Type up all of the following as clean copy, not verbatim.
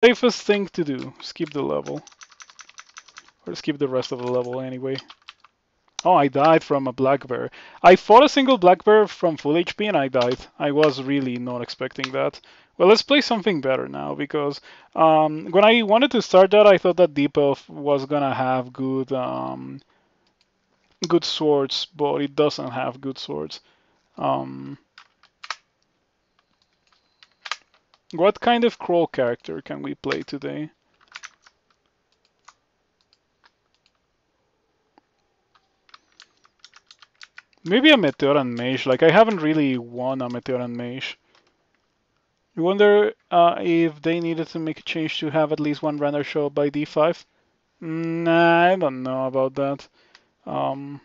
Safest thing to do, skip the level. Or skip the rest of the level anyway. Oh, I died from a black bear. I fought a single black bear from full HP and I died. I was really not expecting that. Well, let's play something better now because when I wanted to start that, I thought that DPelf was gonna have good swords, but it doesn't have good swords. Um, what kind of crawl character can we play today? Maybe a Meteoran Mage. Like, I haven't really won a Meteoran Mage. I wonder if they needed to make a change to have at least one runner show up by D5. Nah, I don't know about that. Um,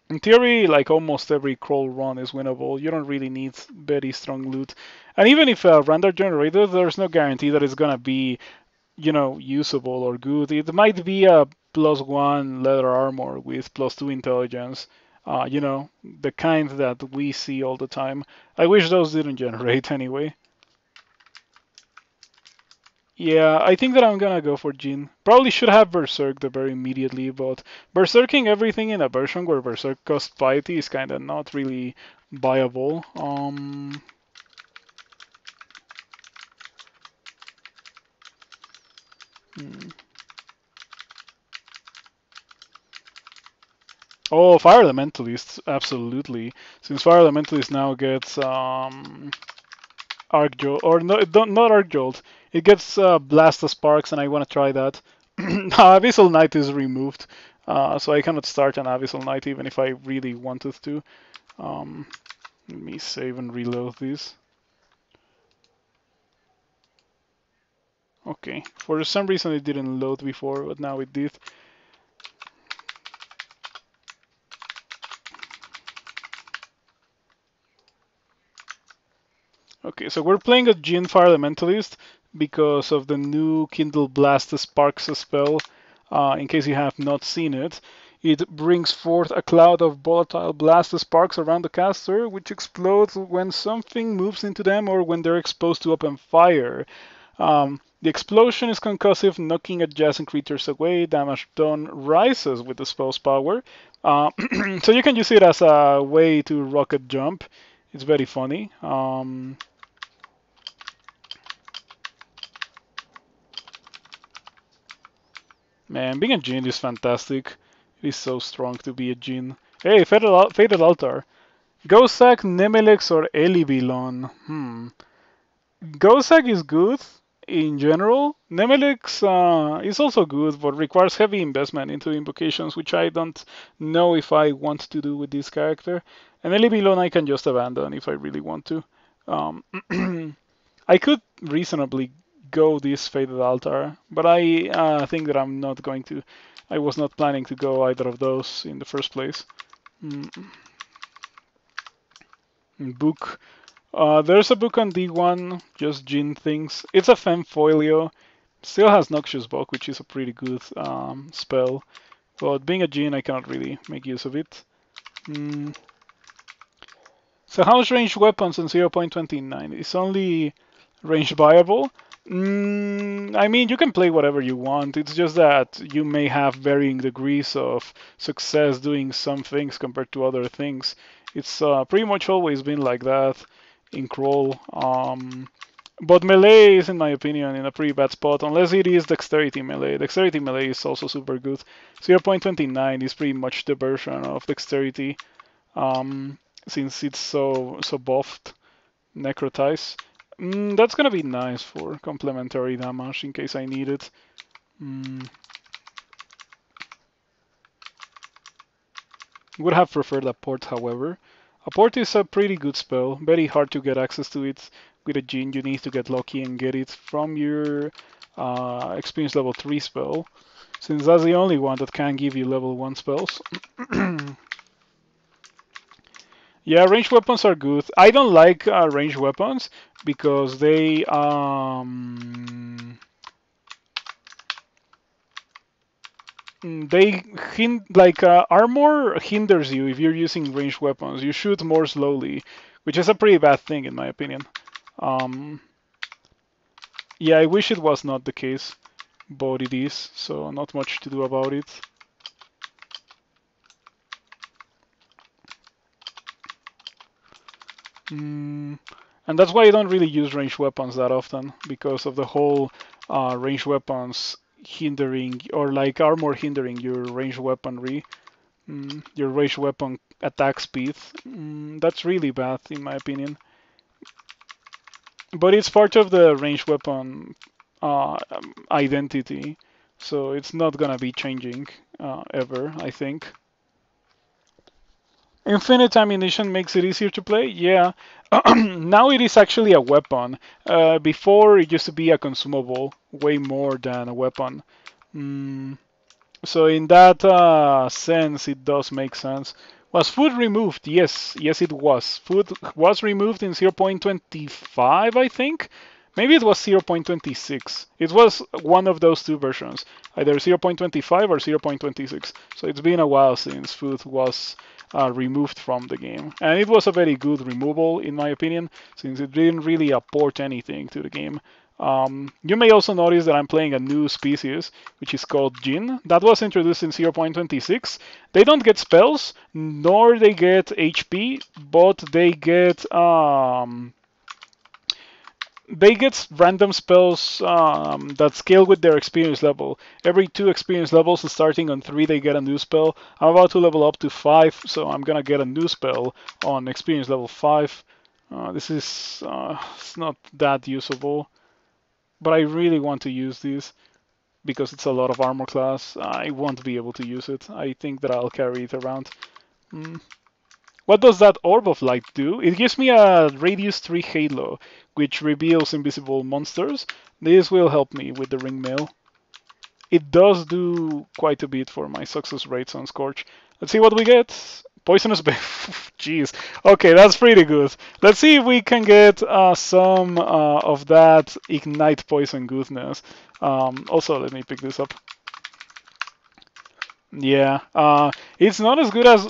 in theory, like almost every crawl run is winnable. You don't really need very strong loot. And even if a render generated, there's no guarantee that it's gonna be, usable or good. It might be a +1 leather armor with +2 intelligence. The kind that we see all the time. I wish those didn't generate anyway. Yeah, I think that I'm gonna go for Jin. Probably should have Berserk the very immediately, but Berserking everything in a version where Berserk costs piety is kinda not really viable. Hmm. Oh, Fire Elementalist, absolutely. Since Fire Elementalist now gets Arc Jolt, or no, not Arc Jolt. It gets Blast of Sparks, and I want to try that. Abyssal Knight is removed, so I cannot start an Abyssal Knight even if I really wanted to. Let me save and reload this. Okay, for some reason it didn't load before, but now it did. Okay, so we're playing a Jin Fire Elementalist because of the new Kindle Blast Sparks spell. In case you have not seen it, it brings forth a cloud of volatile blast sparks around the caster, which explodes when something moves into them or when they're exposed to open fire. The explosion is concussive, knocking adjacent creatures away. Damage done rises with the spell's power. So you can use it as a way to rocket jump. It's very funny. Man, being a Jin is fantastic. It is so strong to be a Jin. Hey, Fated Altar. Ghosak, Nemelex, or Elibilon? Ghosak is good in general. Nemelex is also good, but requires heavy investment into invocations, which I don't know if I want to do with this character. And Elibilon I can just abandon if I really want to. I could reasonably go this Faded Altar, but I think that I'm not going to. I was not planning to go either of those in the first place. Book. There's a book on D1, just Jin things. It's a Femfolio. Still has Noxious Bulk, which is a pretty good spell. But being a Jin, I cannot really make use of it. So how's ranged weapons on 0.29? It's only ranged viable. I mean, you can play whatever you want. It's just that you may have varying degrees of success doing some things compared to other things. It's pretty much always been like that in crawl. But melee is, in my opinion, in a pretty bad spot, unless it is dexterity melee. Dexterity melee is also super good. 0.29 is pretty much the version of dexterity, since it's so buffed. Necrotize. That's gonna be nice for complementary damage in case I need it. Would have preferred a port, however. A port is a pretty good spell. Very hard to get access to it. With a Jin, you need to get lucky and get it from your experience level 3 spell, since that's the only one that can give you level 1 spells. Yeah, ranged weapons are good. I don't like ranged weapons because they armor hinders you if you're using ranged weapons. You shoot more slowly, which is a pretty bad thing in my opinion. Yeah, I wish it was not the case, but it is, so not much to do about it. Mm, and that's why I don't really use ranged weapons that often, because of the whole ranged weapons hindering, or like armor hindering your ranged weaponry, your ranged weapon attack speed. That's really bad in my opinion. But it's part of the ranged weapon identity, so it's not gonna be changing ever, I think. Infinite ammunition makes it easier to play? Yeah. Now it is actually a weapon. Before it used to be a consumable, way more than a weapon. Mm, so in that sense, it does make sense. Was food removed? Yes, yes, it was. Food was removed in 0.25, I think. Maybe it was 0.26. It was one of those two versions, either 0.25 or 0.26. So it's been a while since food was removed from the game. And it was a very good removal, in my opinion, since it didn't really apport anything to the game. You may also notice that I'm playing a new species, which is called Jin. That was introduced in 0.26. They don't get spells, nor they get HP, but they get random spells that scale with their experience level. Every 2 experience levels, starting on 3, they get a new spell. I'm about to level up to 5, so I'm gonna get a new spell on experience level 5. This is it's not that usable, but I really want to use this because it's a lot of armor class. I won't be able to use it. I think that I'll carry it around. Mm. What does that Orb of Light do? It gives me a Radius 3 Halo, which reveals invisible monsters. This will help me with the ring mail. It does do quite a bit for my success rates on Scorch. Let's see what we get. Poisonous Bay. Jeez. Okay, that's pretty good. Let's see if we can get some of that Ignite Poison goodness. Also, let me pick this up. Yeah, it's not as good as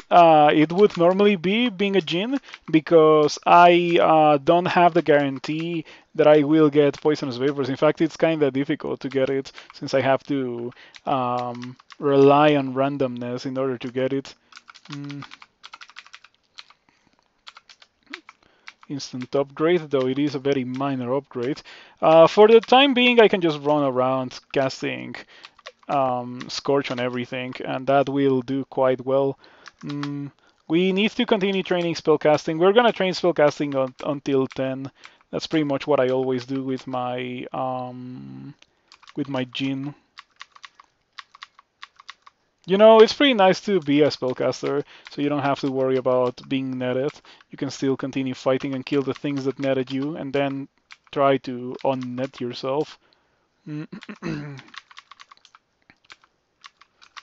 it would normally be being a Jin because I don't have the guarantee that I will get Poisonous Vapors. In fact, it's kind of difficult to get it since I have to rely on randomness in order to get it. Mm, instant upgrade, though it is a very minor upgrade. For the time being, I can just run around casting Scorch on everything, and that will do quite well. Mm, we need to continue training spellcasting. We're gonna train spellcasting until 10. That's pretty much what I always do with my Jin. You know, it's pretty nice to be a spellcaster, so you don't have to worry about being netted. You can still continue fighting and kill the things that netted you, and then try to unnet yourself.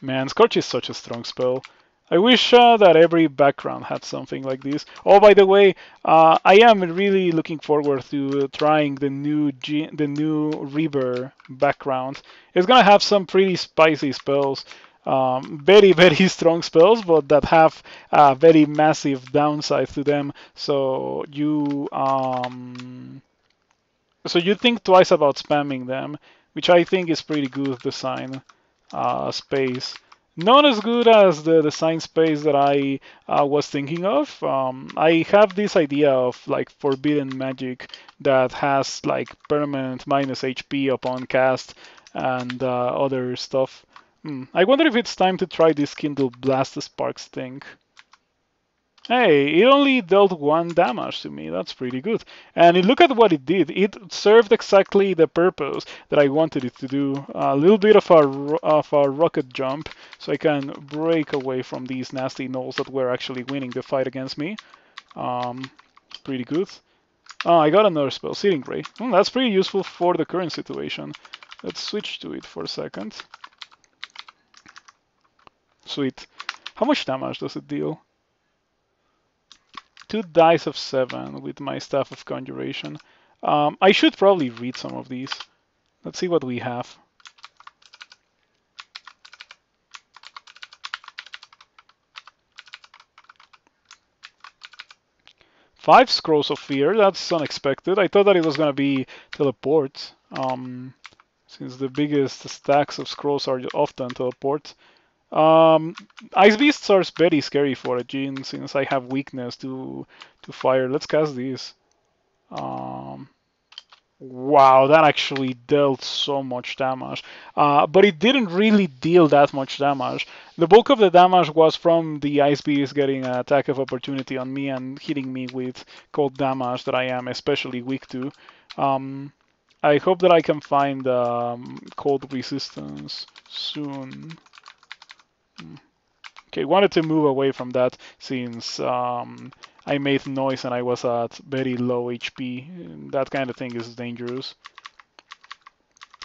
Man, Scorch is such a strong spell. I wish that every background had something like this. Oh, by the way, I am really looking forward to trying the new Reaver background. It's gonna have some pretty spicy spells, very very strong spells, but that have very massive downsides to them. So you think twice about spamming them, which I think is pretty good design space. Not as good as the design space that I was thinking of. I have this idea of like forbidden magic that has like permanent minus HP upon cast and other stuff. I wonder if it's time to try this Kindle Blast Sparks thing. Hey, it only dealt 1 damage to me. That's pretty good. And look at what it did. It served exactly the purpose that I wanted it to do. A little bit of a rocket jump, so I can break away from these nasty gnolls that were actually winning the fight against me. Pretty good. Oh, I got another spell, Searing Ray. That's pretty useful for the current situation. Let's switch to it for a second. Sweet. How much damage does it deal? 2 dice of 7 with my Staff of Conjuration. I should probably read some of these. Let's see what we have. Five Scrolls of Fear. That's unexpected. I thought that it was gonna be teleport. since the biggest stacks of scrolls are often teleport. Ice Beasts are very scary for a Jhin since I have weakness to fire. Let's cast these. Um, wow, that actually dealt so much damage. But it didn't really deal that much damage. The bulk of the damage was from the Ice Beast getting an attack of opportunity on me and hitting me with cold damage that I am especially weak to. Um, I hope that I can find cold resistance soon. Okay, wanted to move away from that since I made noise and I was at very low HP. That kind of thing is dangerous.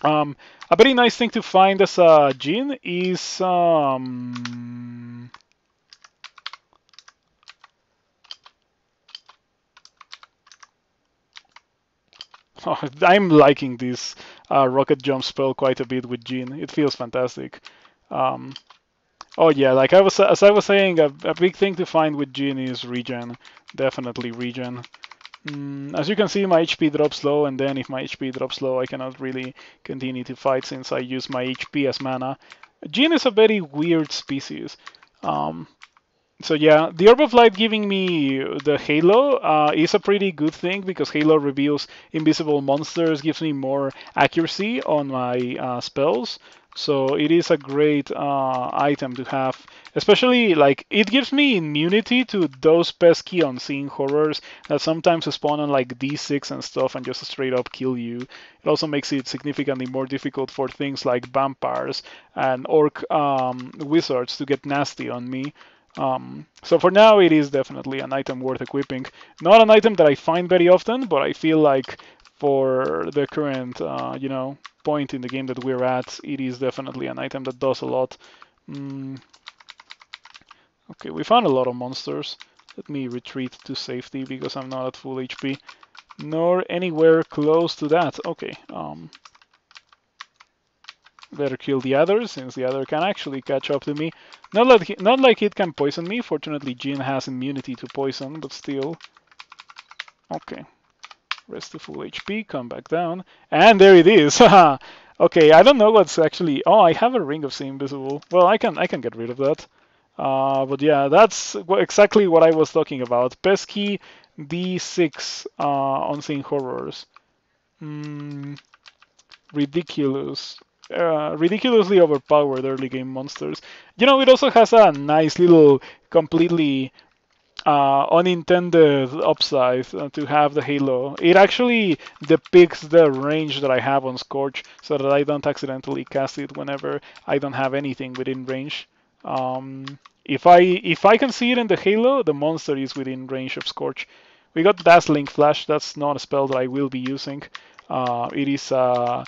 A very nice thing to find as a Jhin is oh, I'm liking this rocket jump spell quite a bit with Jhin. It feels fantastic. Um, Oh yeah, like as I was saying, a big thing to find with Jhin is regen. Definitely regen. As you can see, my HP drops low, and then if my HP drops low, I cannot really continue to fight since I use my HP as mana. Jhin is a very weird species. Um, so yeah, the Orb of Light giving me the Halo is a pretty good thing because Halo reveals invisible monsters, gives me more accuracy on my spells. So it is a great item to have, especially like it gives me immunity to those pesky unseen horrors that sometimes spawn on like D6 and stuff and just straight up kill you. It also makes it significantly more difficult for things like vampires and orc wizards to get nasty on me. So for now, it is definitely an item worth equipping. Not an item that I find very often, but I feel like for the current, point in the game that we're at, it is definitely an item that does a lot. Okay, we found a lot of monsters. Let me retreat to safety because I'm not at full HP, nor anywhere close to that. Okay, better kill the other, since the other can actually catch up to me. Not like it can poison me. Fortunately, Jhin has immunity to poison, but still. Okay. Rest to full HP, come back down. And there it is! Okay, I don't know what's actually... Oh, I have a Ring of Sea Invisible. Well, I can get rid of that. But yeah, that's exactly what I was talking about. Pesky D6 Unseen Horrors. Ridiculous. Ridiculously overpowered early game monsters. It also has a nice little, completely unintended upside to have the Halo. It actually depicts the range that I have on Scorch so that I don't accidentally cast it whenever I don't have anything within range. If I can see it in the Halo, the monster is within range of Scorch. We got Dazzling Flash. That's not a spell that I will be using. It is a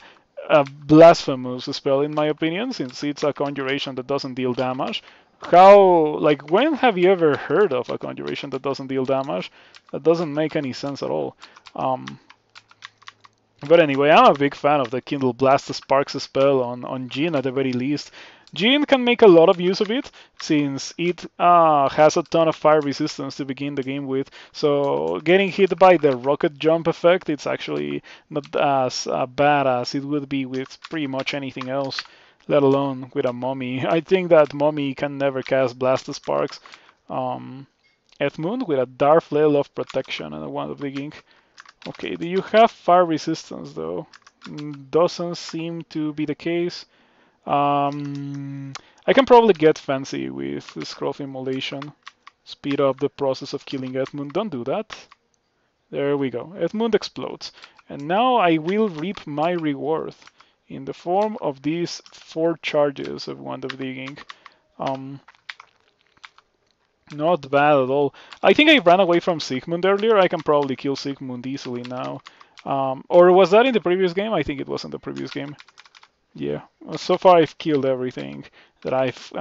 blasphemous spell in my opinion, since it's a conjuration that doesn't deal damage. When have you ever heard of a conjuration that doesn't deal damage? That doesn't make any sense at all. But anyway, I'm a big fan of the Kindle Blast Sparks spell on Jhin at the very least. Jhin can make a lot of use of it, since it has a ton of fire resistance to begin the game with. So getting hit by the rocket jump effect, it's actually not as bad as it would be with pretty much anything else, let alone with a Mummy. I think that Mummy can never cast Blast Sparks. Edmund with a Dark Flail of Protection and a Wand of Digging. Okay, do you have fire resistance though? Doesn't seem to be the case. I can probably get fancy with the Scroll of Immolation. Speed up the process of killing Edmund. Don't do that. There we go. Edmund explodes. And now I will reap my reward in the form of these 4 charges of Wand of Digging. Not bad at all. I think I ran away from Sigmund earlier. I can probably kill Sigmund easily now. Or was that in the previous game? I think it was in the previous game. Yeah. So far I've killed everything that I've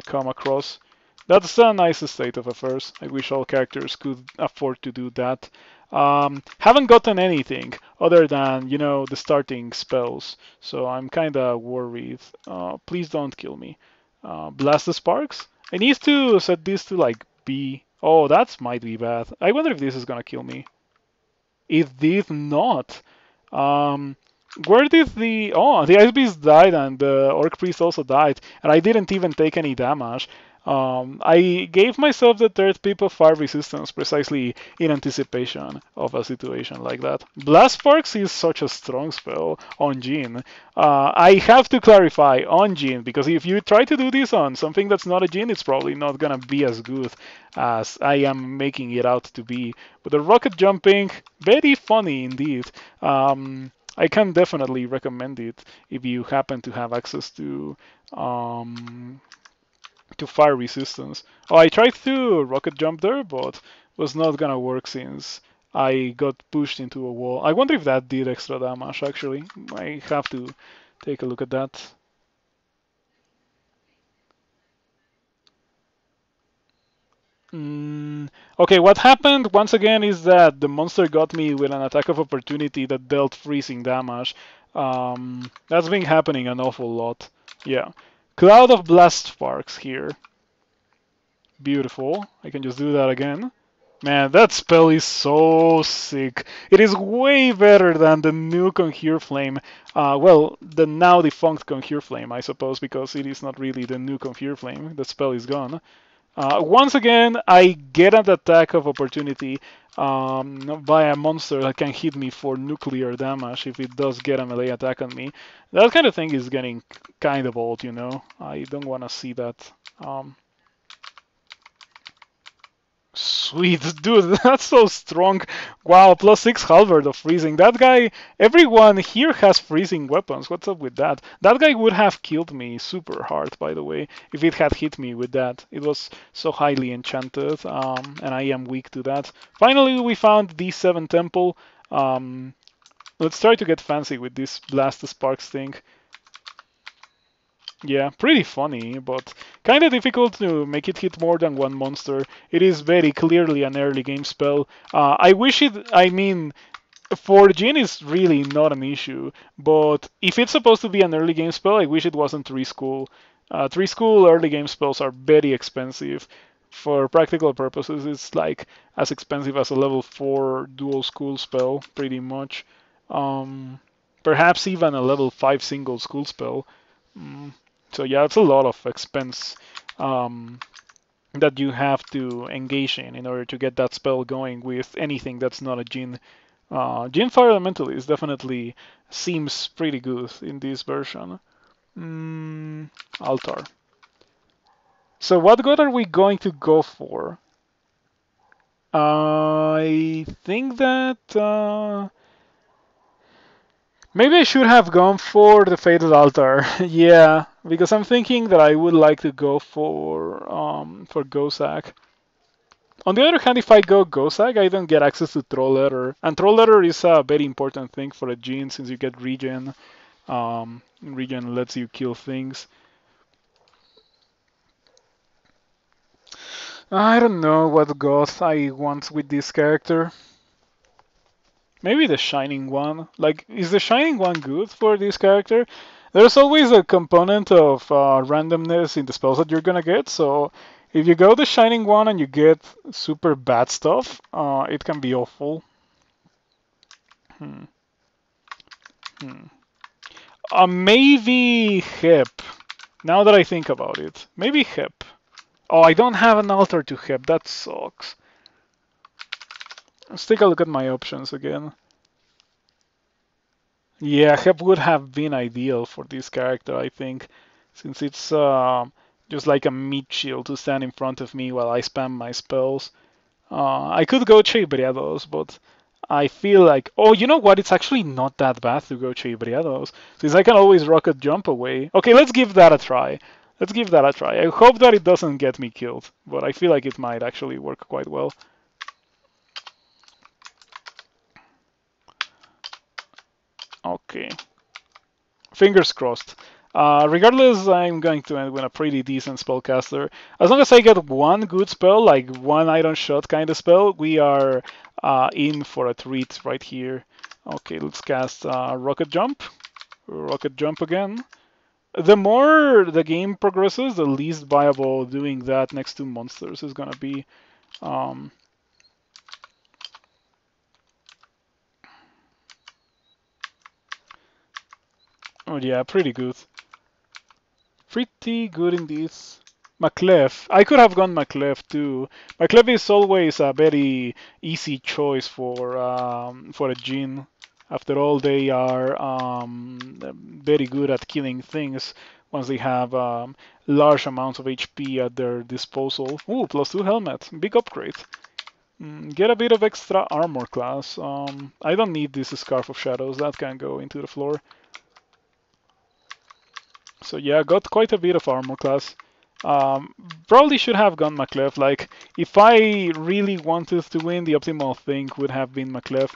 come across. That's a nice state of affairs. I wish all characters could afford to do that. Haven't gotten anything other than, the starting spells. So I'm kinda worried. Please don't kill me. Blast the Sparks? I need to set this to like B. Oh, that might be bad. I wonder if this is gonna kill me. It did not. Where did the Ice Beast died and the Orc Priest also died, and I didn't even take any damage. I gave myself the third pip of fire resistance precisely in anticipation of a situation like that. Blast Sparks is such a strong spell on Jhin. I have to clarify on Jhin, because if you try to do this on something that's not a Jhin, it's probably not gonna be as good as I am making it out to be. But the rocket jumping, very funny indeed. I can definitely recommend it if you happen to have access um, to fire resistance. Oh, I tried to rocket jump there, but was not gonna work since I got pushed into a wall. I wonder if that did extra damage actually. I have to take a look at that. Okay, what happened once again is that the monster got me with an attack of opportunity that dealt freezing damage. That's been happening an awful lot. Yeah. Cloud of Blast Sparks here. Beautiful. I can just do that again. Man, that spell is so sick. It is way better than the new Conjure Flame. Well, the now defunct Conjure Flame, I suppose, because it is not really the new Conjure Flame. The spell is gone. Once again, I get an attack of opportunity by a monster that can hit me for nuclear damage if it does get a melee attack on me. That kind of thing is getting kind of old, you know. I don't want to see that. Sweet, dude, that's so strong. Wow, +6 halberd of freezing. That guy, everyone here has freezing weapons. What's up with that? That guy would have killed me super hard, by the way, if it had hit me with that. It was so highly enchanted, and I am weak to that. Finally, we found D7 Temple. Let's try to get fancy with this Blast Sparks thing. Yeah, pretty funny, but kind of difficult to make it hit more than one monster. It is very clearly an early game spell. I wish it, I mean, for Jhin is really not an issue, but if it's supposed to be an early game spell, I wish it wasn't 3 school. 3 school early game spells are very expensive. For practical purposes, it's like as expensive as a level 4 dual school spell, pretty much. Um, Perhaps even a level 5 single school spell. Mm. So yeah, it's a lot of expense that you have to engage in order to get that spell going with anything that's not a Jhin. Jhin Fire Elementalist definitely seems pretty good in this version. Altar. So what god are we going to go for? I think that maybe I should have gone for the Fated Altar. Yeah, because I'm thinking that I would like to go for Gozak. On the other hand, if I go Gozak, I don't get access to Troll Letter. And Troll Letter is a very important thing for a Jhin since you get regen. Regen lets you kill things. I don't know what god I want with this character. Maybe the Shining One. Like, is the Shining One good for this character? There's always a component of randomness in the spells that you're gonna get, so if you go the Shining One and you get super bad stuff, it can be awful. Hmm. Hmm. Maybe Hep. Now that I think about it. Maybe Hep. Oh, I don't have an altar to Hep. That sucks. Let's take a look at my options again. Yeah, Hep would have been ideal for this character, I think, since it's just like a meat shield to stand in front of me while I spam my spells. I could go Chebriados, but I feel like, oh, you know what? It's actually not that bad to go Chebriados, since I can always rocket jump away. Okay, let's give that a try. Let's give that a try. I hope that it doesn't get me killed, but I feel like it might actually work quite well. Okay. Fingers crossed. Regardless, I'm going to end with a pretty decent spellcaster. As long as I get one good spell, like one iron shot kind of spell, we are in for a treat right here. Okay, let's cast Rocket Jump. Rocket Jump again. The more the game progresses, the least viable doing that next to monsters is gonna be. Um, Oh yeah, pretty good. Pretty good indeed. Maclef. I could have gone Maclef too. Maclef is always a very easy choice for a Jin. After all, they are very good at killing things once they have large amounts of HP at their disposal. Ooh, +2 helmet. Big upgrade. Get a bit of extra armor class. I don't need this Scarf of Shadows. That can go into the floor. So yeah, got quite a bit of armor class. Probably should have gone Maclef. Like, if I really wanted to win, the optimal thing would have been Maclef.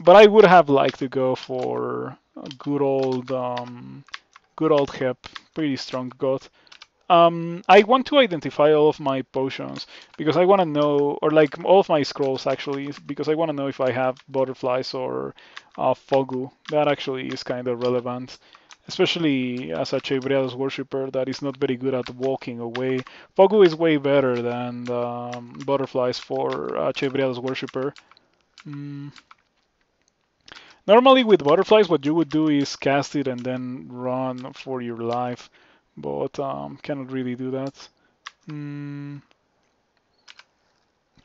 But I would have liked to go for a good old Hep. Pretty strong god. I want to identify all of my potions because I want to know, or like all of my scrolls actually, because I want to know if I have butterflies or Fogu. That actually is kind of relevant, especially as a Chevriados worshipper that is not very good at walking away. Fogu is way better than butterflies for a Chevriados worshipper. Normally with butterflies, what you would do is cast it and then run for your life, but cannot really do that.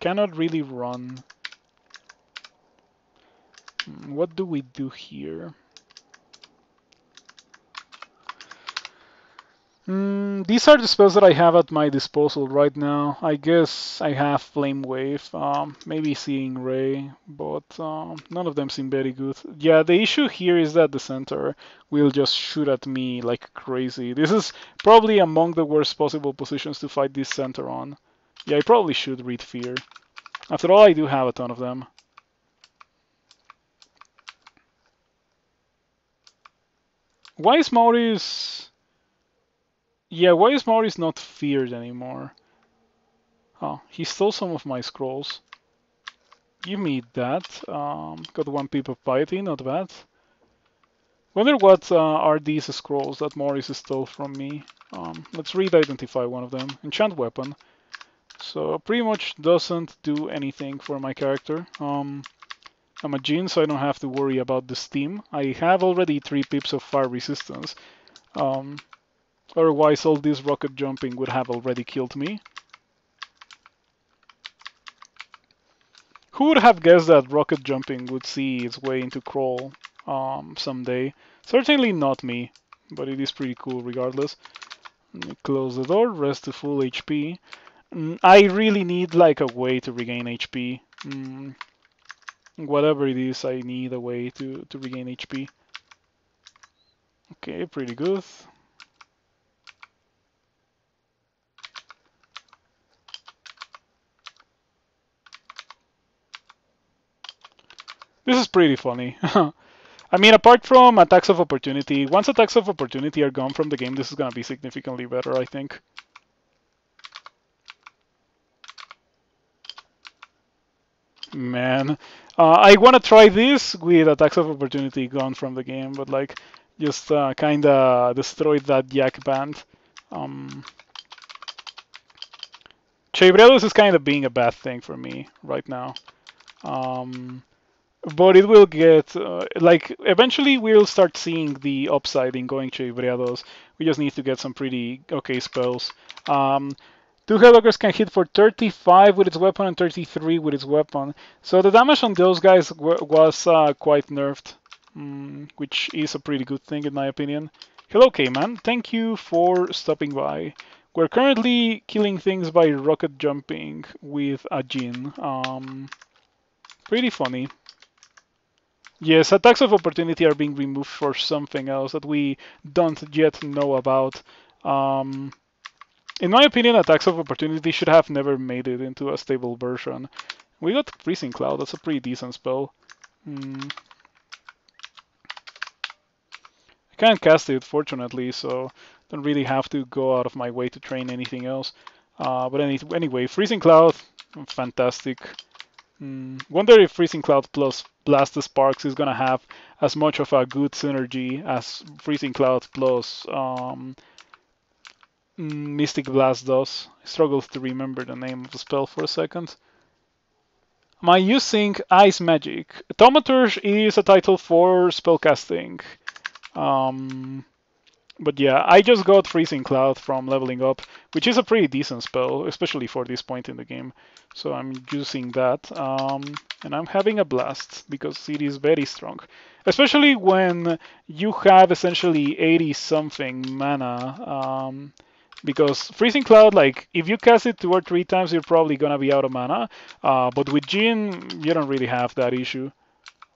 Cannot really run. What do we do here? These are the spells that I have at my disposal right now. I guess I have Flame Wave, maybe Seeing Ray, but none of them seem very good. Yeah, the issue here is that the center will just shoot at me like crazy. This is probably among the worst possible positions to fight this center on. Yeah, I probably should read Fear. After all, I do have a ton of them. Why is Maurice... Yeah, why is Maurice not feared anymore? Oh, he stole some of my scrolls. Give me that. Got 1 pip of piety, not bad. Wonder what are these scrolls that Maurice stole from me. Let's re-identify one of them. Enchant weapon. So pretty much doesn't do anything for my character. I'm a Jin, so I don't have to worry about the steam. I have already 3 pips of fire resistance. Otherwise, all this rocket jumping would have already killed me. Who would have guessed that rocket jumping would see its way into crawl someday? Certainly not me, but it is pretty cool regardless. Close the door, rest to full HP. I really need like a way to regain HP. Whatever it is, I need a way to regain HP. Okay, pretty good. This is pretty funny. I mean, apart from attacks of opportunity, once attacks of opportunity are gone from the game, this is gonna be significantly better, I think. Man, I want to try this with attacks of opportunity gone from the game, but like, just kinda destroyed that Yak band. Chevrelos is kind of being a bad thing for me right now. But it will get, like, eventually we'll start seeing the upside in going Chevreados. We just need to get some pretty okay spells. 2 Helllockers can hit for 35 with its weapon and 33 with its weapon. So the damage on those guys was quite nerfed, which is a pretty good thing in my opinion. Hello, K-Man. Thank you for stopping by. We're currently killing things by rocket jumping with a Jin. Pretty funny. Yes, attacks of opportunity are being removed for something else that we don't yet know about. In my opinion, attacks of opportunity should have never made it into a stable version. We got Freezing Cloud, that's a pretty decent spell. I can't cast it, fortunately, so don't really have to go out of my way to train anything else. But anyway, Freezing Cloud, fantastic. Wonder if Freezing Cloud plus Blast the Sparks is gonna have as much of a good synergy as Freezing Cloud plus Mystic Blast does. I struggle to remember the name of the spell for a second. Am I using Ice Magic? Thaumaturge is a title for spellcasting. Um, but yeah, I just got Freezing Cloud from leveling up, which is a pretty decent spell, especially for this point in the game. So I'm using that, and I'm having a blast because it is very strong. Especially when you have essentially 80 something mana. Because Freezing Cloud, like, if you cast it 2 or 3 times, you're probably gonna be out of mana. But with Jhin, you don't really have that issue.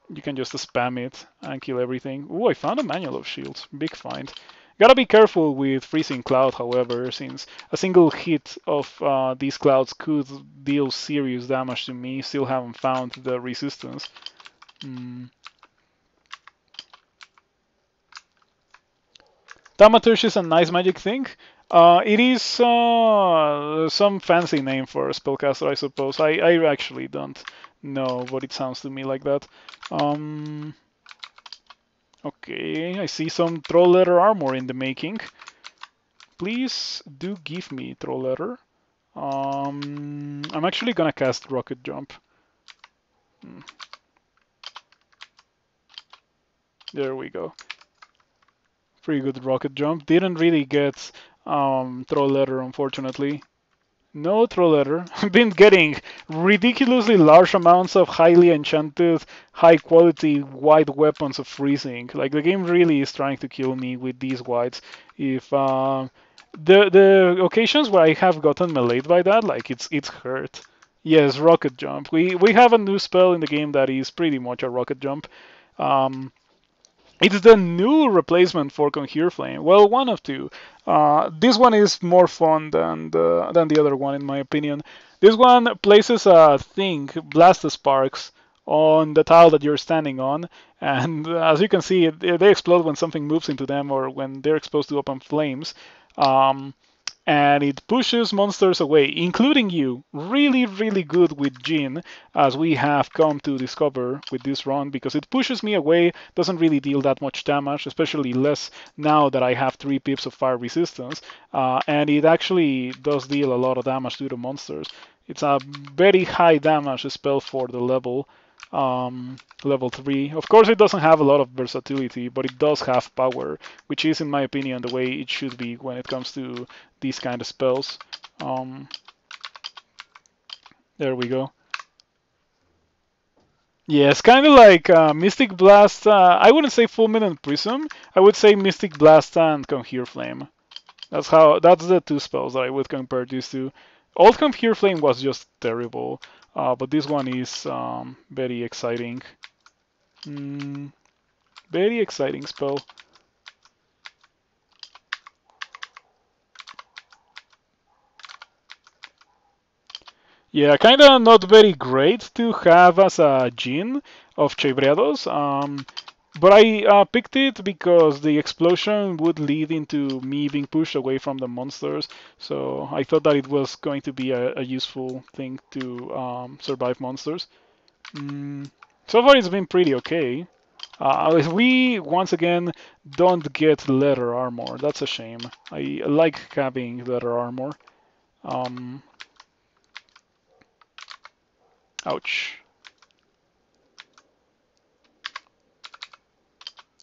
You can just spam it and kill everything. Ooh, I found a Manual of Shields. Big find. Gotta be careful with Freezing Cloud, however, since a single hit of these clouds could deal serious damage to me. Still haven't found the resistance. Thaumaturge is a nice magic thing. It is some fancy name for a spellcaster, I suppose. I actually don't know, but it sounds to me like that. Okay, I see some Troll Letter armor in the making. Please do give me Troll Letter. I'm actually gonna cast Rocket Jump. There we go. Pretty good Rocket Jump. Didn't really get Troll Letter, unfortunately. No Troll Letter. I've been getting ridiculously large amounts of highly enchanted, high quality white weapons of freezing. Like the game really is trying to kill me with these whites. If the occasions where I have gotten meleeed by that, like it's hurt. Yes, Rocket Jump. We have a new spell in the game that is pretty much a Rocket Jump. Um, it's the new replacement for Conjure Flame. Well, one of two. This one is more fun than the other one, in my opinion. This one places a thing, Blast Sparks, on the tile that you're standing on, and as you can see, they explode when something moves into them or when they're exposed to open flames. Um, and it pushes monsters away, including you. Really, really good with Jhin, as we have come to discover with this run, because it pushes me away, doesn't really deal that much damage, especially less now that I have 3 pips of fire resistance, and it actually does deal a lot of damage to the monsters. It's a very high damage spell for the level. Level 3. Of course, it doesn't have a lot of versatility, but it does have power, which is, in my opinion, the way it should be when it comes to these kind of spells. There we go. Yes, kind of like Mystic Blast. I wouldn't say Fulminant Prism. I would say Mystic Blast and Conjure Flame. That's the two spells that I would compare these to. Old Conjure Flame was just terrible, but this one is very exciting. Very exciting spell. Yeah, kind of not very great to have as a Jhin of Chevreados. But I picked it because the explosion would lead into me being pushed away from the monsters. So I thought that it was going to be a useful thing to survive monsters. So far it's been pretty okay. We once again don't get leather armor. That's a shame. I like having leather armor. Ouch.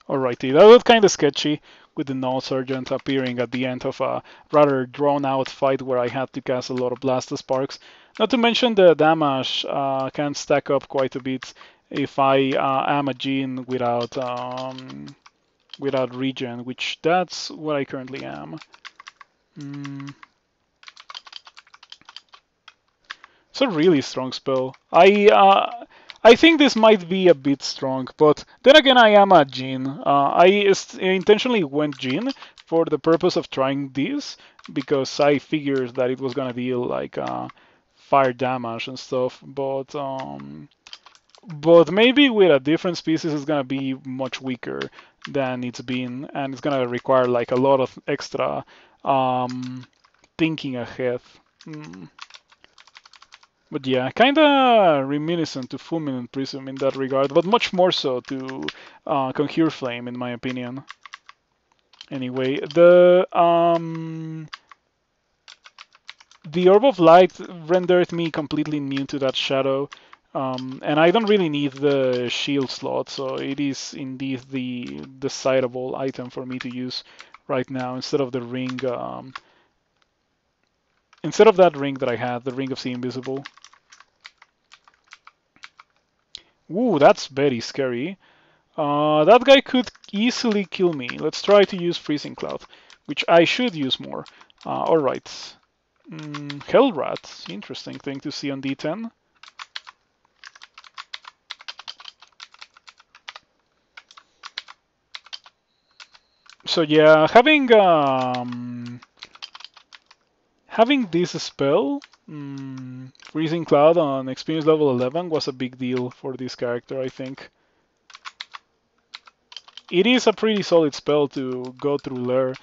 Alrighty, that was kind of sketchy with the Null Sergeant appearing at the end of a rather drawn-out fight where I had to cast a lot of Blast Sparks. Not to mention the damage can stack up quite a bit if I am a Jhin without regen, which that's what I currently am. It's a really strong spell. I think this might be a bit strong, but then again, I am a Jhin. I intentionally went Jhin for the purpose of trying this because I figured that it was gonna deal like fire damage and stuff, but maybe with a different species, it's gonna be much weaker than it's been, and it's gonna require like a lot of extra thinking ahead. But yeah, kinda reminiscent to Fulminant Prism in that regard, but much more so to Conjure Flame, in my opinion. Anyway, the Orb of Light rendered me completely immune to that shadow, And I don't really need the shield slot, so it is indeed the desirable item for me to use right now instead of the ring. Instead of that ring that I had, the ring of the invisible. Ooh, that's very scary. That guy could easily kill me. Let's try to use Freezing Cloud, which I should use more. Alright. Hellrat, interesting thing to see on D10. So yeah, having this spell, Freezing Cloud on experience level 11 was a big deal for this character, I think. It is a pretty solid spell to go through Lair.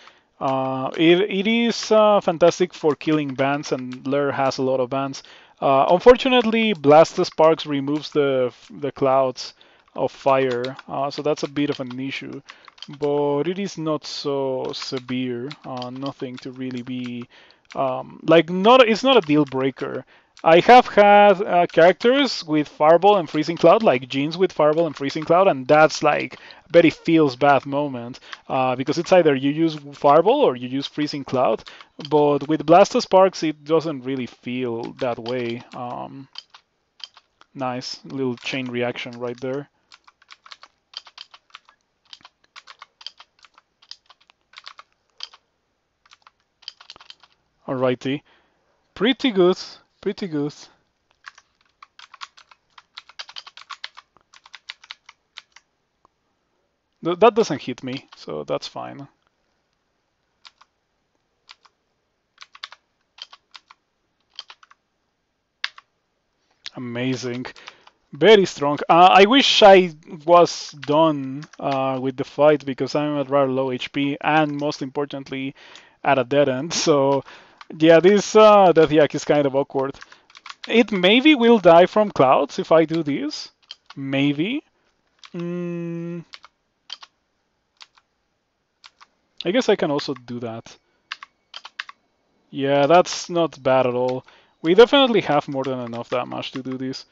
It is fantastic for killing bans, and Lair has a lot of bans. Unfortunately, Blast Sparks removes the clouds of fire, so that's a bit of an issue. But it is not so severe. Nothing to really be like not. It's not a deal breaker. I have had characters with Fireball and Freezing Cloud, like Jeans with Fireball and Freezing Cloud, and that's like a very feels bad moment because it's either you use Fireball or you use Freezing Cloud. But with Blast Sparks, it doesn't really feel that way. Nice little chain reaction right there. Alrighty, pretty good, pretty good. That doesn't hit me, so that's fine. Amazing. Very strong. I wish I was done with the fight because I'm at rather low HP and most importantly at a dead end. So yeah, this Death Yak is kind of awkward. It maybe will die from clouds if I do this. Maybe. I guess I can also do that. Yeah, that's not bad at all. We definitely have more than enough damage to do this.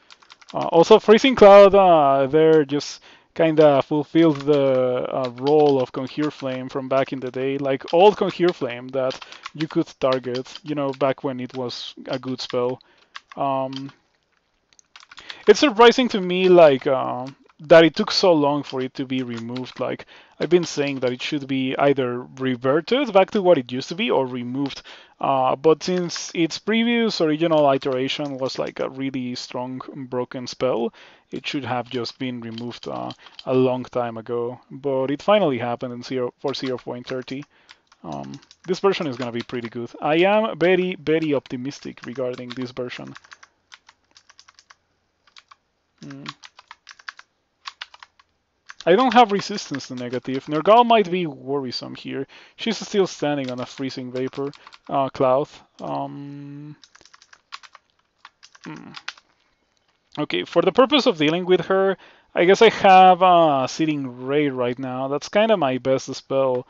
Also, Freezing Cloud there just kinda fulfilled the role of Conjure Flame from back in the day, like old Conjure Flame that you could target, you know, back when it was a good spell. Um, it's surprising to me, like, that it took so long for it to be removed. Like, I've been saying that it should be either reverted back to what it used to be or removed. But since its previous original iteration was like a really strong broken spell, it should have just been removed a long time ago. But it finally happened in for 0.30. This version is going to be pretty good. I am very, very optimistic regarding this version. I don't have resistance to negative. Nergal might be worrisome here. She's still standing on a freezing vapor cloud. Okay, for the purpose of dealing with her, I guess I have Seething Ray right now. That's kind of my best spell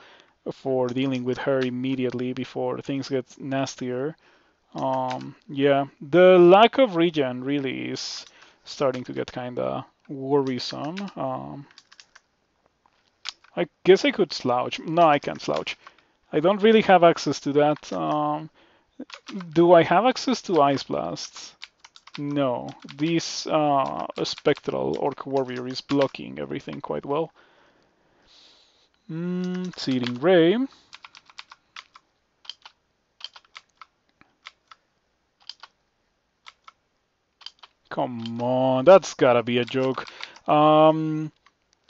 for dealing with her immediately before things get nastier. Yeah, the lack of regen really is starting to get kind of worrisome. I guess I could slouch. No, I can't slouch. I don't really have access to that. Do I have access to Ice Blasts? No. This Spectral Orc Warrior is blocking everything quite well. Seething Ray. Come on, that's gotta be a joke.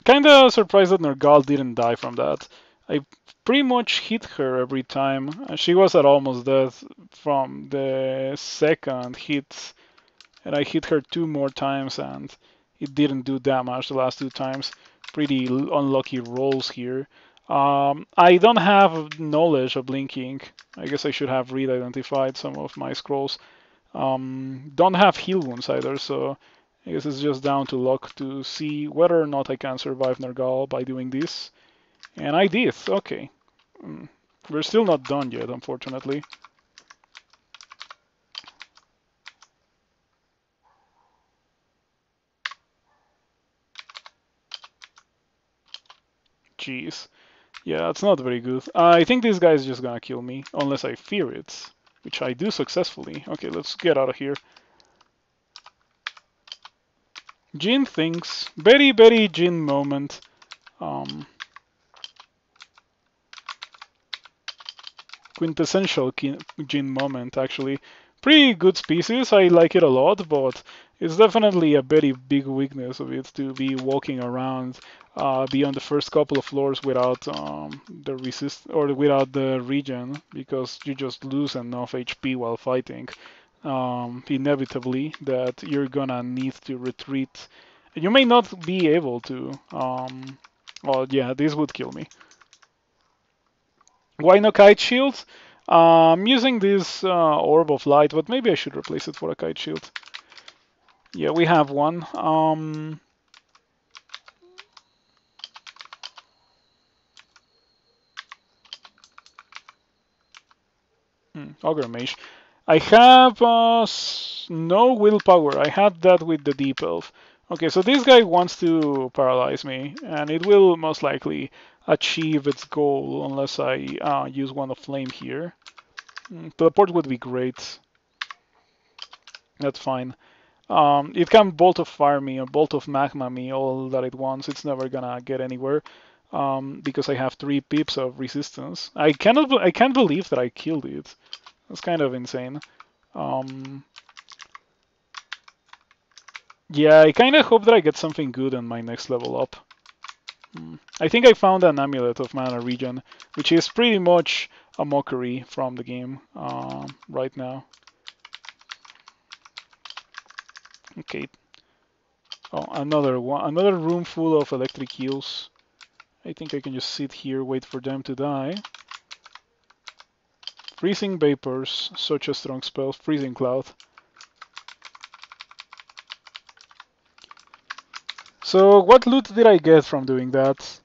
Kinda surprised that Nergal didn't die from that. I pretty much hit her every time. She was at almost death from the second hit, and I hit her 2 more times and it didn't do damage the last 2 times. Pretty unlucky rolls here. I don't have knowledge of blinking. I guess I should have re-identified some of my scrolls. Don't have heal wounds either, so I guess it's just down to luck to see whether or not I can survive Nergal by doing this. And I did, okay. We're still not done yet, unfortunately. jeez. Yeah, it's not very good. I think this guy is just gonna kill me, unless I fear it, which I do successfully. Okay, let's get out of here. Jin thinks. Very, very Jin moment. Quintessential Jin moment, actually. Pretty good species, I like it a lot, but it's definitely a very big weakness of it to be walking around beyond the first couple of floors without the resist or without the regen, because you just lose enough HP while fighting. Inevitably, that you're gonna need to retreat. You may not be able to. Well, yeah, this would kill me. Why no kite shield? I'm using this orb of light, but maybe I should replace it for a kite shield. Yeah, we have one. Ogre Mage. I have no willpower. I had that with the Deep Elf. Okay, so this guy wants to paralyze me, and it will most likely achieve its goal unless I use one of Flame here. Teleport would be great. That's fine. It can Bolt of Fire me or Bolt of Magma me all that it wants. It's never gonna get anywhere because I have 3 pips of resistance. I can't believe that I killed it. That's kind of insane. Yeah, I kind of hope that I get something good on my next level up. I think I found an Amulet of Mana Regen, which is pretty much a mockery from the game right now. Okay. Oh, another one, another room full of electric heals. I think I can just sit here, wait for them to die. Freezing Vapors, such a strong spell. Freezing Cloud. So what loot did I get from doing that?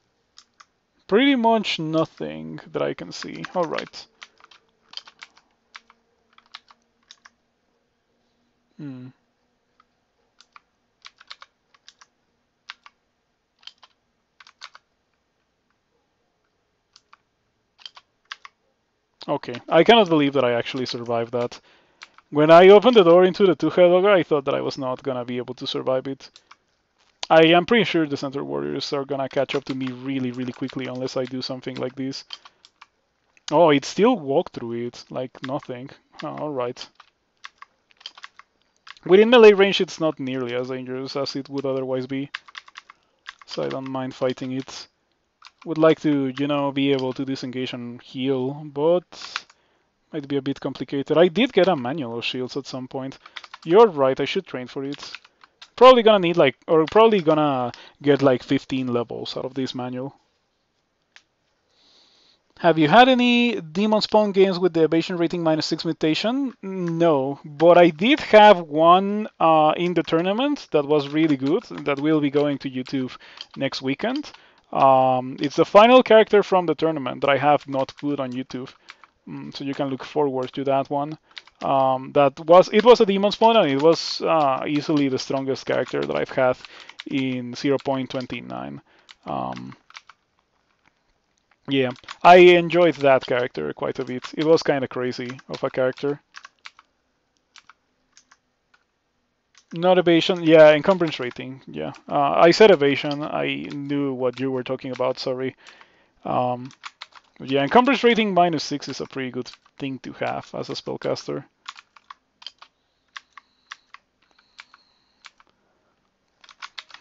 Pretty much nothing that I can see. Alright. Okay, I cannot believe that I actually survived that. When I opened the door into the two-head ogre, I thought that I was not gonna be able to survive it. I am pretty sure the center warriors are gonna catch up to me really, really quickly unless I do something like this. Oh, it still walked through it like nothing. Oh, alright. Within melee range, it's not nearly as dangerous as it would otherwise be. So I don't mind fighting it. Would like to, you know, be able to disengage and heal, but might be a bit complicated. I did get a manual of shields at some point. You're right, I should train for it. Probably gonna need like, or probably gonna get like 15 levels out of this manual. Have you had any Demon Spawn games with the evasion rating -6 mutation? No, but I did have one in the tournament that was really good, that will be going to YouTube next weekend. It's the final character from the tournament that I have not put on YouTube, so you can look forward to that one. It was a Demon Spawn, and it was easily the strongest character that I've had in 0.29. Yeah, I enjoyed that character quite a bit. It was kind of crazy of a character. Not evasion, yeah, encumbrance rating, yeah. I said evasion, I knew what you were talking about, sorry. Yeah, encumbrance rating -6 is a pretty good thing to have as a spellcaster.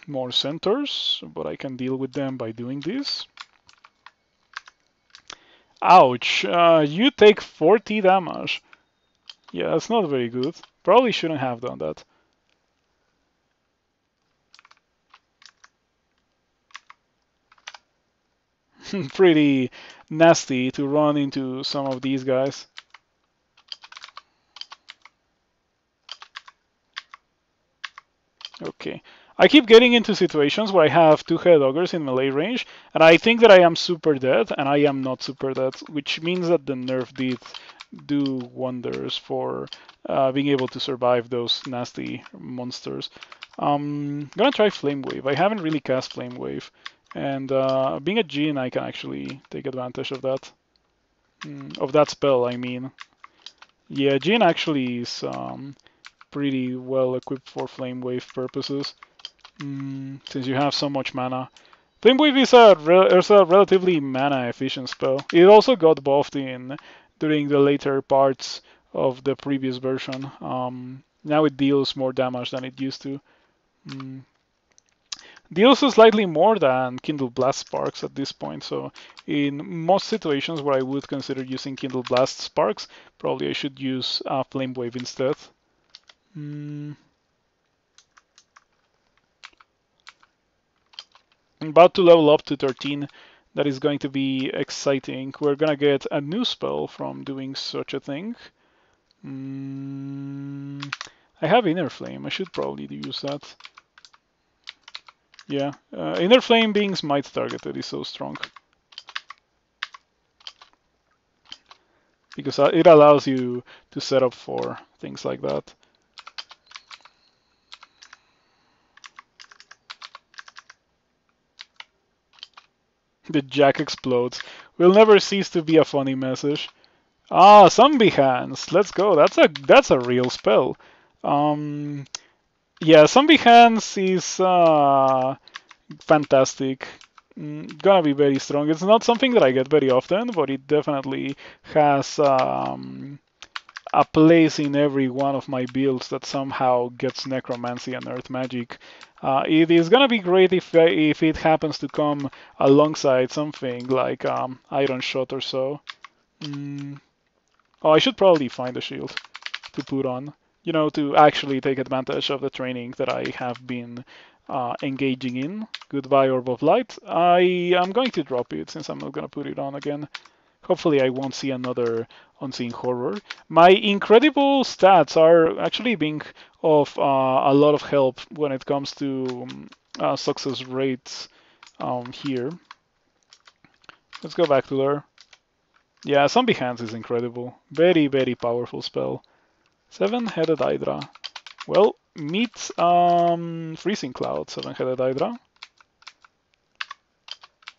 More centers, but I can deal with them by doing this. Ouch, you take 40 damage. Yeah, that's not very good. Probably shouldn't have done that. Pretty nasty to run into some of these guys. Okay. I keep getting into situations where I have two head ogres in melee range, and I think that I am super dead, and I am not super dead, which means that the nerf did do wonders for being able to survive those nasty monsters. I'm gonna try Flame Wave. I haven't really cast Flame Wave, And being a Jin, I can actually take advantage of that. Of that spell, I mean. Yeah, Jin actually is pretty well equipped for Flame Wave purposes, since you have so much mana. Flame Wave is a relatively mana efficient spell. It also got buffed in during the later parts of the previous version. Now it deals more damage than it used to. Deals slightly more than Kindle Blast Sparks at this point, so in most situations where I would consider using Kindle Blast Sparks, probably I should use Flame Wave instead. I'm about to level up to 13. That is going to be exciting. We're gonna get a new spell from doing such a thing. I have Inner Flame. I should probably use that. Yeah, Inner Flame being smite targeted is so strong. Because it allows you to set up for things like that. The Jack explodes. Will never cease to be a funny message. Ah, Zombie Hands. Let's go. That's a real spell. Yeah, Zombie Hands is fantastic. Gonna be very strong. It's not something that I get very often, but it definitely has a place in every one of my builds that somehow gets necromancy and earth magic. It is gonna be great if it happens to come alongside something like Iron Shot or so. Oh, I should probably find a shield to put on, you know, to actually take advantage of the training that I have been engaging in. Goodbye, Orb of Light. I am going to drop it since I'm not gonna put it on again. Hopefully I won't see another Unseen Horror. My incredible stats are actually being of a lot of help when it comes to success rates here. Let's go back to there. Yeah, Zombie Hands is incredible. Very, very powerful spell. Seven-Headed Hydra. Well, meet Freezing Cloud, Seven-Headed Hydra.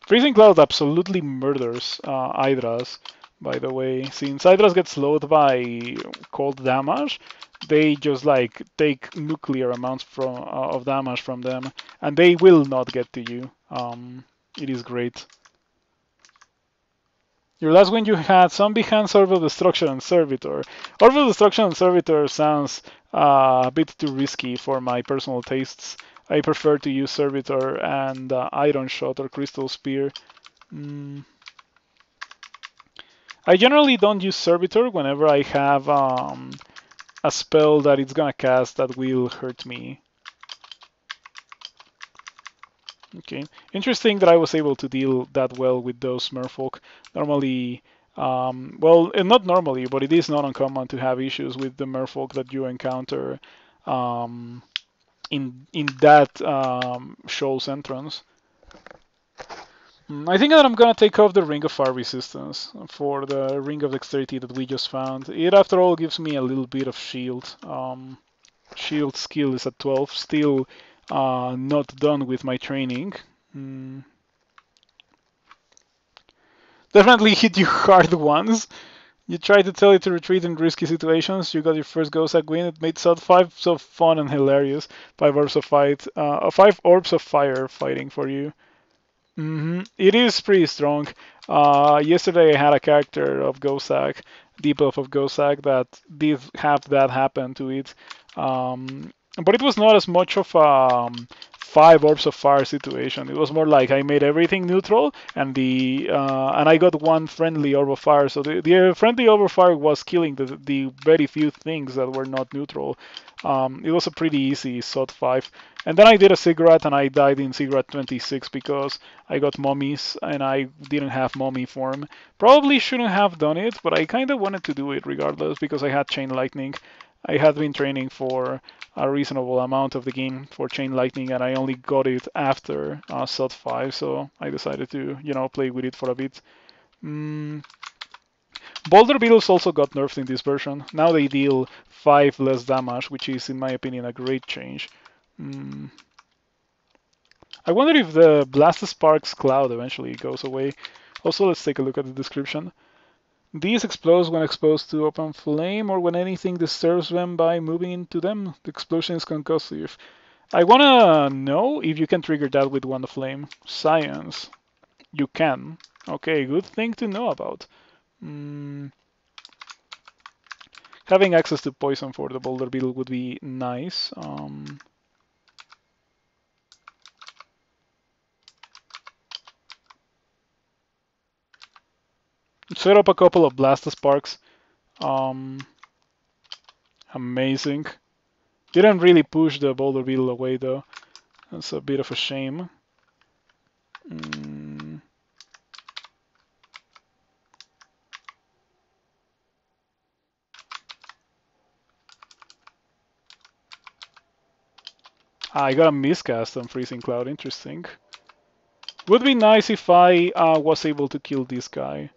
Freezing Cloud absolutely murders Hydras, by the way. Since Hydras get slowed by cold damage, they just like take nuclear amounts of damage from them, and they will not get to you. It is great. Your last win you had Zombie Hands, Orb of Destruction, and Servitor. Orb of Destruction and Servitor sounds a bit too risky for my personal tastes. I prefer to use Servitor and Iron Shot or Crystal Spear. I generally don't use Servitor whenever I have a spell that it's gonna cast that will hurt me. Okay, interesting that I was able to deal that well with those merfolk. Normally, well, not normally, but it is not uncommon to have issues with the merfolk that you encounter in that show's entrance. I think that I'm gonna take off the Ring of Fire Resistance for the Ring of Dexterity that we just found. It, after all, gives me a little bit of shield. Shield skill is at 12, still not done with my training. Definitely hit you hard once. You tried to tell it to retreat in risky situations. You got your first Ghost win. It made SOT 5 so fun and hilarious. 5 orbs of fire fighting for you. It is pretty strong. Yesterday I had a character of Gosak, debuff of Gosak, that did have that happen to it. But it was not as much of a 5 orbs of fire situation. It was more like I made everything neutral, and I got one friendly orb of fire. So the friendly orb of fire was killing the very few things that were not neutral. It was a pretty easy SOT 5. And then I did a cigarette and I died in cigarette 26 because I got mummies and I didn't have mummy form. Probably shouldn't have done it, but I kind of wanted to do it regardless because I had Chain Lightning. I had been training for a reasonable amount of the game for Chain Lightning, and I only got it after SOT 5, so I decided to, you know, play with it for a bit. Boulder Beetles also got nerfed in this version. Now they deal 5 less damage, which is, in my opinion, a great change. I wonder if the Blast Sparks cloud eventually goes away. Also, let's take a look at the description. These explode when exposed to open flame or when anything disturbs them by moving into them. The explosion is concussive. I wanna know if you can trigger that with one flame. Science. You can. Okay, good thing to know about. Having access to poison for the boulder beetle would be nice. Set up a couple of Blast Sparks. Amazing. Didn't really push the boulder beetle away though. That's a bit of a shame. I got a miscast on Freezing Cloud. Interesting. Would be nice if I was able to kill this guy.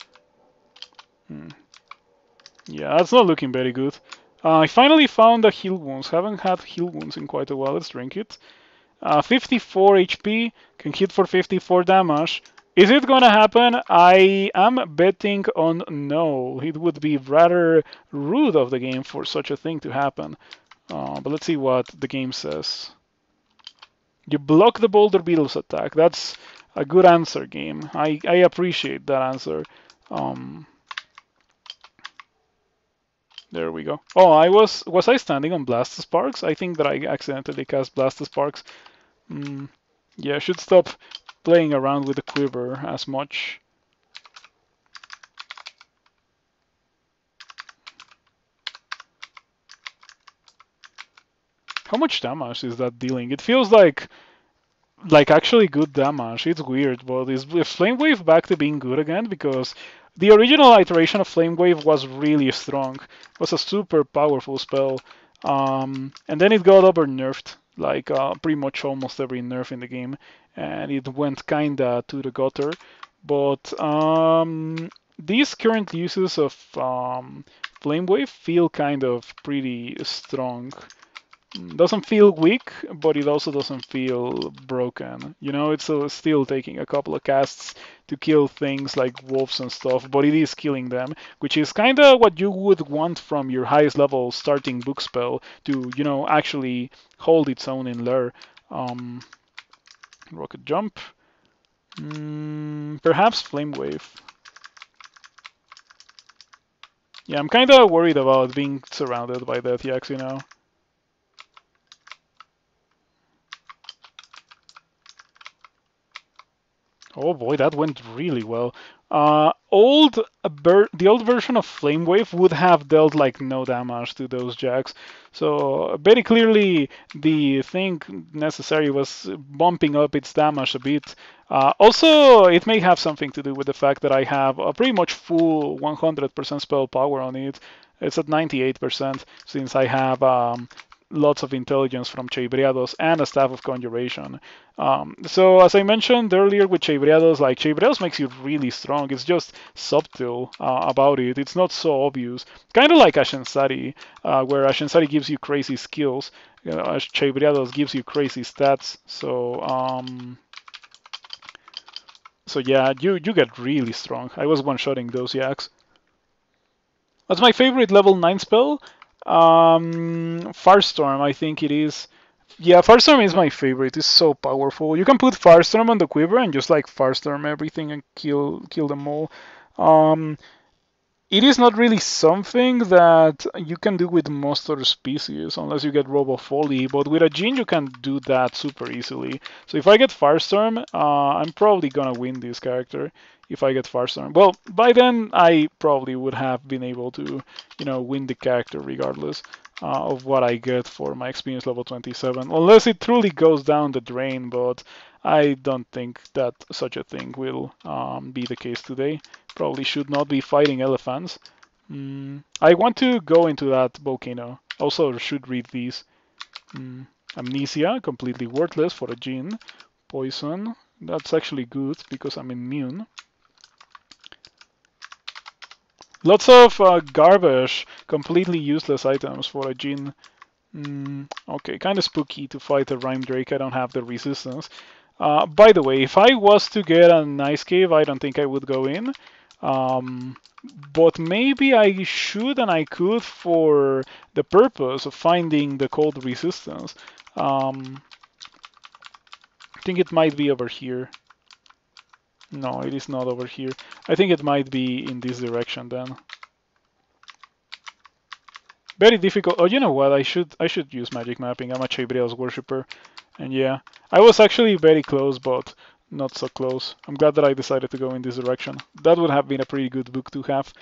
Yeah, that's not looking very good. I finally found a heal wounds. Haven't had heal wounds in quite a while. Let's drink it. 54 HP, can hit for 54 damage. Is it gonna happen? I am betting on no. It would be rather rude of the game for such a thing to happen. But let's see what the game says. You block the boulder beetle's attack. That's a good answer, game. I appreciate that answer. There we go. Oh, was I standing on Blast Sparks? I think that I accidentally cast Blast Sparks. Yeah, I should stop playing around with the quiver as much. How much damage is that dealing? It feels like actually good damage. It's weird, but is Flame Wave back to being good again? Because the original iteration of Flame Wave was really strong. It was a super powerful spell. And then it got over nerfed, like pretty much almost every nerf in the game, and it went kinda to the gutter. But these current uses of Flame Wave feel kind of pretty strong. Doesn't feel weak, but it also doesn't feel broken. You know, it's still taking a couple of casts to kill things like wolves and stuff, but it is killing them, which is kind of what you would want from your highest level starting book spell to, you know, actually hold its own in Lair. Rocket Jump. Perhaps Flame Wave. Yeah, I'm kind of worried about being surrounded by Death Yaks, you know. Oh boy, that went really well. The old version of Flame Wave would have dealt like no damage to those jacks. So very clearly the thing necessary was bumping up its damage a bit. Also, it may have something to do with the fact that I have a pretty much full 100% spell power on it. It's at 98% since I have lots of intelligence from Cheibriados and a Staff of Conjuration. So as I mentioned earlier with Cheibriados, like Cheibriados makes you really strong. It's just subtle about it. It's not so obvious. Kind of like Ashensari, where Ashensari gives you crazy skills. Cheibriados gives you crazy stats. So yeah, you get really strong. I was one-shotting those yaks. That's my favorite level 9 spell. Firestorm, I think it is. Yeah, Firestorm is my favorite. It's so powerful. You can put Firestorm on the quiver and just like Firestorm everything and kill them all. It is not really something that you can do with most other species unless you get Robo Folly, but with a Jin you can do that super easily. So if I get Firestorm, I'm probably gonna win this character if I get Firestorm. Well, by then I probably would have been able to, you know, win the character regardless of what I get for my experience level 27, unless it truly goes down the drain, but I don't think that such a thing will be the case today. Probably should not be fighting elephants. I want to go into that volcano. Also should read these. Amnesia, completely worthless for a Jin. Poison, that's actually good because I'm immune. Lots of garbage, completely useless items for a Jin. Okay, kind of spooky to fight a Rhyme Drake. I don't have the resistance. By the way, if I was to get an ice cave, I don't think I would go in. Um, but maybe I should and I could for the purpose of finding the cold resistance. I think it might be over here. No, it is not over here. I think it might be in this direction then. Very difficult. Oh, you know what? I should use magic mapping. I'm a Chabriel's worshipper, and yeah, I was actually very close, but not so close. I'm glad that I decided to go in this direction. That would have been a pretty good book to have.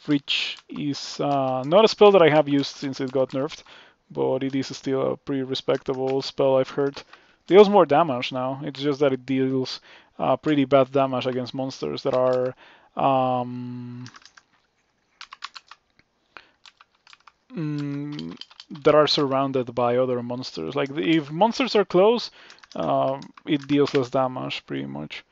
Which is not a spell that I have used since it got nerfed, but it is still a pretty respectable spell, I've heard. Deals more damage now. It's just that it deals pretty bad damage against monsters that are that are surrounded by other monsters. Like if monsters are close, it deals less damage pretty much.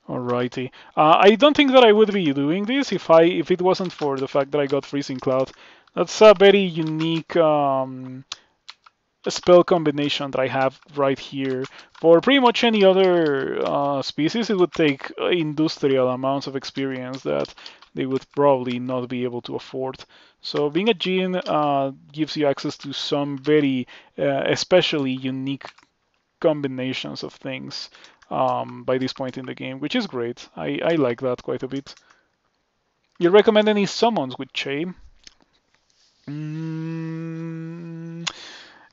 Alrighty. I don't think that I would be doing this if it wasn't for the fact that I got Freezing Cloud. That's a very unique spell combination that I have right here. For pretty much any other species, it would take industrial amounts of experience that they would probably not be able to afford. So being a Djinn gives you access to some very especially unique combinations of things by this point in the game, which is great. I like that quite a bit. You recommend any summons with Che?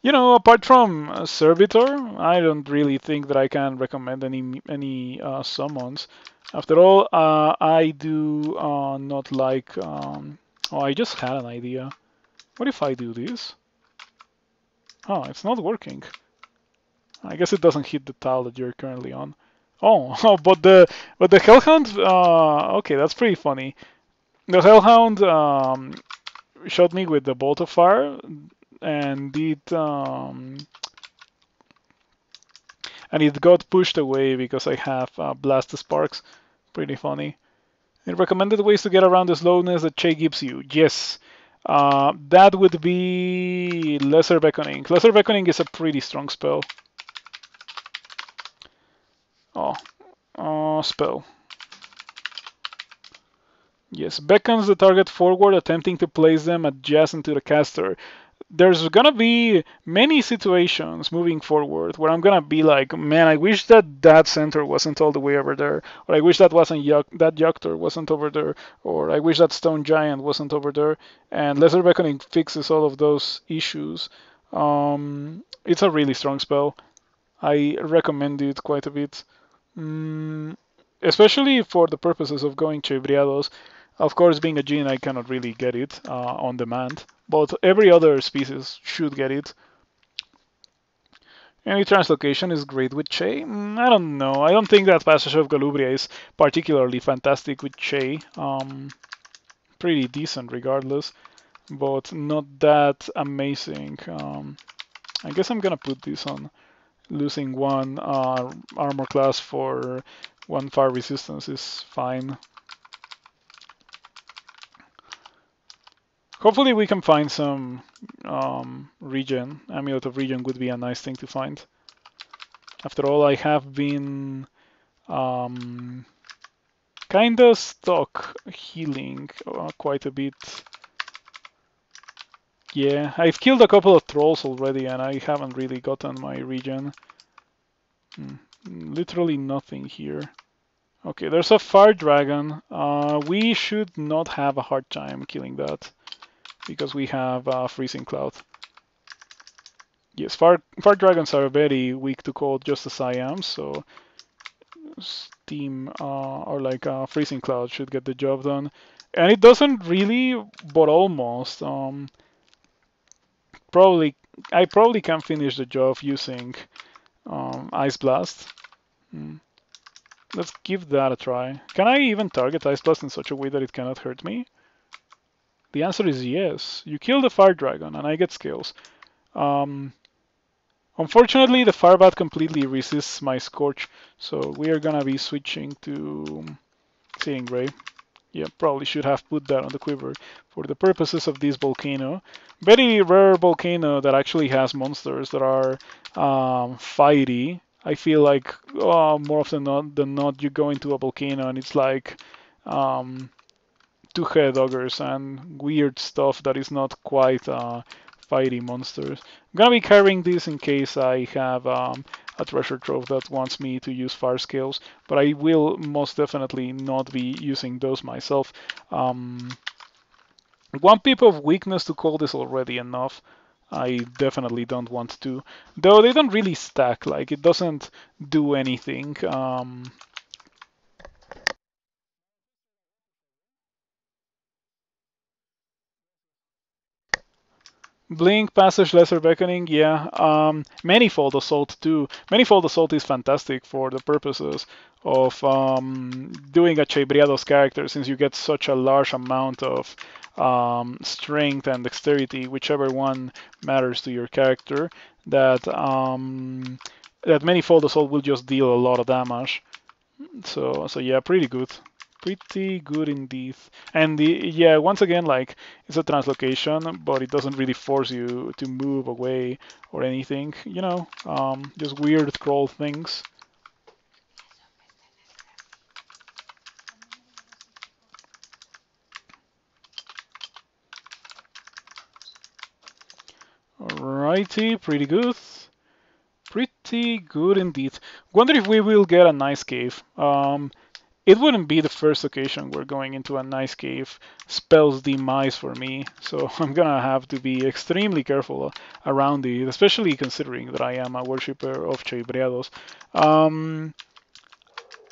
You know, apart from Servitor, I don't really think that I can recommend any summons. After all, I do not like. Oh, I just had an idea. What if I do this? Oh, it's not working. I guess it doesn't hit the tile that you're currently on. Oh, but the Hellhound. Okay, that's pretty funny. The Hellhound shot me with the bolt of fire, and it got pushed away because I have blast sparks. Pretty funny. And recommended ways to get around the slowness that Che gives you. Yes. That would be Lesser Beckoning. Lesser Beckoning is a pretty strong spell. Spell. Yes, beckons the target forward, attempting to place them adjacent to the caster. There's gonna be many situations moving forward where I'm gonna be like, man, I wish that center wasn't all the way over there, or I wish that Yoctor wasn't over there, or I wish that Stone Giant wasn't over there. And Lesser Beckoning fixes all of those issues. It's a really strong spell. I recommend it quite a bit. Especially for the purposes of going Chebriados. Of course, being a Djinn, I cannot really get it on demand, but every other species should get it. Any translocation is great with Che? I don't know. I don't think that Passage of Galubria is particularly fantastic with Che. Pretty decent regardless, but not that amazing. I guess I'm gonna put this on. Losing one armor class for one fire resistance is fine. Hopefully we can find some regen. Amulet of Regen would be a nice thing to find. After all, I have been kinda stuck healing quite a bit. Yeah, I've killed a couple of trolls already and I haven't really gotten my regen. Literally nothing here. Okay, there's a fire dragon. We should not have a hard time killing that because we have freezing cloud. Yes, fire dragons are very weak to cold, just as I am. So steam or like freezing cloud should get the job done, and it doesn't really, but almost. I probably can finish the job using Ice Blast. Let's give that a try. Can I even target Ice Blast in such a way that it cannot hurt me? The answer is yes. You kill the fire dragon and I get skills. Unfortunately, the Firebat completely resists my Scorch, so we are gonna be switching to Searing Ray. Yeah, probably should have put that on the quiver for the purposes of this volcano. Very rare volcano that actually has monsters that are fighty. I feel like more often than not, you go into a volcano and it's like um, two-head ogres and weird stuff that is not quite fighty monsters. I'm gonna be carrying this in case I have a treasure trove that wants me to use fire scales, but I will most definitely not be using those myself. One pip of weakness to cold is already enough. I definitely don't want to. Though they don't really stack, like it doesn't do anything. Blink, Passage, Lesser Beckoning, yeah. Manifold Assault too. Manifold Assault is fantastic for the purposes of doing a Chaybriados character, since you get such a large amount of strength and dexterity, whichever one matters to your character, that Manifold Assault will just deal a lot of damage. So yeah, pretty good. Pretty good indeed. And yeah, once again, like it's a translocation, but it doesn't really force you to move away or anything. Just weird scroll things. Alrighty, pretty good. Pretty good indeed. Wonder if we will get a nice cave. It wouldn't be the first occasion we're going into a nice cave spells demise for me, so I'm gonna have to be extremely careful around it, especially considering that I am a worshipper of Chaybriados.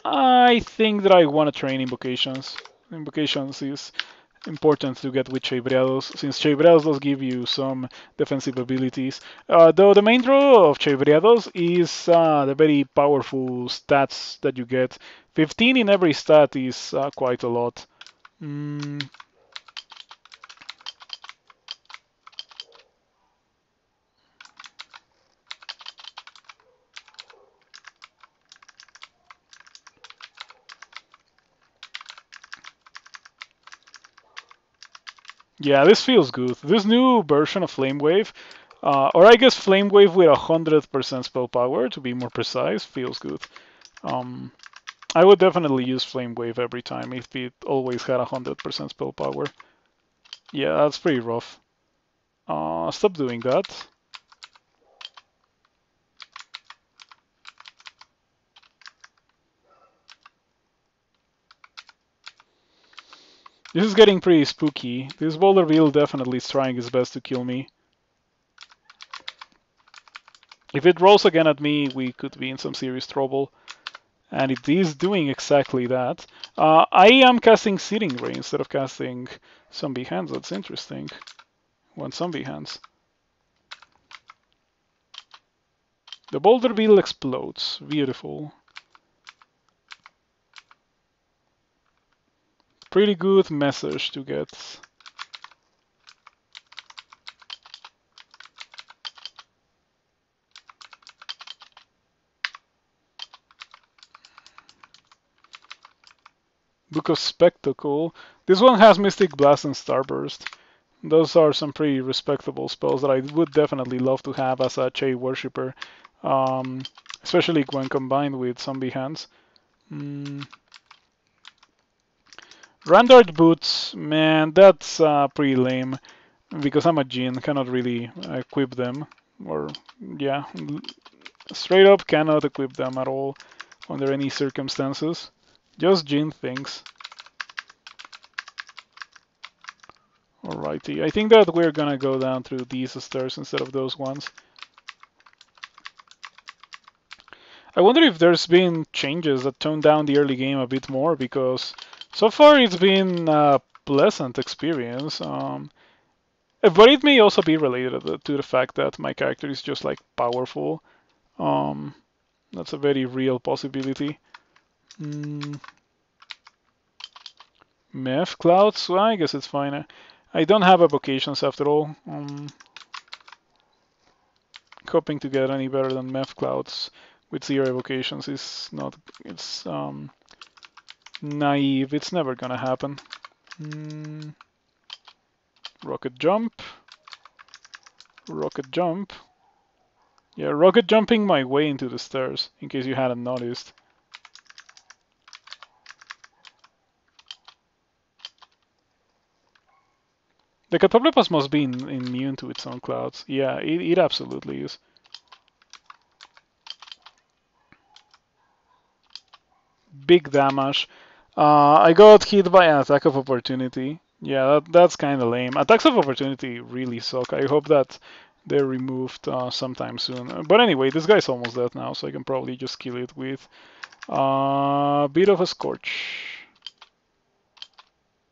I think that I want to train invocations. Invocations is important to get with Chaybriados, since Chaybriados does give you some defensive abilities. Though the main draw of Chaybriados is the very powerful stats that you get. 15 in every stat is quite a lot. Mm, yeah, this feels good. This new version of Flame Wave, or I guess Flame Wave with 100% spell power to be more precise, feels good. Um, I would definitely use Flame Wave every time if it always had 100% spell power. Yeah, that's pretty rough. Stop doing that. This is getting pretty spooky. This Boulder Beetle definitely is trying its best to kill me. If it rolls again at me, we could be in some serious trouble. And it is doing exactly that. I am casting Searing Ray instead of casting Zombie Hands. That's interesting. One Zombie Hands. The Boulder Beetle explodes. Beautiful. Pretty good message to get. Book of Spectacle. This one has Mystic Blast and Starburst. Those are some pretty respectable spells that I would definitely love to have as a Chay worshipper, especially when combined with Zombie Hands. Randart Boots, man, that's pretty lame because I'm a Jinn, cannot really equip them. Or, yeah, straight up cannot equip them at all under any circumstances. Just Jinn things. Alrighty, I think that we're gonna go down through these stairs instead of those ones. I wonder if there's been changes that tone down the early game a bit more, because so far it's been a pleasant experience. But it may also be related to the fact that my character is just like powerful. Um, that's a very real possibility. Meth clouds? Well, I guess it's fine. I don't have evocations after all. hoping to get any better than Meth Clouds with 0 evocations is not, it's naive. It's never gonna happen. Rocket jump. Rocket jump. Yeah, rocket jumping my way into the stairs, in case you hadn't noticed. The Catoblepas must be immune to its own clouds. Yeah, it absolutely is. Big damage. I got hit by an attack of opportunity. Yeah, that's kind of lame. Attacks of opportunity really suck. I hope that they're removed sometime soon. But anyway, this guy's almost dead now, so I can probably just kill it with a bit of a Scorch.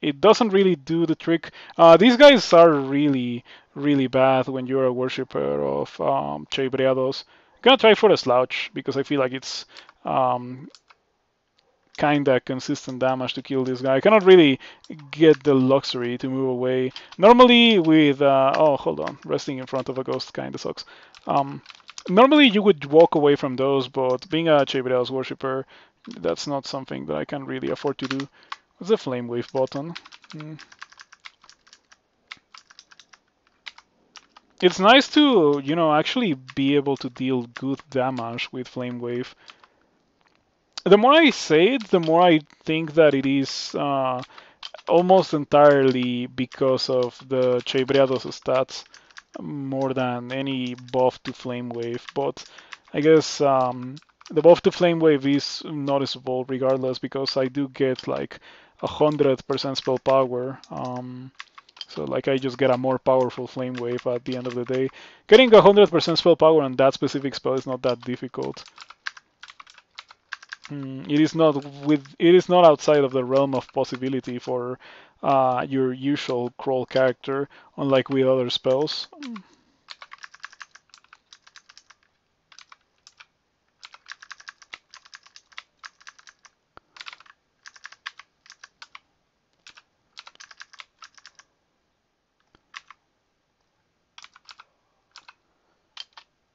It doesn't really do the trick. These guys are really, really bad when you're a worshipper of Chebreados. I'm gonna try for a Slouch, because I feel like it's kinda consistent damage to kill this guy. I cannot really get the luxury to move away. Normally with oh, hold on, resting in front of a ghost kinda sucks. Normally you would walk away from those, but being a Chebreados worshipper, that's not something that I can really afford to do. What's the flame wave button? It's nice to, you know, actually be able to deal good damage with flame wave. The more I say it, the more I think that it is almost entirely because of the Chebreados stats more than any buff to Flame Wave. But I guess the buff to Flame Wave is noticeable regardless, because I do get like 100% spell power. So like I just get a more powerful Flame Wave at the end of the day. Getting 100% spell power on that specific spell is not that difficult. It is not outside of the realm of possibility for your usual crawl character, unlike with other spells.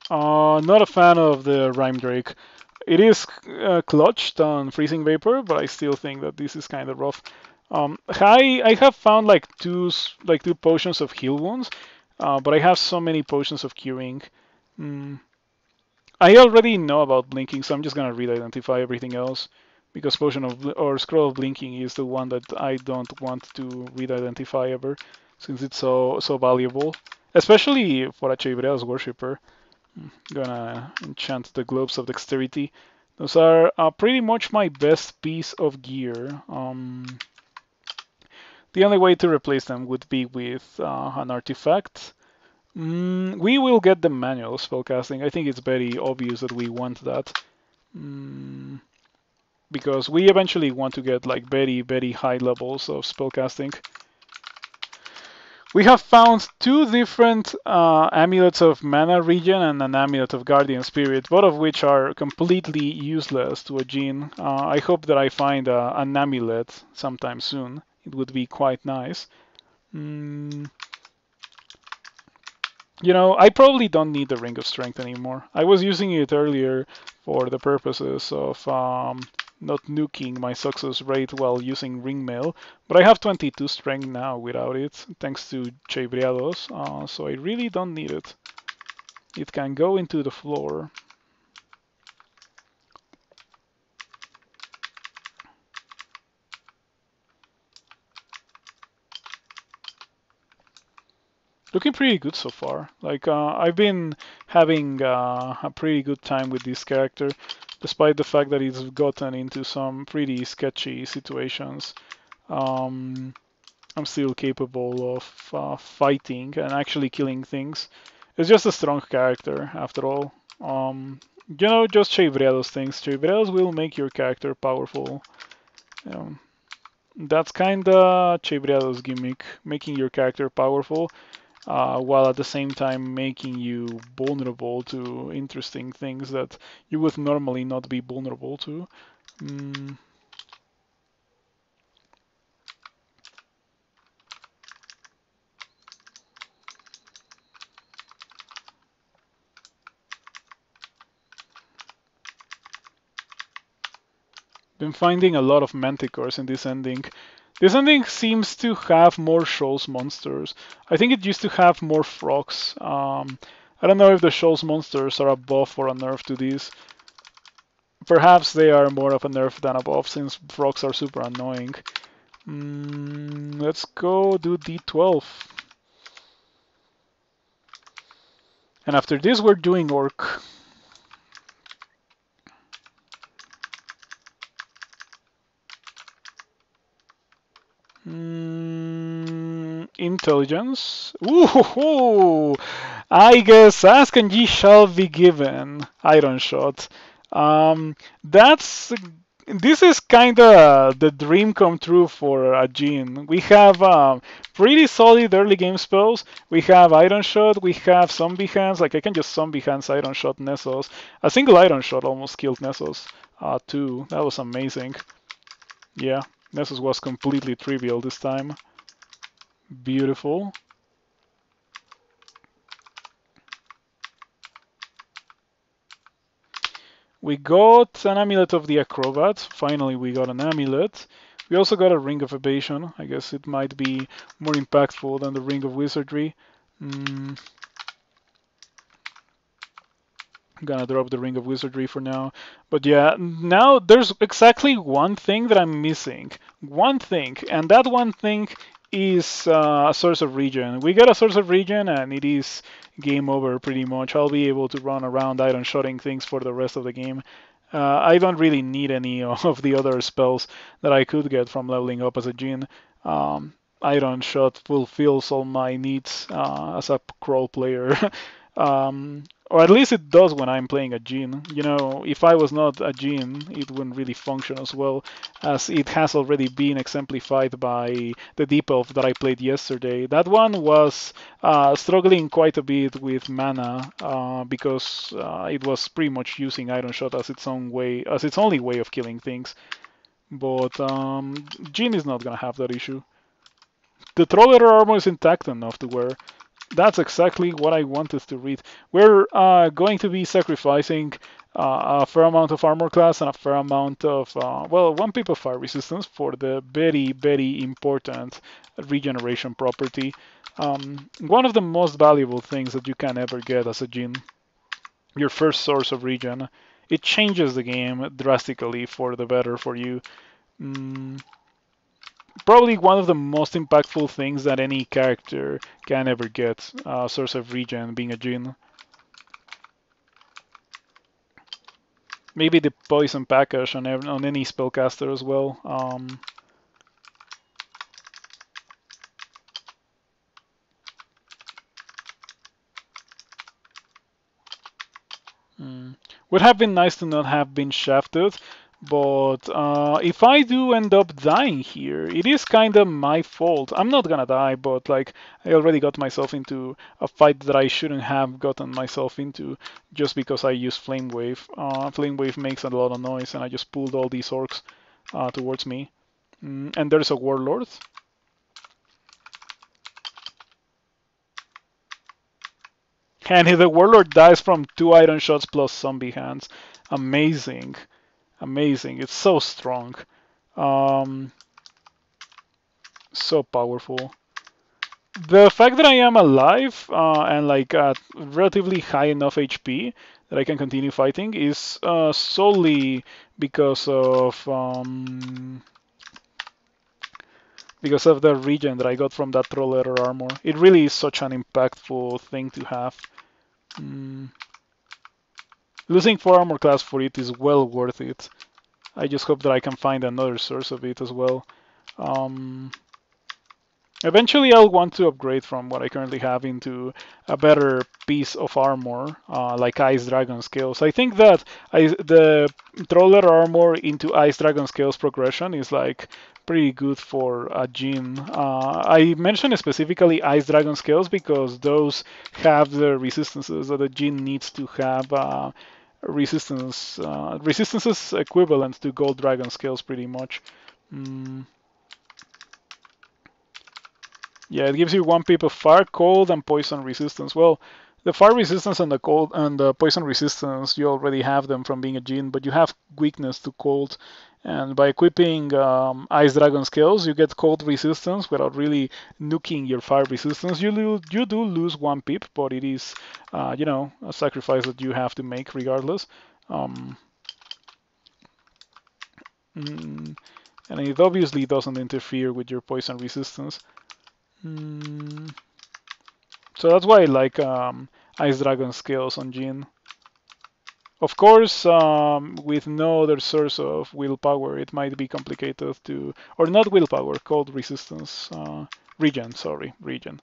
Not a fan of the Rhyme Drake. It is clutched on Freezing Vapor, but I still think that this is kind of rough. I have found like two potions of heal wounds, but I have so many potions of curing. I already know about blinking, so I'm just gonna read identify everything else, because potion of or scroll of blinking is the one that I don't want to read identify ever, since it's so valuable, especially for a Chebreados worshipper. Gonna enchant the globes of dexterity. Those are pretty much my best piece of gear. The only way to replace them would be with an artifact. We will get the manual spellcasting. I think it's very obvious that we want that. Because we eventually want to get like very, very high levels of spellcasting. We have found two different amulets of mana regen and an amulet of guardian spirit, both of which are completely useless to a Djinn. I hope that I find an amulet sometime soon. It would be quite nice. You know, I probably don't need the Ring of Strength anymore. I was using it earlier for the purposes of not nuking my success rate while using Ring Mail, but I have 22 strength now without it, thanks to Chebreados, so I really don't need it. It can go into the floor. Looking pretty good so far. Like, I've been having a pretty good time with this character, despite the fact that he's gotten into some pretty sketchy situations. I'm still capable of fighting and actually killing things. It's just a strong character, after all. You know, just Chebreados things. Chebreados will make your character powerful. That's kinda Chebreados' gimmick, making your character powerful, while at the same time making you vulnerable to interesting things that you would normally not be vulnerable to. been finding a lot of Manticores in this ending. This ending seems to have more Shoals monsters. I think it used to have more frogs. I don't know if the Shoals monsters are a buff or a nerf to these. Perhaps they are more of a nerf than a buff since frogs are super annoying. Let's go do D12. And after this we're doing Orc. Intelligence. Ooh, I guess ask and ye shall be given. Iron Shot. That's this is kind of the dream come true for a Jhin. We have pretty solid early game spells. We have Iron Shot. We have Zombie Hands. Like I can just Zombie Hands Iron Shot Nessos. A single Iron Shot almost killed Nessos too. That was amazing. Yeah. Nessus was completely trivial this time. Beautiful. We got an Amulet of the Acrobat. Finally, we got an amulet. We also got a Ring of Evasion. I guess it might be more impactful than the Ring of Wizardry. I'm gonna drop the Ring of Wizardry for now. But yeah, now there's exactly one thing that I'm missing. One thing, and that one thing is a Source of Regen. We get a Source of Regen and it is game over pretty much. I'll be able to run around Iron Shotting things for the rest of the game. I don't really need any of the other spells that I could get from leveling up as a Jhin. Iron Shot fulfills all my needs as a crawl player. Or at least it does when I'm playing a Jhin. You know, if I was not a Jhin, it wouldn't really function as well, as it has already been exemplified by the Deep Elf that I played yesterday. That one was struggling quite a bit with mana because it was pretty much using Iron Shot as its own way, as its only way of killing things. But Jhin is not gonna have that issue. The Troll Letter armor is intact enough to where that's exactly what I wanted to read. We're going to be sacrificing a fair amount of armor class and a fair amount of, well, 1 pip of fire resistance for the very, very important regeneration property. One of the most valuable things that you can ever get as a Jhin. Your first source of regen. It changes the game drastically for the better for you. Probably one of the most impactful things that any character can ever get, source of regen being a Jhin. Maybe the poison package on any spellcaster as well. Would have been nice to not have been shafted, but if I do end up dying here, it is kind of my fault. I'm not gonna die, but like I already got myself into a fight that I shouldn't have gotten myself into just because I used Flame Wave. Flame Wave makes a lot of noise, and I just pulled all these orcs towards me. And there's a Warlord. And the Warlord dies from 2 Iron Shots plus Zombie Hands. Amazing. Amazing. It's so strong. So powerful. The fact that I am alive and like at relatively high enough HP that I can continue fighting is solely because of the regen that I got from that Troll Letter armor. It really is such an impactful thing to have. Losing 4 armor class for it is well worth it. I just hope that I can find another source of it as well. Eventually I'll want to upgrade from what I currently have into a better piece of armor, like Ice Dragon Scales. I think that the Troll Letter armor into Ice Dragon Scales progression is like pretty good for a Jhin. I mentioned specifically Ice Dragon Scales because those have the resistances that a Jhin needs to have. Resistances equivalent to Gold Dragon Scales pretty much. Yeah, it gives you 1 pip of fire, cold, and poison resistance. Well, the fire resistance and the cold and the poison resistance, you already have them from being a Jin, but you have weakness to cold. And by equipping Ice Dragon skills, you get cold resistance without really nuking your fire resistance. You do lose 1 pip, but it is, a sacrifice that you have to make regardless. Um, and it obviously doesn't interfere with your poison resistance. So that's why I like Ice Dragon skills on Jin. Of course, with no other source of willpower, it might be complicated to, or not willpower, cold resistance, regen, sorry, regen.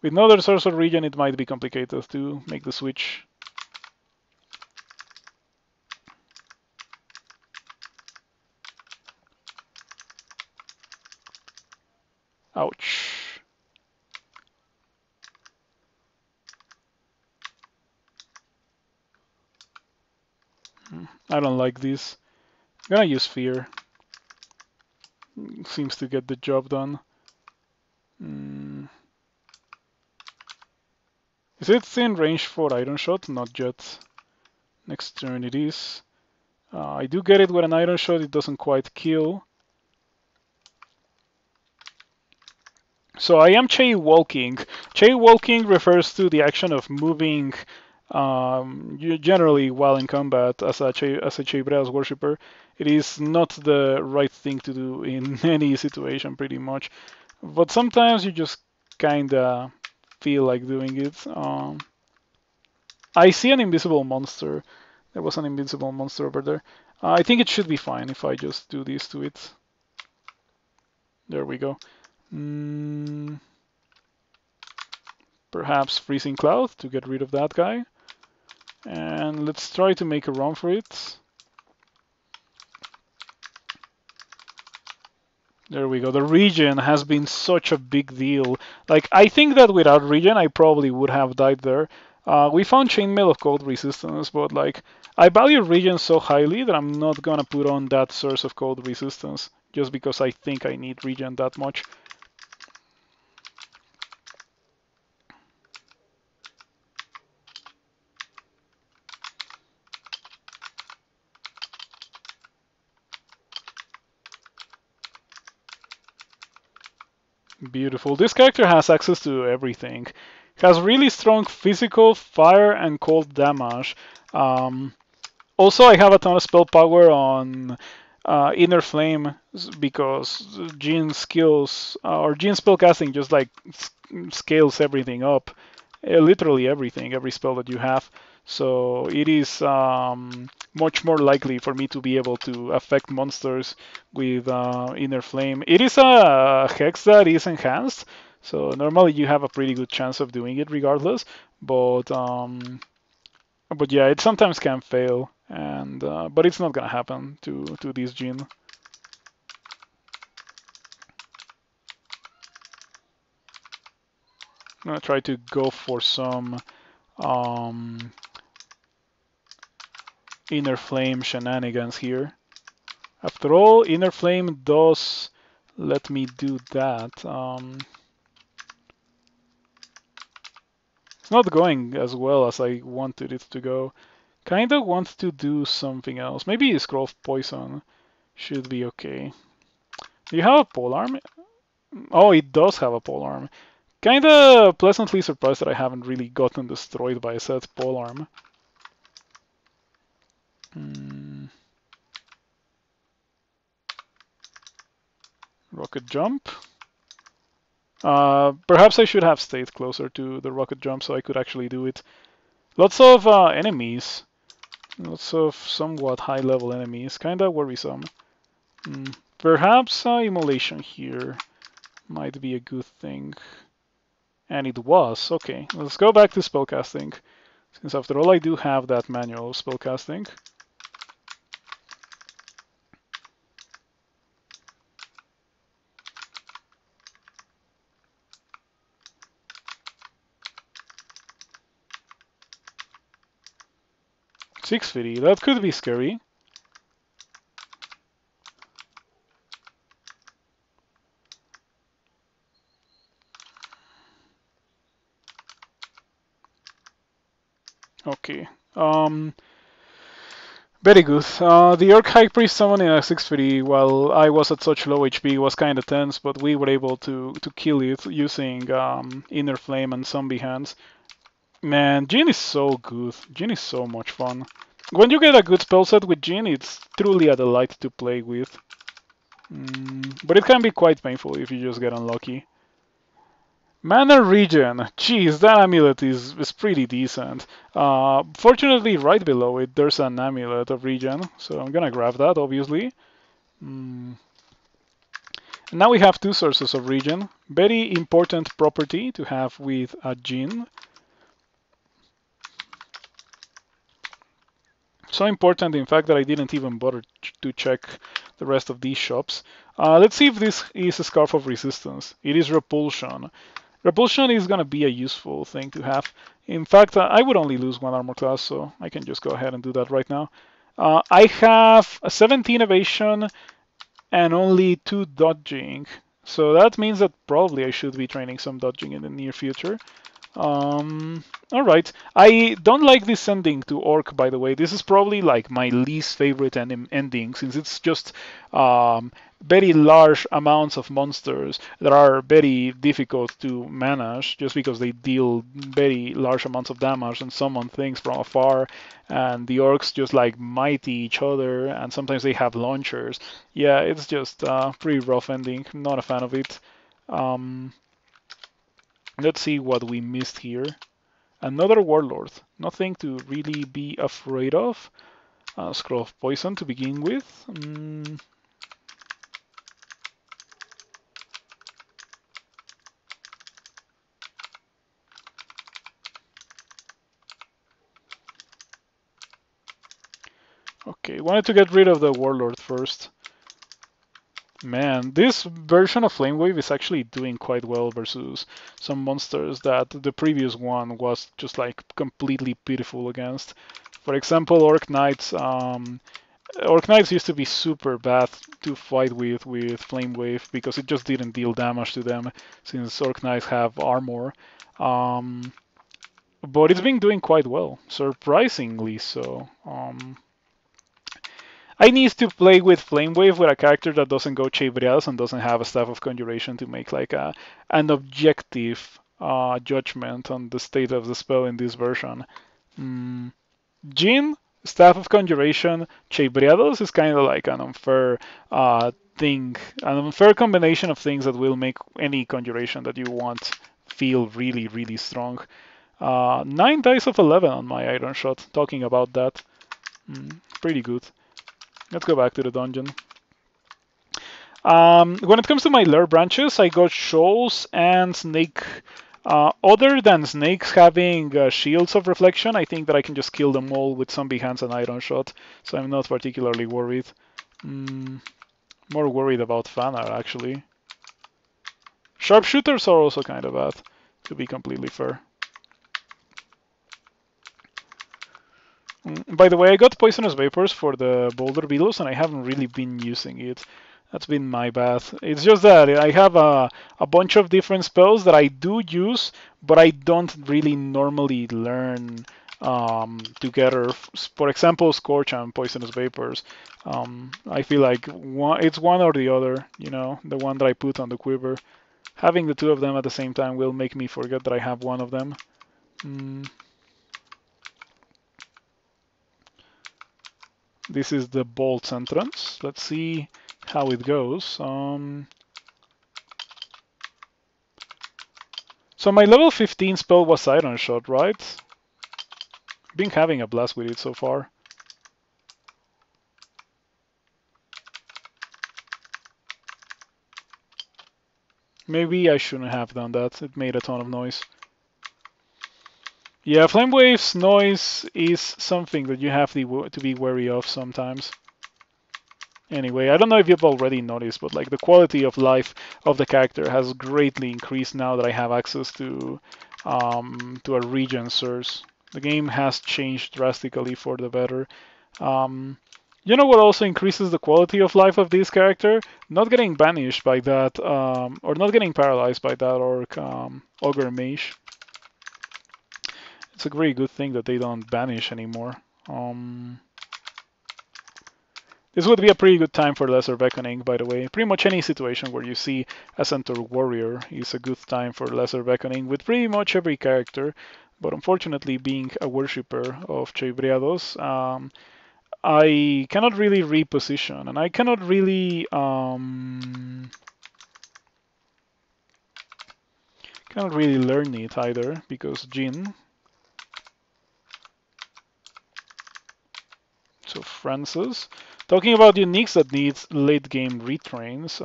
With no other source of regen, it might be complicated to make the switch. Ouch. I don't like this. I'm gonna use fear. Seems to get the job done. Is it in range for Iron Shot? Not yet. Next turn it is. I do get it with an Iron Shot, it doesn't quite kill. So I am Chei walking. Chei walking refers to the action of moving generally while in combat as a Chei Breas worshipper. It is not the right thing to do in any situation pretty much. But sometimes you just kinda feel like doing it. I see an invisible monster. There was an invisible monster over there. I think it should be fine if I just do this to it. There we go. Perhaps Freezing Cloud to get rid of that guy. And let's try to make a run for it. There we go. The regen has been such a big deal. Like, I think that without regen, I probably would have died there. We found Chainmail of Cold Resistance, but like, I value regen so highly that I'm not gonna put on that source of Cold Resistance just because I think I need regen that much. Beautiful. This character has access to everything. Has really strong physical, fire, and cold damage. Also, I have a ton of spell power on Inner Flame because Jin skills or Jin spellcasting just like scales everything up, literally everything, every spell that you have. So it is much more likely for me to be able to affect monsters with Inner Flame. It is a hex that is enhanced, so normally you have a pretty good chance of doing it regardless. But yeah, it sometimes can fail, and but it's not gonna happen to this Jin. I'm gonna try to go for some Inner Flame shenanigans here. After all, Inner Flame does let me do that. It's not going as well as I wanted it to go. Kinda want to do something else. Maybe a Scroll of Poison should be okay. Do you have a polearm? Oh, it does have a polearm. Kinda pleasantly surprised that I haven't really gotten destroyed by a set polearm. Rocket jump. Perhaps I should have stayed closer to the rocket jump so I could actually do it. Lots of enemies. Lots of somewhat high-level enemies. Kinda worrisome. Perhaps Immolation here might be a good thing. And it was. Okay, let's go back to spellcasting. Since after all I do have that manual of spellcasting. $650, that could be scary. Okay. Very good. The Orc High Priest summoning a 6-3 while I was at such low HP was kind of tense, but we were able to kill it using Inner Flame and Zombie Hands. Man, Jin is so good. Jin is so much fun. When you get a good spell set with Jin, it's truly a delight to play with. But it can be quite painful if you just get unlucky. Mana Regen. Jeez, that amulet is pretty decent. Fortunately, right below it, there's an amulet of regen, so I'm gonna grab that, obviously. And now we have two sources of regen. Very important property to have with a Jin. So important, in fact, that I didn't even bother to check the rest of these shops. Let's see if this is a Scarf of Resistance. It is Repulsion. Repulsion is going to be a useful thing to have. In fact, I would only lose one armor class, so I can just go ahead and do that right now. I have a 17 evasion and only 2 dodging. So that means that probably I should be training some dodging in the near future. Alright. I don't like this ending to Orc, by the way. This is probably like my least favorite ending, since it's just very large amounts of monsters that are very difficult to manage, just because they deal very large amounts of damage and summon things from afar, and the Orcs just like mighty each other, and sometimes they have launchers. Yeah, it's just pretty rough ending. Not a fan of it. Let's see what we missed here. Another Warlord. Nothing to really be afraid of. Scroll of Poison to begin with. Okay, wanted to get rid of the Warlord first. Man, this version of Flame Wave is actually doing quite well versus some monsters that the previous one was just like completely pitiful against. For example, Orc Knights. Orc Knights used to be super bad to fight with Flame Wave because it just didn't deal damage to them, since Orc Knights have armor. But it's been doing quite well, surprisingly so. I need to play with Flame Wave with a character that doesn't go Chevriadas and doesn't have a Staff of Conjuration to make like an objective judgment on the state of the spell in this version. Jin, Staff of Conjuration, Chevriadas is kind of like an unfair thing, an unfair combination of things that will make any conjuration that you want feel really, really strong. 9 dice of 11 on my Iron Shot, talking about that. Pretty good. Let's go back to the dungeon. When it comes to my lair branches, I got shoals and snake. Other than snakes having shields of reflection, I think that I can just kill them all with zombie hands and iron shot, so I'm not particularly worried. More worried about Fanar, actually. Sharpshooters are also kind of bad, to be completely fair. By the way, I got Poisonous Vapors for the Boulder Beetles, and I haven't really been using it. That's been my bad. It's just that I have a bunch of different spells that I do use, but I don't really normally learn together. For example, Scorch and Poisonous Vapors. I feel like it's one or the other, you know, the one that I put on the quiver. Having the two of them at the same time will make me forget that I have one of them. This is the bolt's entrance. Let's see how it goes. So my level 15 spell was Iron Shot, right? Been having a blast with it so far. Maybe I shouldn't have done that. It made a ton of noise. Yeah, Flame Wave's noise is something that you have to be wary of sometimes. Anyway, I don't know if you've already noticed, but like the quality of life of the character has greatly increased now that I have access to a regen source. The game has changed drastically for the better. You know what also increases the quality of life of this character? Not getting banished by that, or not getting paralyzed by that Ogre Mage. It's a very good thing that they don't banish anymore. This would be a pretty good time for Lesser Beckoning, by the way. Pretty much any situation where you see a Centaur Warrior is a good time for Lesser Beckoning with pretty much every character. But unfortunately, being a worshipper of Cheibriados, I cannot really reposition, and I cannot really learn it either because Jin. So Francis. Talking about uniques that needs late game retrains,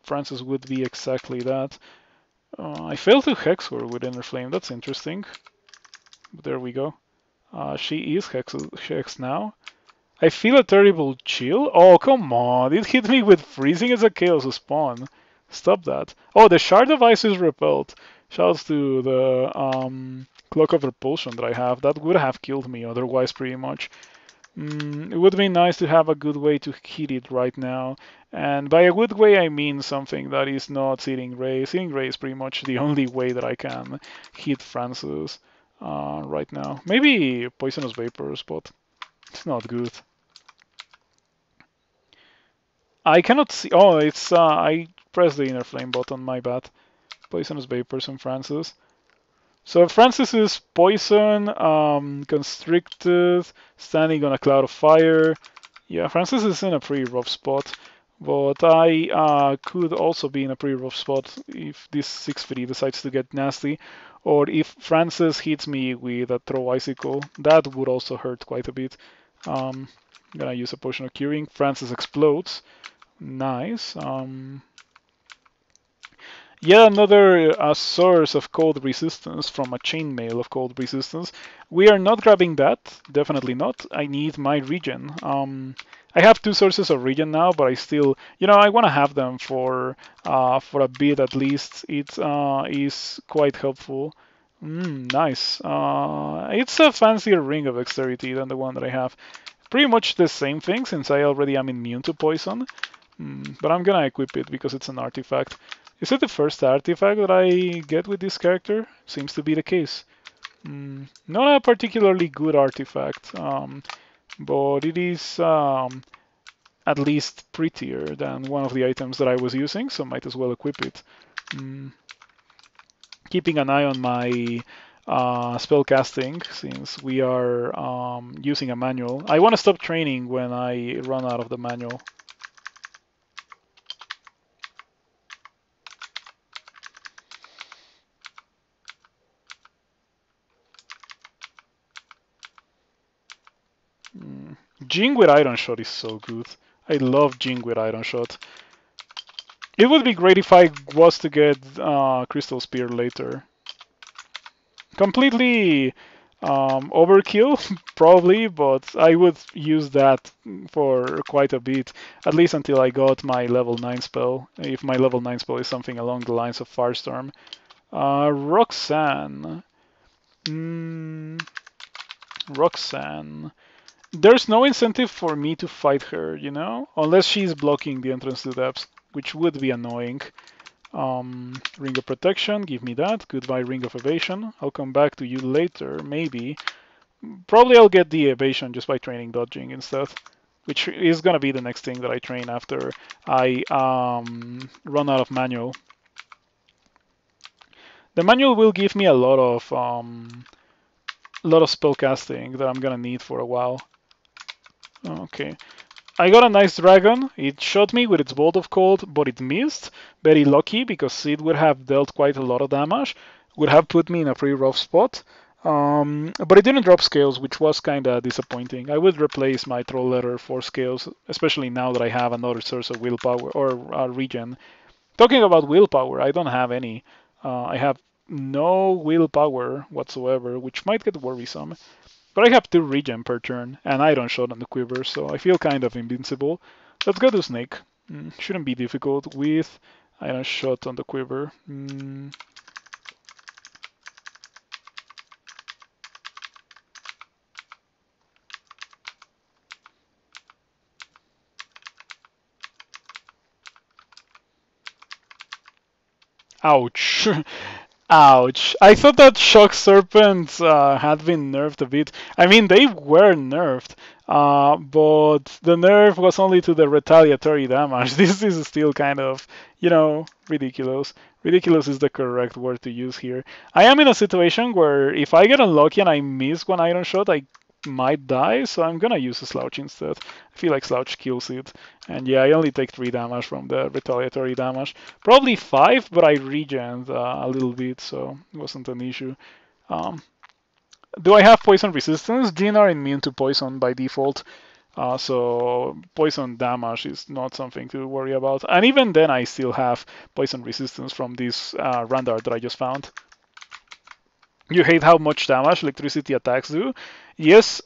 Francis would be exactly that. I failed to hex her with Inner Flame. That's interesting. But there we go. She is hex now. I feel a terrible chill. Oh, come on. It hit me with freezing as a chaos spawn. Stop that. Oh, the Shard of Ice is repelled. Shouts to the Cloak of Repulsion that I have. That would have killed me otherwise pretty much. It would be nice to have a good way to hit it right now. And by a good way, I mean something that is not Searing Ray. Searing Ray is pretty much the only way that I can hit Francis right now. Maybe Poisonous Vapors, but it's not good. I cannot see. Oh, it's I pressed the Inner Flame button. My bad. Poisonous Vapors on Francis. So Francis is poison, constricted, standing on a cloud of fire. Yeah, Francis is in a pretty rough spot, but I could also be in a pretty rough spot if this 6-3 decides to get nasty, or if Francis hits me with a throw icicle. That would also hurt quite a bit. I'm gonna use a potion of curing. Francis explodes. Nice. Yet another source of cold resistance from a chainmail of cold resistance. We are not grabbing that, definitely not. I need my regen. I have 2 sources of regen now, but I still, I want to have them for a bit at least. It is quite helpful. Nice. It's a fancier ring of dexterity than the one that I have. Pretty much the same thing since I already am immune to poison. But I'm gonna equip it because it's an artifact. Is it the first artifact that I get with this character? Seems to be the case. Not a particularly good artifact, but it is at least prettier than one of the items that I was using, so might as well equip it. Keeping an eye on my spell casting since we are using a manual. I want to stop training when I run out of the manual. Jing with Iron Shot is so good. I love Jing with Iron Shot. It would be great if I was to get Crystal Spear later. Completely overkill, probably, but I would use that for quite a bit, at least until I got my level 9 spell, if my level 9 spell is something along the lines of Firestorm. Roxanne. Roxanne. There's no incentive for me to fight her, unless she's blocking the entrance to depths, which would be annoying. Ring of Protection, give me that. Goodbye, Ring of Evasion. I'll come back to you later, maybe. Probably I'll get the evasion just by training dodging instead, which is gonna be the next thing that I train after I run out of manual. The manual will give me a lot of spell casting that I'm gonna need for a while. Okay. I got a nice dragon. It shot me with its Bolt of Cold, but it missed. Very lucky because it would have dealt quite a lot of damage. Would have put me in a pretty rough spot. But it didn't drop scales, which was kind of disappointing. I would replace my Troll Letter for scales, especially now that I have another source of willpower or regen. Talking about willpower, I don't have any. I have no willpower whatsoever, which might get worrisome. But I have 2 regen per turn, and Iron Shot on the quiver, so I feel kind of invincible. Let's go to Snake. Shouldn't be difficult with Iron Shot on the quiver. Ouch! Ouch. I thought that Shock Serpents had been nerfed a bit. I mean, they were nerfed, but the nerf was only to the retaliatory damage. This is still kind of, ridiculous. Ridiculous is the correct word to use here. I am in a situation where if I get unlucky and I miss one iron shot, I might die, so I'm gonna use a Slouch instead. I feel like Slouch kills it. And yeah, I only take 3 damage from the retaliatory damage. Probably 5, but I regened a little bit, so it wasn't an issue. Um, do I have poison resistance? Jin are immune to poison by default, so poison damage is not something to worry about. And even then, I still have poison resistance from this Randart that I just found. You hate how much damage electricity attacks do? Yes,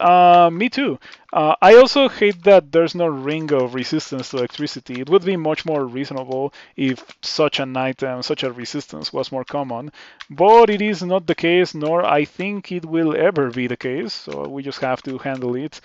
me too. I also hate that there's no ring of resistance to electricity. It would be much more reasonable if such an item, such a resistance was more common, but it is not the case, nor I think it will ever be the case, so we just have to handle it.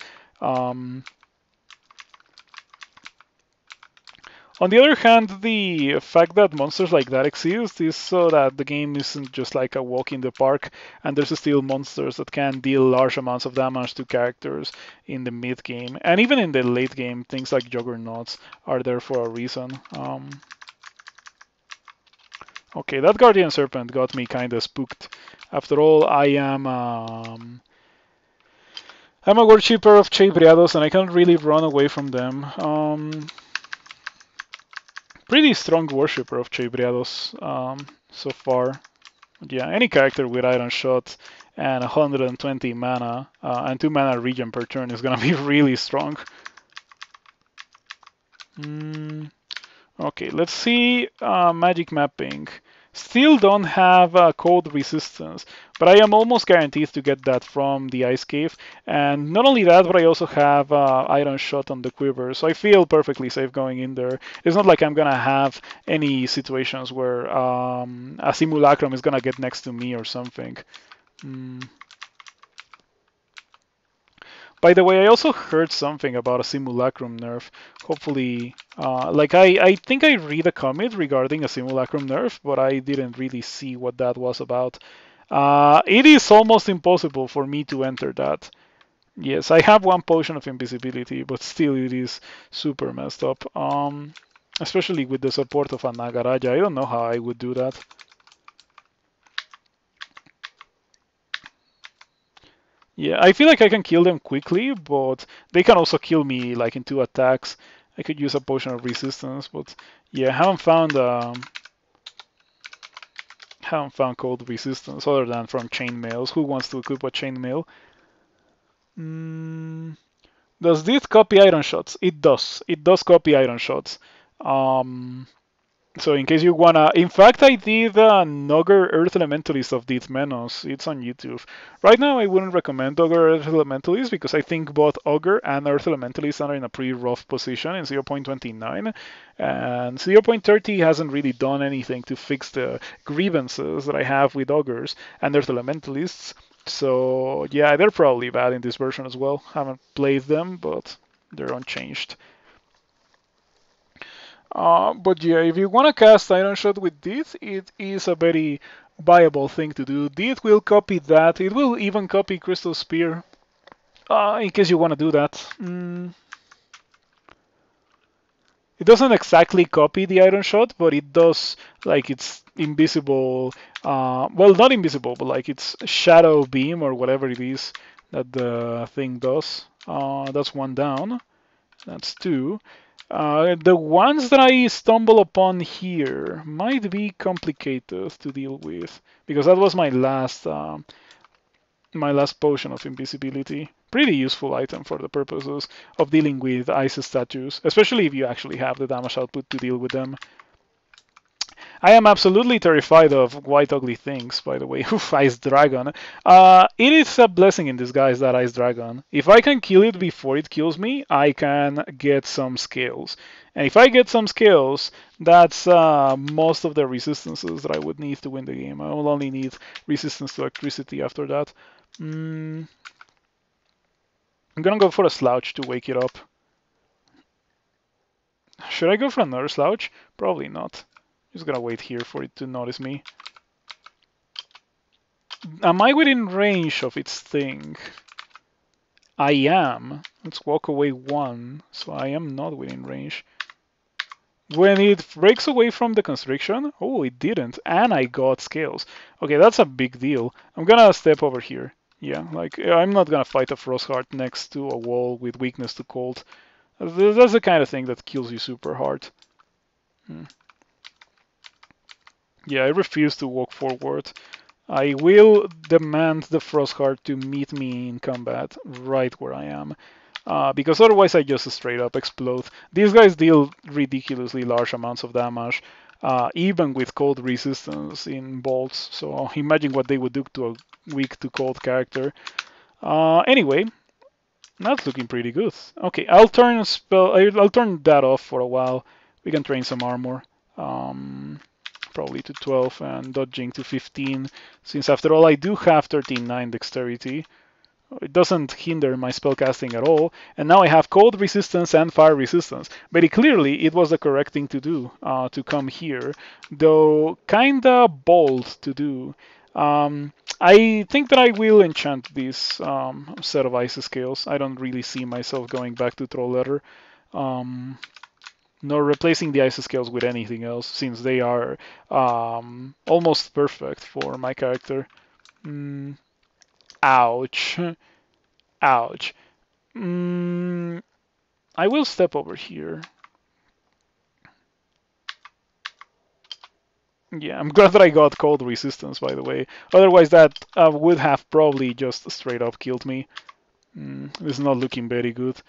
On the other hand, the fact that monsters like that exist is so that the game isn't just like a walk in the park, and there's still monsters that can deal large amounts of damage to characters in the mid game. And even in the late game, things like Juggernauts are there for a reason. Okay, that Guardian Serpent got me kind of spooked. After all, I'm a worshipper of Chebriados, and I can't really run away from them. Pretty strong worshipper of Chebriados so far. Yeah, any character with Iron Shot and 120 mana and 2 mana regen per turn is gonna be really strong. Okay, let's see magic mapping. Still don't have cold resistance, but I am almost guaranteed to get that from the Ice Cave. And not only that, but I also have Iron Shot on the quiver, so I feel perfectly safe going in there. It's not like I'm gonna have any situations where a Simulacrum is gonna get next to me or something. By the way, I also heard something about a Simulacrum nerf. Hopefully, I think I read a comment regarding a Simulacrum nerf, but I didn't really see what that was about. It is almost impossible for me to enter that. Yes, I have 1 potion of invisibility, but still it is super messed up. Especially with the support of a Nagaraja. I don't know how I would do that. Yeah, I feel like I can kill them quickly, but they can also kill me like in 2 attacks. I could use a potion of resistance, but yeah, haven't found cold resistance other than from chainmails. Who wants to equip a chainmail? Does this copy iron shots? It does. It does copy iron shots. So in case you wanna, in fact, I did a Nogger Earth Elementalist of Death Menos. It's on YouTube. Right now, I wouldn't recommend Ogre Earth Elementalist because I think both Ogre and Earth Elementalist are in a pretty rough position in 0.29, and 0.30 hasn't really done anything to fix the grievances that I have with Ogres and Earth Elementalists. So yeah, they're probably bad in this version as well. Haven't played them, but they're unchanged. But yeah, if you want to cast Iron Shot with Death, it is a very viable thing to do. Death will copy that. It will even copy Crystal Spear, in case you want to do that. It doesn't exactly copy the Iron Shot, but it does, like, it's invisible. Well, not invisible, but like it's Shadow Beam or whatever it is that the thing does. That's 1 down. That's 2. The ones that I stumble upon here might be complicated to deal with because that was my last potion of invisibility. Pretty useful item for the purposes of dealing with ice statues, especially if you actually have the damage output to deal with them. I am absolutely terrified of white ugly things, by the way. Oof, Ice Dragon. It is a blessing in disguise, that Ice Dragon. If I can kill it before it kills me, I can get some skills. And if I get some skills, that's most of the resistances that I would need to win the game. I will only need resistance to electricity after that. I'm gonna go for a Slouch to wake it up. Should I go for another Slouch? Probably not. Just gonna wait here for it to notice me. Am I within range of its thing? I am. Let's walk away 1, so I am not within range. When it breaks away from the constriction, oh, it didn't, and I got scales. Okay, that's a big deal. I'm gonna step over here. Yeah, like, I'm not gonna fight a Frostheart next to a wall with weakness to cold. That's the kind of thing that kills you super hard. Yeah, I refuse to walk forward. I will demand the Frostheart to meet me in combat right where I am. Because otherwise I just straight up explode. These guys deal ridiculously large amounts of damage, even with cold resistance in bolts. So imagine what they would do to a weak to cold character. Anyway, that's looking pretty good. Okay, I'll turn I'll turn that off for a while. We can train some armor. Probably to 12 and dodging to 15, since after all I do have 13.9 dexterity. It doesn't hinder my spellcasting at all, and now I have cold resistance and fire resistance. Very clearly, it was the correct thing to do, to come here, though kinda bold to do. I think that I will enchant this set of ice scales. I don't really see myself going back to troll letter. Nor replacing the ice scales with anything else, since they are almost perfect for my character. Ouch. Ouch. I will step over here. Yeah, I'm glad that I got cold resistance, by the way. Otherwise, that would have probably just straight up killed me. This is not looking very good.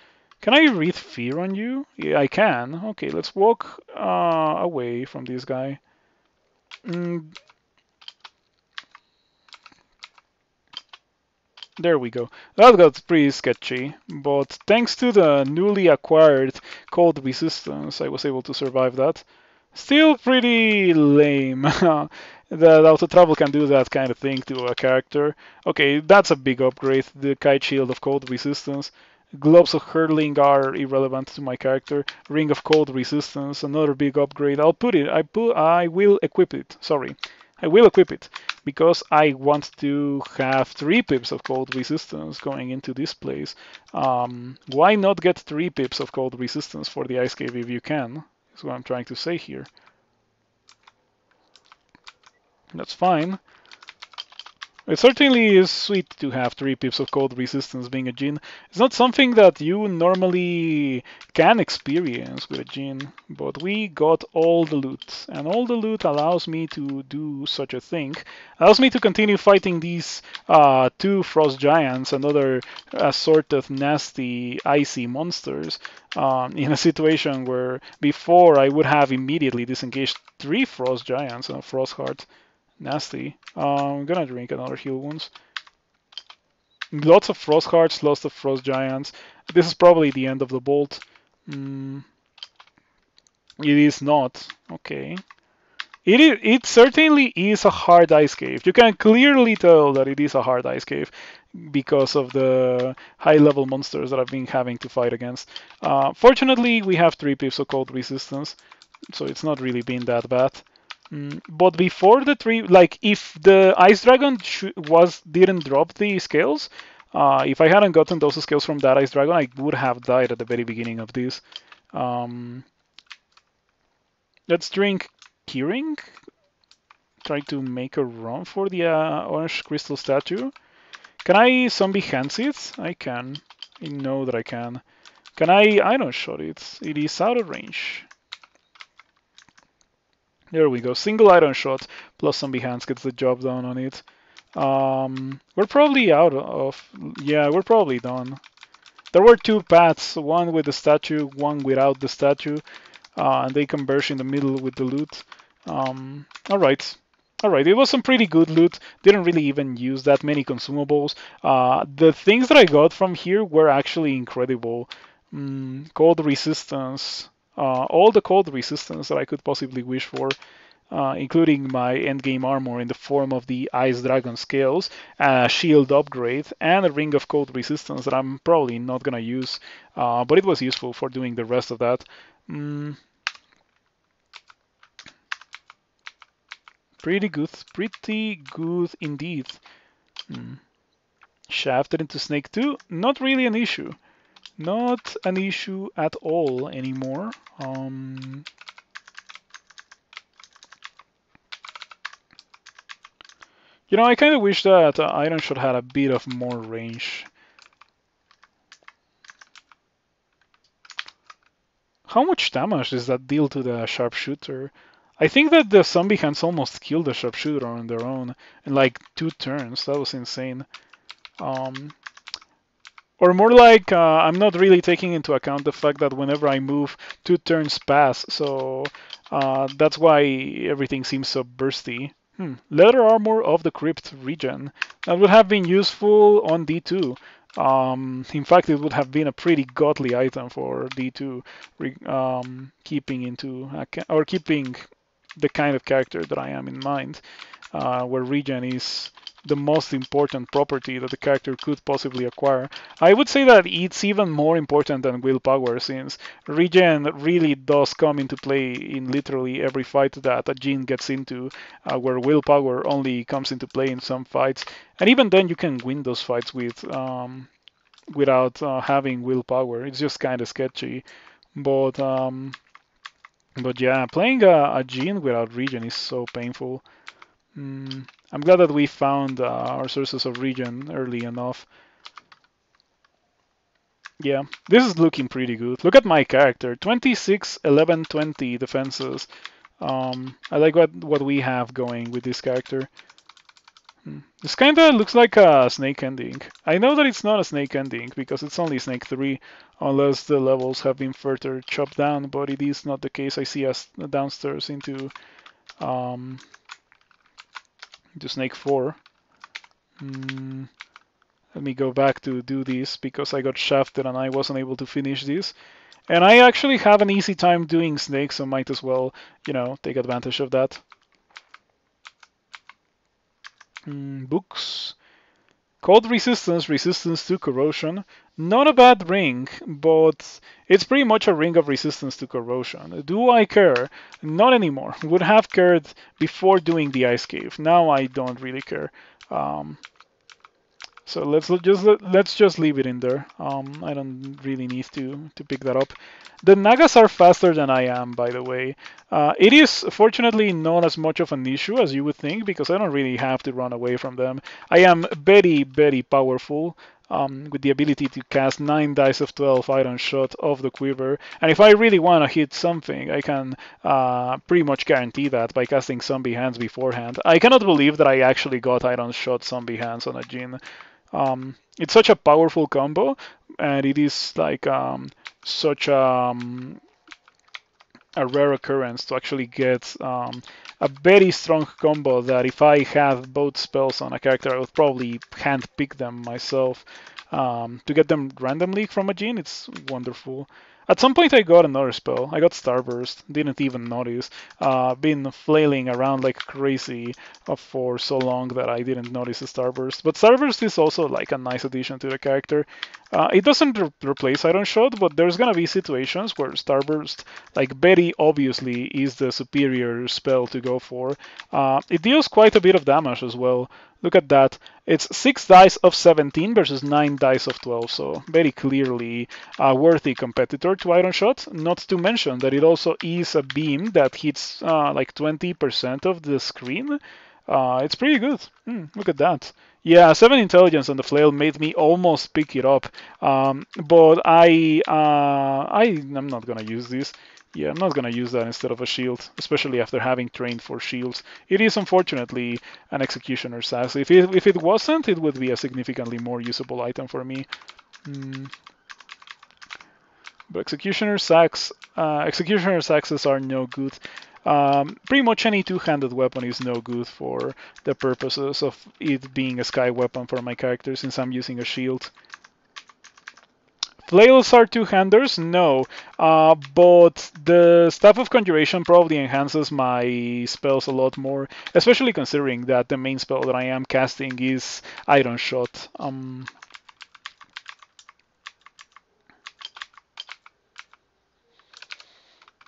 Can I read fear on you? Yeah, I can. Okay, let's walk away from this guy. There we go. That got pretty sketchy, but thanks to the newly acquired cold resistance, I was able to survive that. Still pretty lame that auto travel can do that kind of thing to a character. Okay, that's a big upgrade. The kite shield of cold resistance. Gloves of hurling are irrelevant to my character. Ring of cold resistance, another big upgrade. I will equip it. Sorry. I will equip it because I want to have 3 pips of cold resistance going into this place. Why not get 3 pips of cold resistance for the ice cave if you can? Is what I'm trying to say here. That's fine. It certainly is sweet to have 3 pips of cold resistance being a Jin. It's not something that you normally can experience with a Jin, but we got all the loot, and all the loot allows me to do such a thing. Allows me to continue fighting these 2 frost giants and other sort of nasty icy monsters in a situation where before I would have immediately disengaged 3 frost giants and a frost heart. Nasty. I'm gonna drink another heal wounds. Lots of frost hearts, lots of frost giants. This is probably the end of the bolt. It is not. Okay. It certainly is a hard ice cave. You can clearly tell that it is a hard ice cave because of the high level monsters that I've been having to fight against. Fortunately, we have 3 pips of cold resistance, so it's not really been that bad. But before the 3, like if the ice dragon didn't drop the scales, if I hadn't gotten those scales from that ice dragon, I would have died at the very beginning of this. Let's drink Keyring. Try to make a run for the orange crystal statue. Can I zombie hands it? I can. I know that I can. Can I iron shot it? It is out of range. There we go. Single iron shot plus zombie hands gets the job done on it. We're probably out of... Yeah, we're probably done. There were 2 paths, one with the statue, one without the statue, and they converge in the middle with the loot. Alright. Alright, it was some pretty good loot. Didn't really even use that many consumables. The things that I got from here were actually incredible. Cold resistance. All the cold resistance that I could possibly wish for, including my endgame armor in the form of the Ice Dragon scales, a shield upgrade, and a ring of cold resistance that I'm probably not gonna use, but it was useful for doing the rest of that. Pretty good indeed. Shafted into Snake 2, not really an issue. Not an issue at all anymore. You know, I kind of wish that Iron Shot had a bit of more range. How much damage does that deal to the sharpshooter? I think that the zombie hands almost killed the sharpshooter on their own in like 2 turns. That was insane. Or more like, I'm not really taking into account the fact that whenever I move, 2 turns pass, so that's why everything seems so bursty. Leather armor of the crypt regen. That would have been useful on D2. In fact, it would have been a pretty godly item for D2, keeping the kind of character that I am in mind, where regen is the most important property that the character could possibly acquire. I would say that it's even more important than willpower, since regen really does come into play in literally every fight that a Jin gets into, where willpower only comes into play in some fights. And even then, you can win those fights without having willpower. It's just kind of sketchy. But yeah, playing a Jin without regen is so painful. I'm glad that we found our sources of regen early enough. Yeah, this is looking pretty good. Look at my character, 26, 11, 20 defenses. I like what we have going with this character. This kinda looks like a snake ending. I know that it's not a snake ending because it's only snake 3, unless the levels have been further chopped down, but it is not the case. I see us downstairs into snake 4. Let me go back to do this because I got shafted and I wasn't able to finish this. And I actually have an easy time doing snakes, so might as well, you know, take advantage of that. Books. Cold resistance, resistance to corrosion. Not a bad ring, but it's pretty much a ring of resistance to corrosion. Do I care? Not anymore. Would have cared before doing the ice cave. Now I don't really care. So let's just leave it in there. I don't really need to pick that up. The Nagas are faster than I am, by the way. It is fortunately not as much of an issue as you would think because I don't really have to run away from them. I am very, very powerful with the ability to cast 9 dice of 12 iron shot off the quiver. And if I really want to hit something, I can pretty much guarantee that by casting zombie hands beforehand. I cannot believe that I actually got iron shot zombie hands on a Jin. It's such a powerful combo, and it is like such a rare occurrence to actually get a very strong combo that if I had both spells on a character, I would probably hand pick them myself. To get them randomly from a Jin, it's wonderful. At some point I got another spell. I got Starburst, didn't even notice. Been flailing around like crazy for so long that I didn't notice the Starburst. But Starburst is also like a nice addition to the character. It doesn't replace Iron Shot, but there's gonna be situations where Starburst, like very obviously, is the superior spell to go for. It deals quite a bit of damage as well. Look at that. It's 6 dice of 17 versus 9 dice of 12, so very clearly a worthy competitor to Iron Shot. Not to mention that it also is a beam that hits like 20% of the screen. It's pretty good. Look at that. Yeah, 7 intelligence on the flail made me almost pick it up, but I'm not gonna use this. Yeah, I'm not gonna use that instead of a shield, especially after having trained for shields. It is unfortunately an Executioner's Axe. If it wasn't, it would be a significantly more usable item for me. But Executioner's Axes are no good. Pretty much any two-handed weapon is no good for the purposes of it being a sky weapon for my character since I'm using a shield. Flails are two-handers? No, but the Staff of Conjuration probably enhances my spells a lot more, especially considering that the main spell that I am casting is Iron Shot.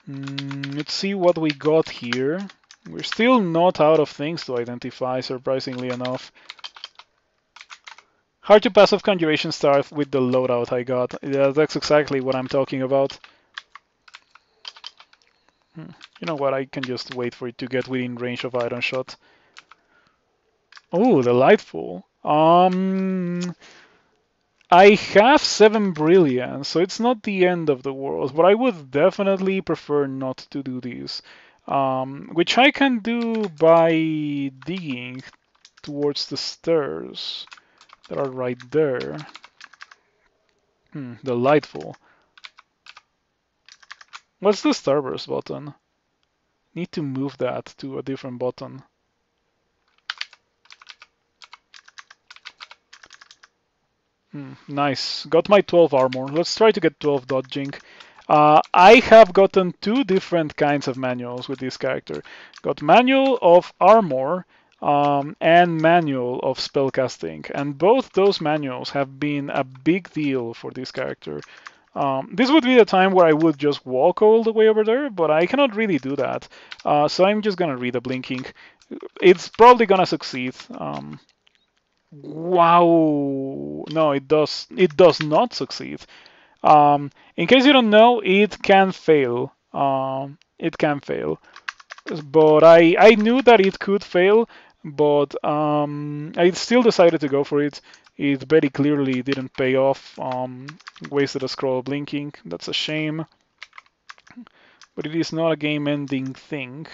Let's see what we got here. We're still not out of things to identify, surprisingly enough. Hard to passive conjuration start with the loadout I got. Yeah, that's exactly what I'm talking about. You know what? I can just wait for it to get within range of iron shot. Oh, delightful. I have 7 brilliance, so it's not the end of the world, but I would definitely prefer not to do this. Which I can do by digging towards the stairs that are right there. Delightful. What's the starburst button? Need to move that to a different button. Nice. Got my 12 armor. Let's try to get 12 dodging. I have gotten 2 different kinds of manuals with this character. Got manual of armor and manual of spellcasting, and both those manuals have been a big deal for this character. This would be the time where I would just walk all the way over there, but I cannot really do that. So I'm just gonna read a blinking. It's probably gonna succeed. Wow. No, it does. It does not succeed. In case you don't know, it can fail. It can fail. But I knew that it could fail, but I still decided to go for it. It very clearly didn't pay off. Wasted a scroll blinking. That's a shame. But it is not a game-ending thing.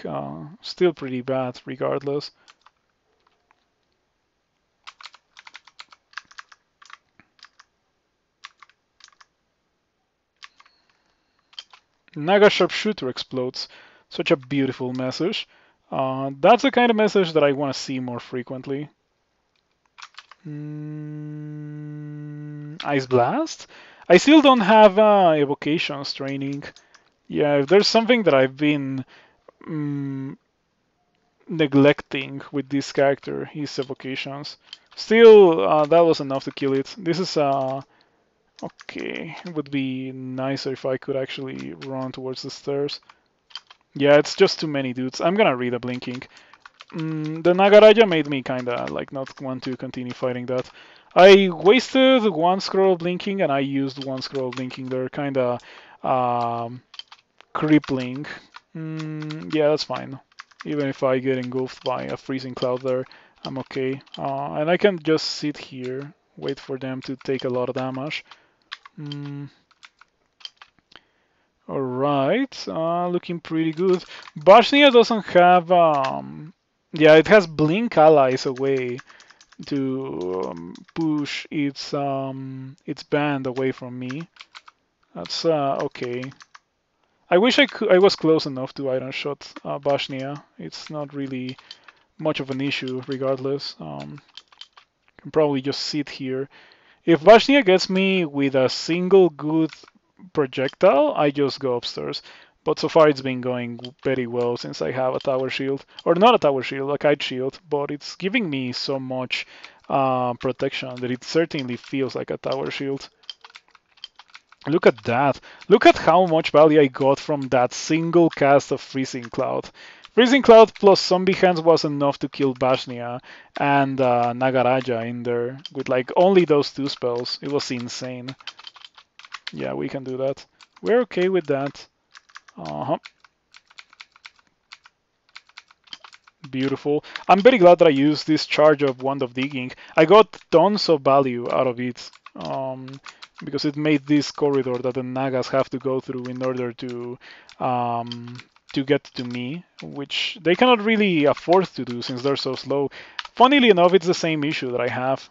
Still pretty bad, regardless. Naga Sharpshooter explodes. Such a beautiful message. That's the kind of message that I want to see more frequently. Ice Blast? I still don't have evocations training. Yeah, if there's something that I've been neglecting with this character, is evocations. Still, that was enough to kill it. This is okay. It would be nicer if I could actually run towards the stairs. Yeah, it's just too many dudes. I'm gonna read a blinking. The Nagaraja made me kinda like not want to continue fighting that. I wasted 1 scroll blinking and I used 1 scroll blinking. They're kinda crippling. Yeah, that's fine. Even if I get engulfed by a freezing cloud there, I'm okay. And I can just sit here, wait for them to take a lot of damage. Alright, looking pretty good. Bosnia doesn't have, yeah, it has blink allies away to push its band away from me. That's okay. I wish I was close enough to iron shot Bosnia. It's not really much of an issue, regardless. Can probably just sit here. If Bosnia gets me with a single good projectile, I just go upstairs. But so far it's been going very well since I have a tower shield. Or not a tower shield, a kite shield, but it's giving me so much protection that it certainly feels like a tower shield. Look at that. Look at how much value I got from that single cast of Freezing Cloud. Freezing Cloud plus Zombie Hands was enough to kill Bashnia and Nagaraja in there with like only those 2 spells. It was insane. Yeah, we can do that. We're okay with that. Beautiful. I'm very glad that I used this charge of Wand of Digging. I got tons of value out of it. Because it made this corridor that the Nagas have to go through in order to get to me, which they cannot really afford to do since they're so slow. Funnily enough, it's the same issue that I have.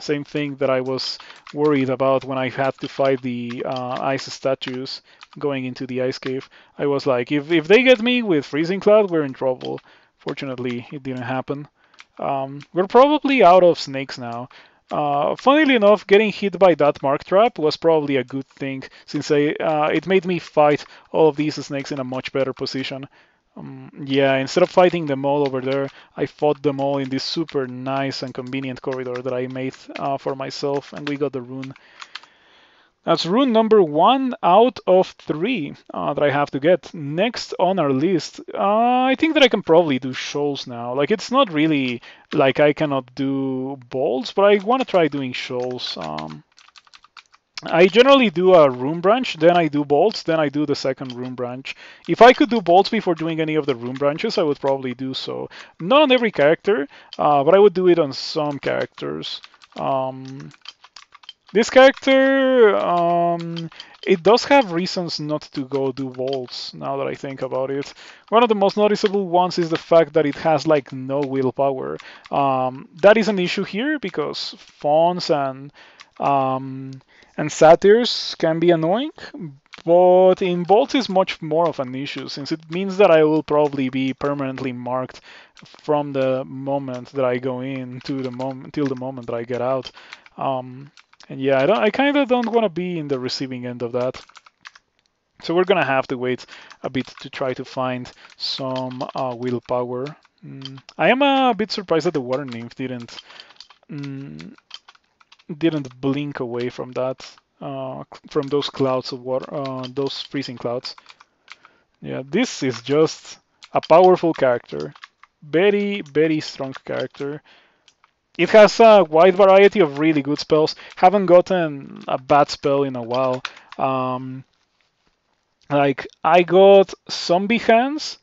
Same thing that I was worried about when I had to fight the ice statues going into the ice cave. I was like, if they get me with Freezing Cloud, we're in trouble. Fortunately, it didn't happen. We're probably out of snakes now. Funnily enough, getting hit by that mark trap was probably a good thing, since it made me fight all of these snakes in a much better position. Yeah, instead of fighting them all over there, I fought them all in this super nice and convenient corridor that I made for myself, and we got the rune. That's rune number 1 out of 3 that I have to get. Next on our list, I think that I can probably do shoals now. Like, it's not really like I cannot do bolts, but I want to try doing shoals. I generally do a room branch, then I do bolts, then I do the second room branch. If I could do bolts before doing any of the room branches, I would probably do so. Not on every character, but I would do it on some characters. This character, it does have reasons not to go do bolts, now that I think about it. One of the most noticeable ones is the fact that it has like no willpower. That is an issue here because fawns and satyrs can be annoying, but in bolts is much more of an issue since it means that I will probably be permanently marked from the moment that I go in to the moment till the moment that I get out. And yeah, I kind of don't want to be in the receiving end of that. So we're going to have to wait a bit to try to find some willpower. I am a bit surprised that the water nymph didn't blink away from that, from those clouds of water, those freezing clouds. Yeah, this is just a powerful character. Very, very strong character. It has a wide variety of really good spells. Haven't gotten a bad spell in a while. Like, I got Zombie Hands,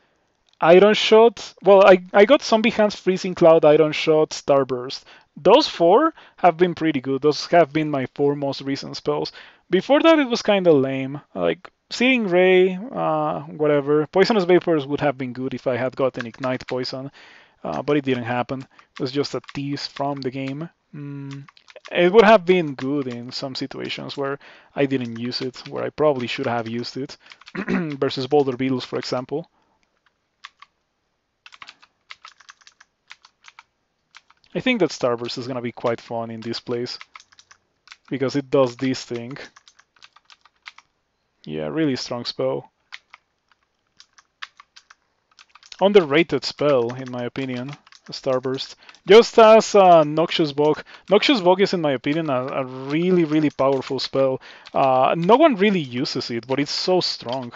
Iron Shot. Well, I got Zombie Hands, Freezing Cloud, Iron Shot, Starburst. Those 4 have been pretty good. Those have been my 4 most recent spells. Before that, it was kind of lame. Like, Searing Ray, whatever. Poisonous Vapors would have been good if I had gotten Ignite Poison. But it didn't happen. It was just a tease from the game. It would have been good in some situations where I didn't use it, where I probably should have used it, versus Boulder Beetles, for example. I think that Starburst is going to be quite fun in this place, because it does this thing. Yeah, really strong spell. Underrated spell, in my opinion, Starburst. Just as Noxious Bog. Noxious Bog is, in my opinion, a really, really powerful spell. No one really uses it, but it's so strong.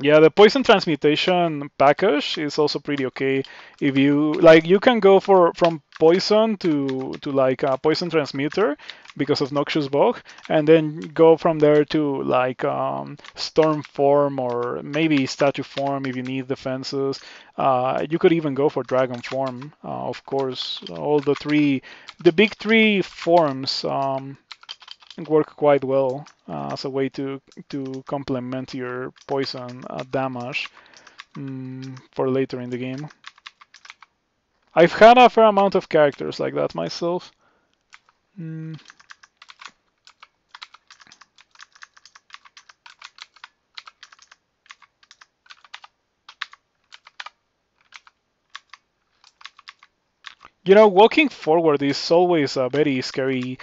Yeah, the poison transmutation package is also pretty okay. If you like, you can go from poison to like a poison transmuter because of Noxious Bog, and then go from there to like storm form or maybe statue form if you need defenses. You could even go for dragon form, of course. All the big 3 forms work quite well as a way to complement your poison damage for later in the game. I've had a fair amount of characters like that myself. You know, walking forward is always a very scary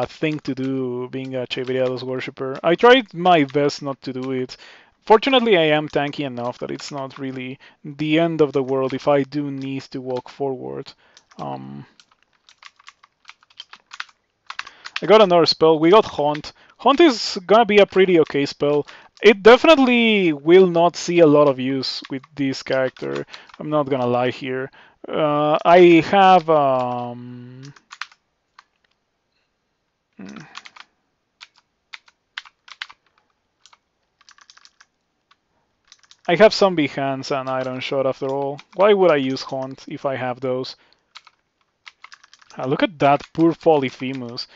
thing to do, being a Cheviriados worshipper. I tried my best not to do it. Fortunately, I am tanky enough that it's not really the end of the world if I do need to walk forward. I got another spell. We got Haunt. Haunt is gonna be a pretty okay spell. It definitely will not see a lot of use with this character. I'm not gonna lie here. I have Zombie Hands and Iron Shot after all. Why would I use Haunt if I have those? Look at that poor Polyphemus.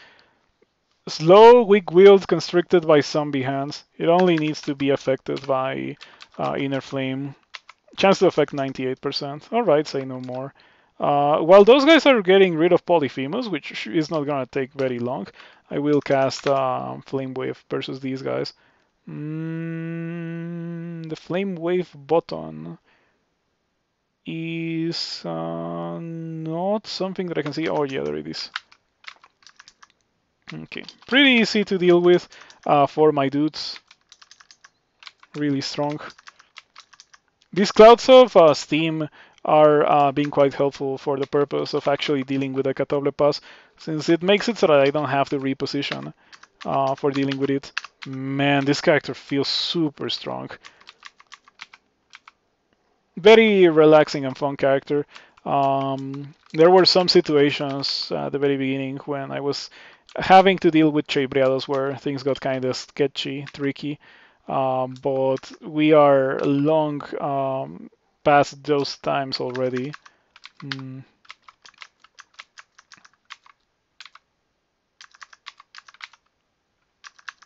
Slow, weak-willed, constricted by Zombie Hands. It only needs to be affected by Inner Flame. Chance to affect 98%. Alright, say no more. While those guys are getting rid of Polyphemus, which is not gonna take very long, I will cast Flame Wave versus these guys. The Flame Wave button is not something that I can see. Oh yeah, there it is. Okay, pretty easy to deal with for my dudes. Really strong. These clouds of steam are being quite helpful for the purpose of actually dealing with the Catoble Pass, since it makes it so that I don't have to reposition for dealing with it. Man, this character feels super strong. Very relaxing and fun character. There were some situations at the very beginning when I was having to deal with Chaybriados where things got kind of sketchy, tricky. But we are long past those times already. Mm.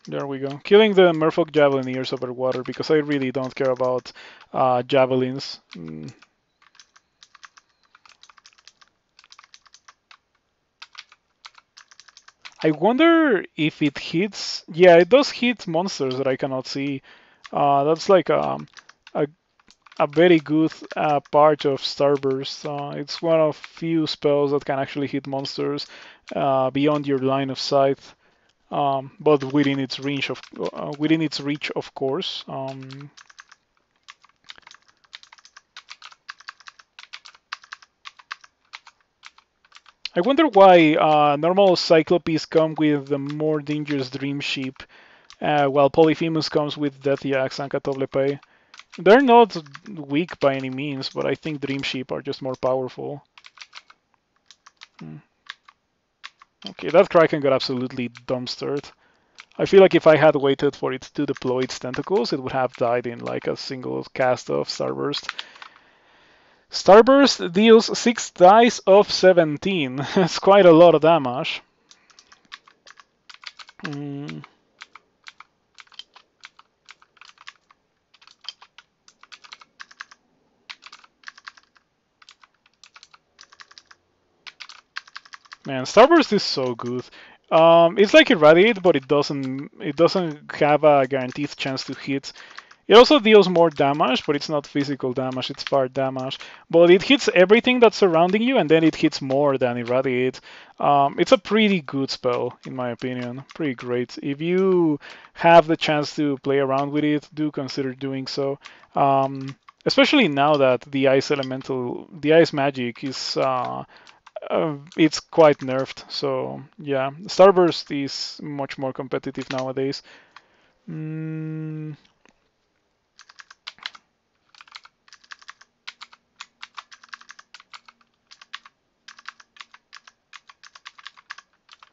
There we go. Killing the Merfolk Javelineers over water because I really don't care about javelins. I wonder if it hits. Yeah, it does hit monsters that I cannot see. That's like a, a very good part of Starburst. It's one of few spells that can actually hit monsters beyond your line of sight, but within its reach, of course. I wonder why normal Cyclopes come with the more dangerous Dream Sheep, while Polyphemus comes with Death Yaks and Catoblepe. They're not weak by any means, but I think Dream Sheep are just more powerful. Okay, that Kraken got absolutely dumpstered. I feel like if I had waited for it to deploy its tentacles, it would have died in like a single cast of Starburst. Starburst deals 6 dice of 17. That's quite a lot of damage. Man, Starburst is so good. It's like Irradiate, but it doesn't have a guaranteed chance to hit. It also deals more damage, but it's not physical damage, it's fire damage. But it hits everything that's surrounding you, and then it hits more than Irradiate. It's a pretty good spell, in my opinion. Pretty great. If you have the chance to play around with it, do consider doing so. Especially now that the ice magic is it's quite nerfed. So yeah, Starburst is much more competitive nowadays.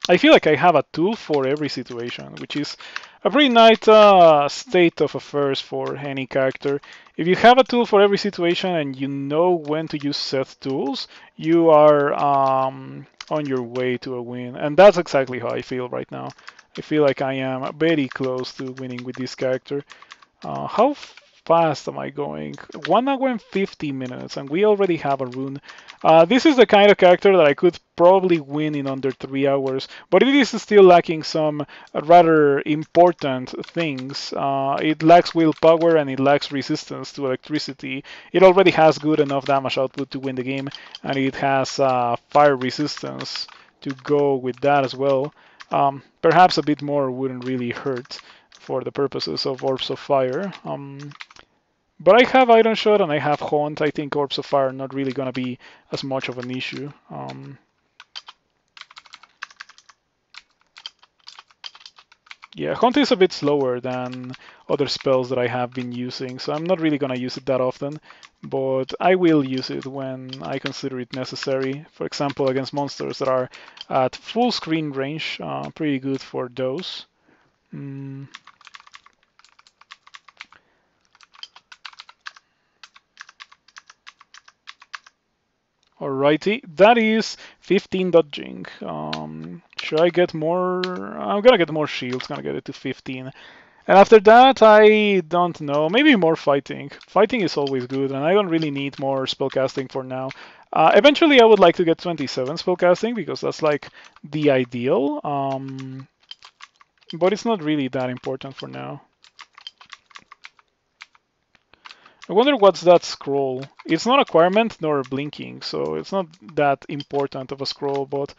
I feel like I have a tool for every situation, which is a pretty nice state of affairs for any character. If you have a tool for every situation and you know when to use set tools, you are on your way to a win. And that's exactly how I feel right now. I feel like I am very close to winning with this character. How fast am I going? 1 hour and 50 minutes, and we already have a rune. This is the kind of character that I could probably win in under 3 hours, but it is still lacking some rather important things. It lacks willpower and it lacks resistance to electricity. It already has good enough damage output to win the game, and it has fire resistance to go with that as well. Perhaps a bit more wouldn't really hurt for the purposes of Orbs of Fire. But I have Iron Shot and I have Haunt. I think Orbs of Fire are not really going to be as much of an issue. Yeah, Haunt is a bit slower than other spells that I have been using, so I'm not really going to use it that often, but I will use it when I consider it necessary. For example, against monsters that are at full screen range, pretty good for those. Alrighty, that is 15 dodging. Should I get more? I'm gonna get more shields, gonna get it to 15. And after that, I don't know, maybe more fighting. Fighting is always good, and I don't really need more spellcasting for now. Eventually, I would like to get 27 spellcasting, because that's like the ideal. But it's not really that important for now. I wonder what's that scroll. It's not acquirement nor blinking, so it's not that important of a scroll, but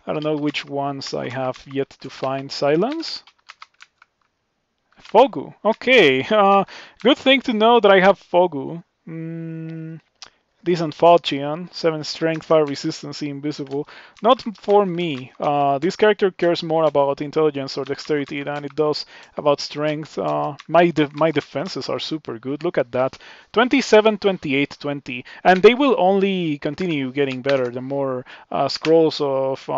I don't know which ones I have yet to find. Silence? Fogu. Okay. Good thing to know that I have Fogu. decent falchion, 7 strength, fire resistance, invisible. Not for me. This character cares more about intelligence or dexterity than it does about strength. My defenses are super good. Look at that. 27, 28, 20. And they will only continue getting better the more scrolls of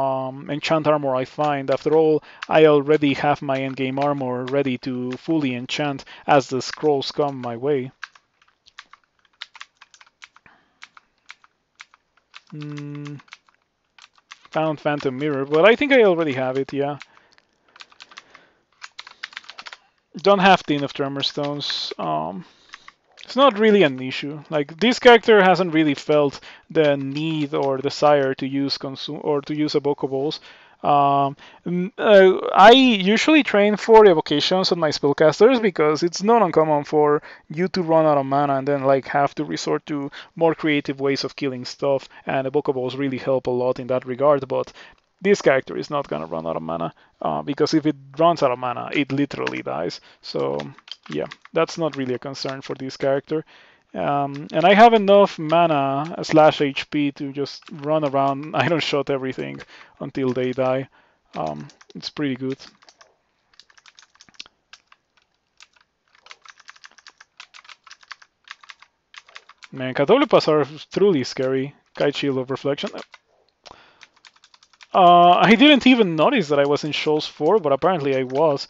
enchant armor I find. After all, I already have my endgame armor ready to fully enchant as the scrolls come my way. Found Phantom Mirror, but I think I already have it, yeah. Don't have Tin of Tremor Stones. It's not really an issue. Like, this character hasn't really felt the need or desire to use evocables. I usually train for evocations on my spellcasters because it's not uncommon for you to run out of mana and then like have to resort to more creative ways of killing stuff, and evocables really help a lot in that regard. But this character is not gonna run out of mana because if it runs out of mana, it literally dies. So yeah, that's not really a concern for this character. And I have enough mana / HP to just run around, iron shot everything until they die. It's pretty good. Man, Catolipas are truly scary. Kite Shield of Reflection. I didn't even notice that I was in Shoals 4, but apparently I was.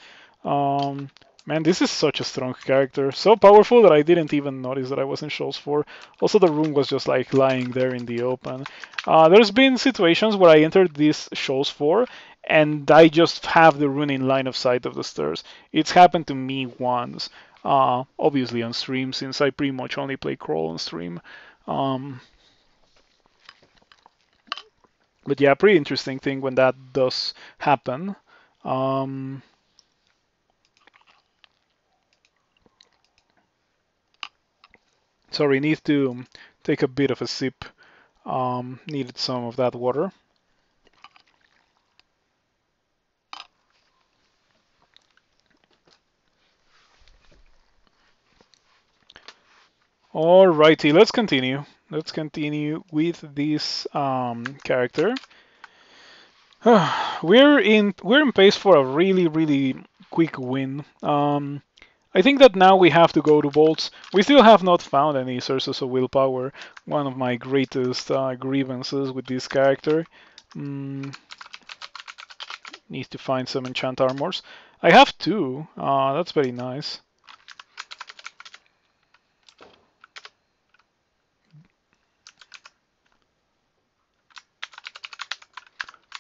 Man, this is such a strong character. So powerful that I didn't even notice that I was in Shoals 4. Also, the rune was just like lying there in the open. There's been situations where I entered this Shoals 4 and I just have the rune in line of sight of the stairs. It's happened to me once. Obviously on stream, since I pretty much only play Crawl on stream. But yeah, pretty interesting thing when that does happen. Sorry, need to take a bit of a sip. Needed some of that water. Alrighty, let's continue. Let's continue with this character. We're in pace for a really quick win. I think that now we have to go to Bolts. We still have not found any sources of willpower. One of my greatest grievances with this character. Need to find some enchant armors. I have 2. That's very nice.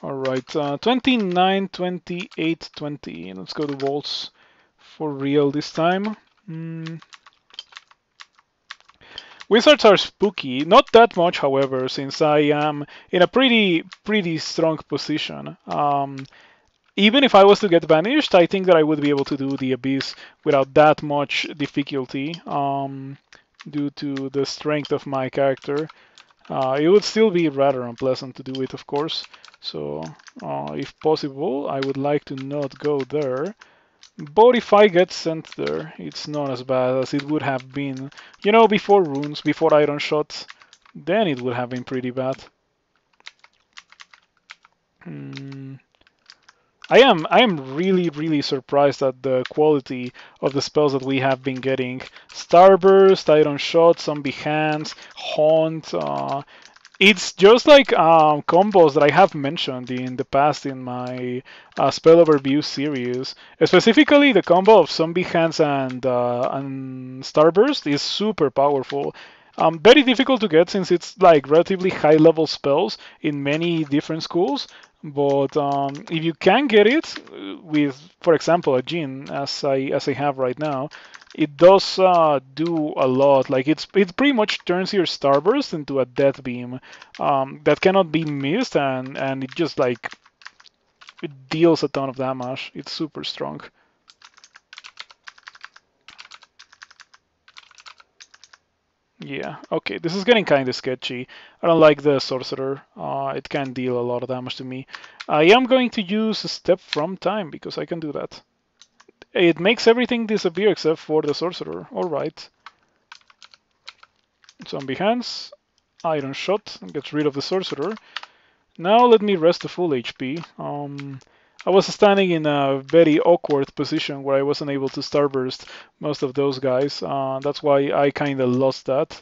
Alright, 29, 28, 20. Let's go to Bolts for real this time. Wizards are spooky, not that much, however, since I am in a pretty strong position. Even if I was to get banished, I think that I would be able to do the Abyss without that much difficulty due to the strength of my character. It would still be rather unpleasant to do it, of course. So, if possible, I would like to not go there. But if I get sent there, it's not as bad as it would have been, you know, before runes, before iron shots. Then it would have been pretty bad. I am really surprised at the quality of the spells that we have been getting. Starburst, Iron Shot, Zombie Hands, Haunt. It's just like combos that I have mentioned in the past in my spell overview series. Specifically, the combo of Zombie Hands and Starburst is super powerful. Very difficult to get since it's like relatively high level spells in many different schools. But if you can get it with, for example, a Jin, as I have right now, it does do a lot. Like it pretty much turns your Starburst into a Death Beam that cannot be missed, and it just like it deals a ton of damage. It's super strong. Yeah, okay, this is getting kind of sketchy. I don't like the Sorcerer. It can deal a lot of damage to me. I am going to use a Step from Time because I can do that. It makes everything disappear except for the Sorcerer. Alright. Zombie Hands. Iron Shot, gets rid of the Sorcerer. Now let me rest to full HP. I was standing in a very awkward position where I wasn't able to Starburst most of those guys. That's why I kind of lost that.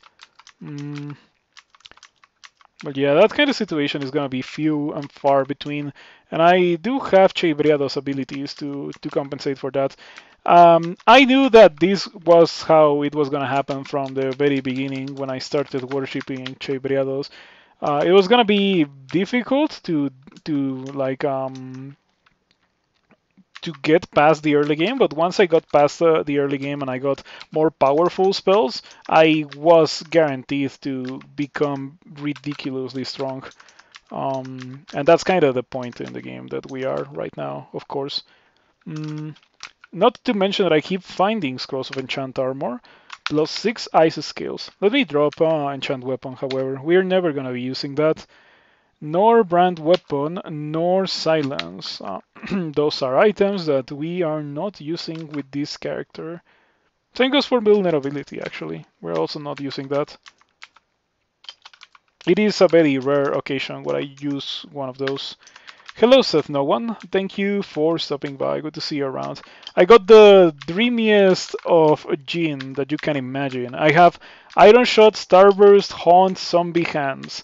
But yeah, that kind of situation is going to be few and far between. And I do have Cheibriado's abilities to compensate for that. I knew that this was how it was going to happen from the very beginning when I started worshipping Cheibriados. It was going to be difficult to like to get past the early game, but once I got past the early game and I got more powerful spells, I was guaranteed to become ridiculously strong. And that's kind of the point in the game that we are right now, of course. Not to mention that I keep finding Scrolls of Enchant Armor, plus 6 Ice Scales. Let me drop Enchant Weapon, however. We're never going to be using that. Nor Brand Weapon, nor Silence. Those are items that we are not using with this character. Same goes for Vulnerability, actually. We're also not using that. It is a very rare occasion where I use one of those. Hello, Seth No One. Thank you for stopping by. Good to see you around. I got the dreamiest of Jin that you can imagine. I have Iron Shot, Starburst, Haunt, Zombie Hands.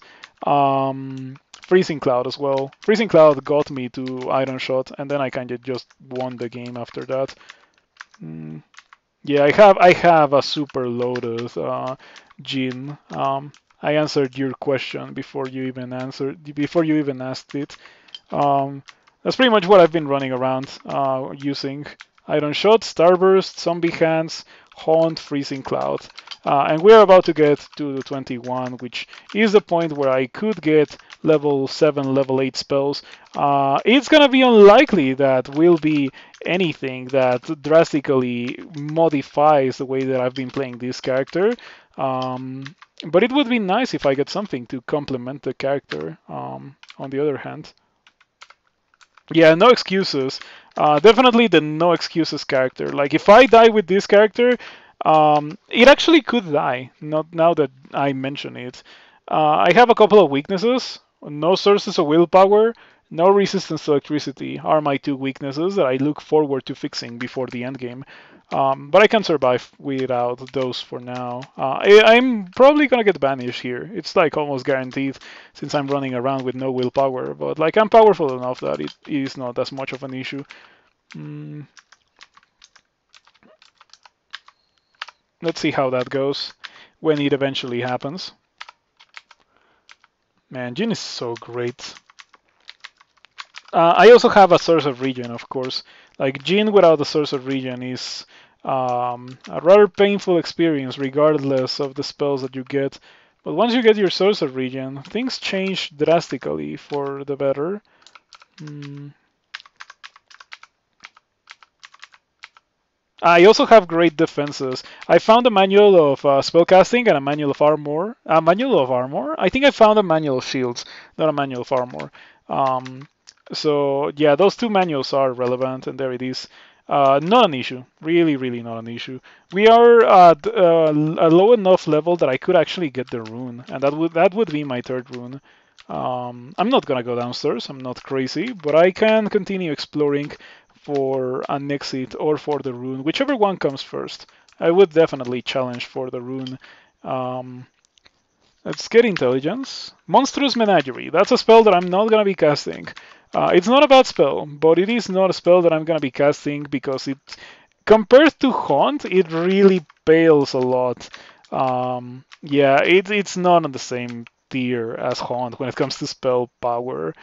Freezing Cloud as well. Freezing Cloud got me to Iron Shot, and then I kind of just won the game after that. Yeah, I have a super loaded Jin. I answered your question before you even asked it. That's pretty much what I've been running around using. Iron Shot, Starburst, Zombie Hands, Haunt, Freezing Cloud. And we're about to get to the 21, which is the point where I could get level 7, level 8 spells. It's going to be unlikely that will be anything that drastically modifies the way that I've been playing this character. But it would be nice if I get something to complement the character, on the other hand. Yeah, no excuses. Definitely the no excuses character. Like, if I die with this character, it actually could die, not now that I mention it. I have a couple of weaknesses. No sources of willpower, no resistance to electricity are my two weaknesses that I look forward to fixing before the end game. But I can survive without those for now. I'm probably gonna get banished here. It's like almost guaranteed since I'm running around with no willpower. But like, I'm powerful enough that it is not as much of an issue. Let's see how that goes when it eventually happens. Man, Jin is so great. I also have a source of regen, of course. Like, Jin without a source of regen is a rather painful experience, regardless of the spells that you get. But once you get your source of regen, things change drastically for the better. I also have great defenses. I found a manual of spellcasting and a manual of armor. A manual of armor? I think I found a manual of shields, not a manual of armor. So yeah, those two manuals are relevant, and there it is. Not an issue. Really, really not an issue. We are at a low enough level that I could actually get the rune, and that would be my third rune. I'm not gonna go downstairs. I'm not crazy, but I can continue exploring for an exit or for the rune, whichever one comes first. I would definitely challenge for the rune. Let's get intelligence. Monstrous Menagerie. That's a spell that I'm not going to be casting. It's not a bad spell, but it is not a spell that I'm going to be casting because it, compared to Haunt, it really pales a lot. Yeah, it's not on the same tier as Haunt when it comes to spell power.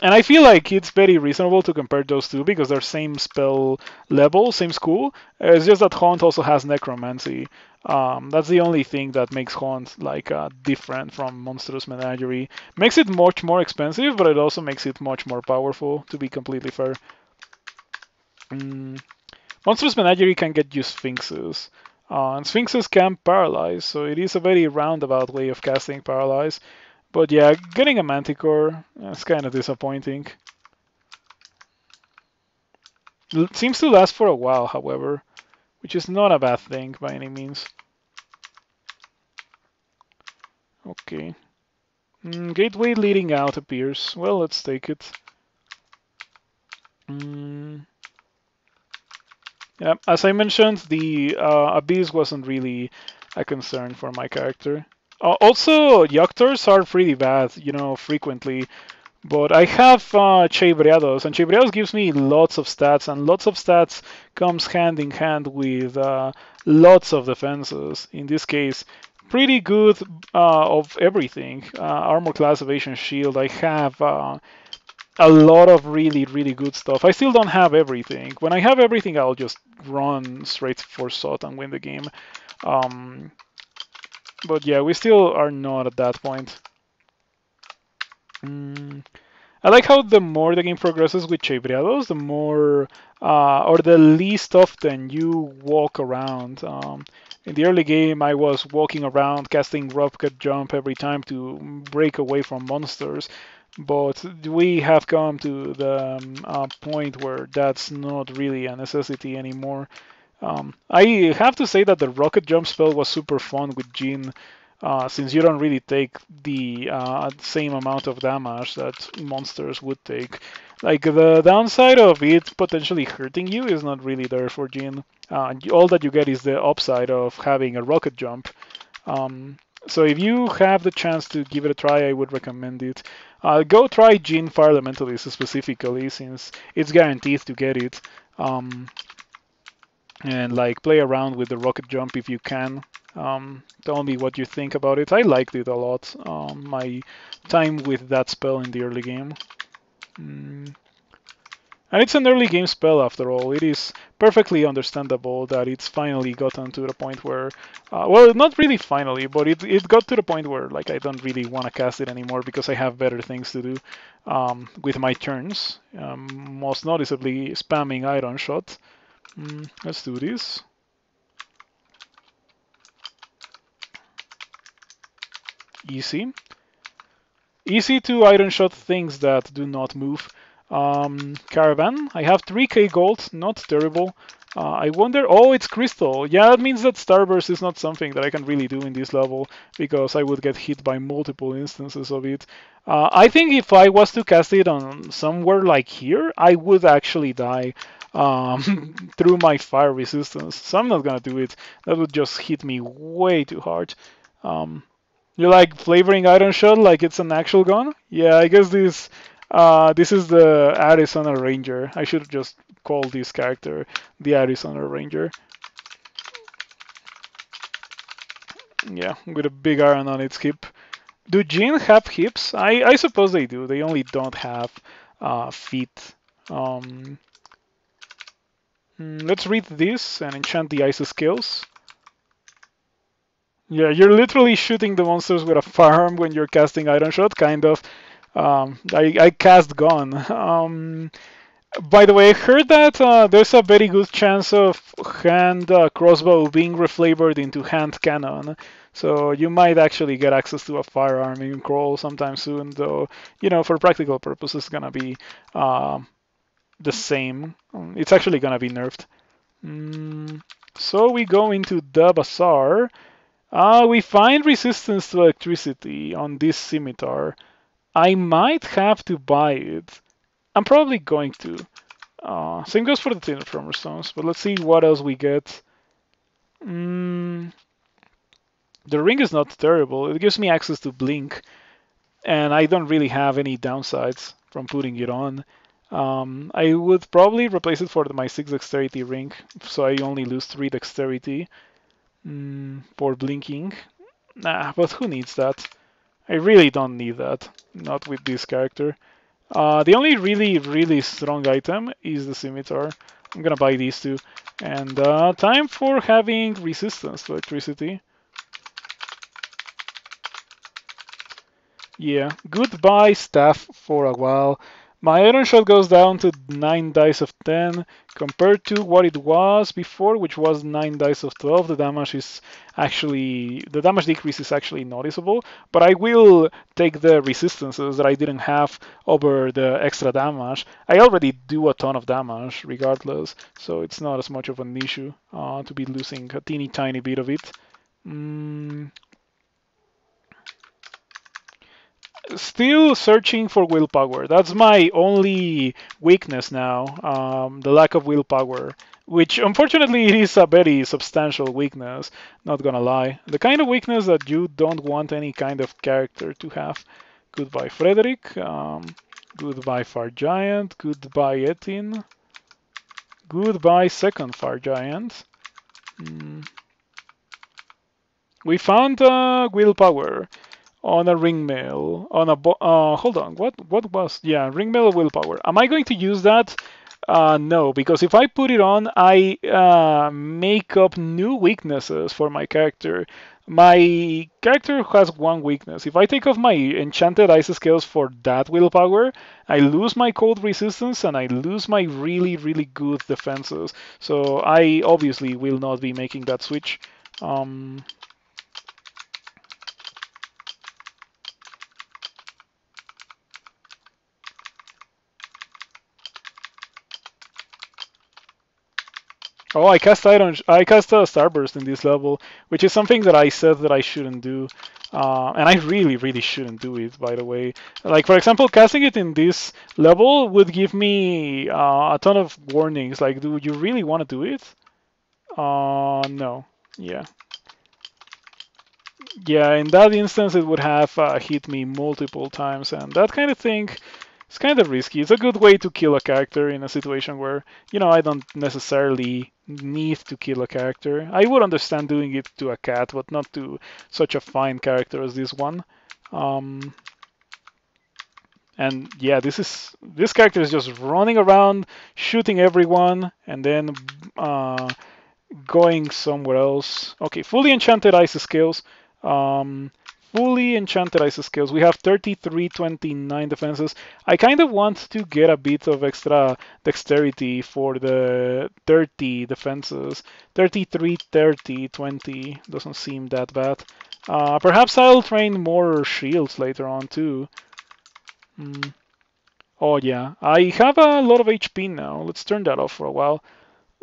And I feel like it's very reasonable to compare those two because they're same spell level, same school. It's just that Haunt also has Necromancy. That's the only thing that makes Haunt like different from Monstrous Menagerie. Makes it much more expensive, but it also makes it much more powerful, to be completely fair. Monstrous Menagerie can get you Sphinxes. And Sphinxes can paralyze, so it is a very roundabout way of casting Paralyze. But yeah, getting a Manticore is kind of disappointing. It seems to last for a while, however, which is not a bad thing by any means. Okay. Gateway leading out appears. Well, let's take it. Yeah, as I mentioned, the Abyss wasn't really a concern for my character. Also, Yoctors are pretty bad, frequently. But I have Chebreados, and Chebreados gives me lots of stats, and lots of stats comes hand in hand with lots of defenses. In this case, pretty good of everything. Armor class, evasion, shield. I have a lot of really, really good stuff. I still don't have everything. When I have everything, I'll just run straight for SOT and win the game. Um, but yeah, we still are not at that point. I like how the more the game progresses with Chevreados, the more or the least often you walk around. In the early game, I was walking around, casting rocket jump every time to break away from monsters. But we have come to the point where that's not really a necessity anymore. I have to say that the rocket jump spell was super fun with Jin, since you don't really take the same amount of damage that monsters would take. Like, the downside of it potentially hurting you is not really there for Jin. All that you get is the upside of having a rocket jump. So if you have the chance to give it a try, I would recommend it. Go try Jin Fire Elementalist specifically, since it's guaranteed to get it. And like, play around with the rocket jump if you can. Tell me what you think about it. I liked it a lot. My time with that spell in the early game. And it's an early game spell after all. It is perfectly understandable that it's finally gotten to the point where, well, not really finally, but it got to the point where, like, I don't really want to cast it anymore because I have better things to do with my turns. Most noticeably spamming Iron Shot. Let's do this. Easy. Easy to Iron Shot things that do not move. Caravan. I have 3k gold, not terrible. I wonder, oh, it's crystal. Yeah, that means that Starburst is not something that I can really do in this level because I would get hit by multiple instances of it. I think if I was to cast it on somewhere like here, I would actually die through my fire resistance. So I'm not gonna do it. That would just hit me way too hard. You like flavoring Iron Shot like it's an actual gun? Yeah, I guess this is the Arizona Ranger. I should just call this character the Arizona Ranger. Yeah, with a big iron on its hip. Do Jin have hips? I suppose they do. They only don't have feet. Let's read this and enchant the ice skills. Yeah, you're literally shooting the monsters with a firearm when you're casting Iron Shot, kind of. I cast Gun. By the way, I heard that there's a very good chance of hand crossbow being reflavored into hand cannon. So you might actually get access to a firearm in Crawl sometime soon, though, for practical purposes, it's gonna be the same. It's actually gonna be nerfed. So we go into the Bazaar. We find resistance to electricity on this scimitar. I might have to buy it. I'm probably going to. Same goes for the Tin Firmer Stones, but let's see what else we get. The ring is not terrible. It gives me access to Blink, and I don't really have any downsides from putting it on. I would probably replace it for my 6 Dexterity ring, so I only lose 3 Dexterity for blinking. Nah, but who needs that? I really don't need that. Not with this character. The only really, really strong item is the scimitar. I'm gonna buy these two. And time for having resistance to electricity. Yeah, goodbye staff for a while. My Iron Shot goes down to 9 dice of 10 compared to what it was before, which was 9 dice of 12. The damage decrease is actually noticeable, but I will take the resistances that I didn't have over the extra damage. I already do a ton of damage regardless, so it's not as much of an issue to be losing a teeny tiny bit of it. Still searching for willpower. That's my only weakness now, the lack of willpower, which unfortunately it is a very substantial weakness, not gonna lie. The kind of weakness that you don't want any kind of character to have. Goodbye Frederick, goodbye Far Giant, goodbye Etin, goodbye second Far Giant. We found willpower on a ring mail on a hold on, what was, yeah, ring mail willpower. Am I going to use that? No, because if I put it on, I make up new weaknesses for my character. My character has one weakness. If I take off my enchanted ice scales for that willpower, I lose my cold resistance and I lose my really good defenses. So I obviously will not be making that switch. Oh, I cast a Starburst in this level, which is something that I said that I shouldn't do. And I really shouldn't do it, by the way. Like, for example, casting it in this level would give me a ton of warnings. Like, do you really want to do it? No. Yeah. Yeah, in that instance, it would have hit me multiple times, and that kind of thing is kind of risky. It's a good way to kill a character in a situation where, I don't necessarily need to kill a character. I would understand doing it to a cat, but not to such a fine character as this one. And yeah, this character is just running around, shooting everyone, and then going somewhere else. Okay, fully enchanted ice skills. Um, fully enchanted ice skills. We have 3329 defenses. I kind of want to get a bit of extra dexterity for the 30 defenses. 33, 30, 20 doesn't seem that bad. Perhaps I'll train more shields later on too. Oh yeah, I have a lot of HP now. Let's turn that off for a while.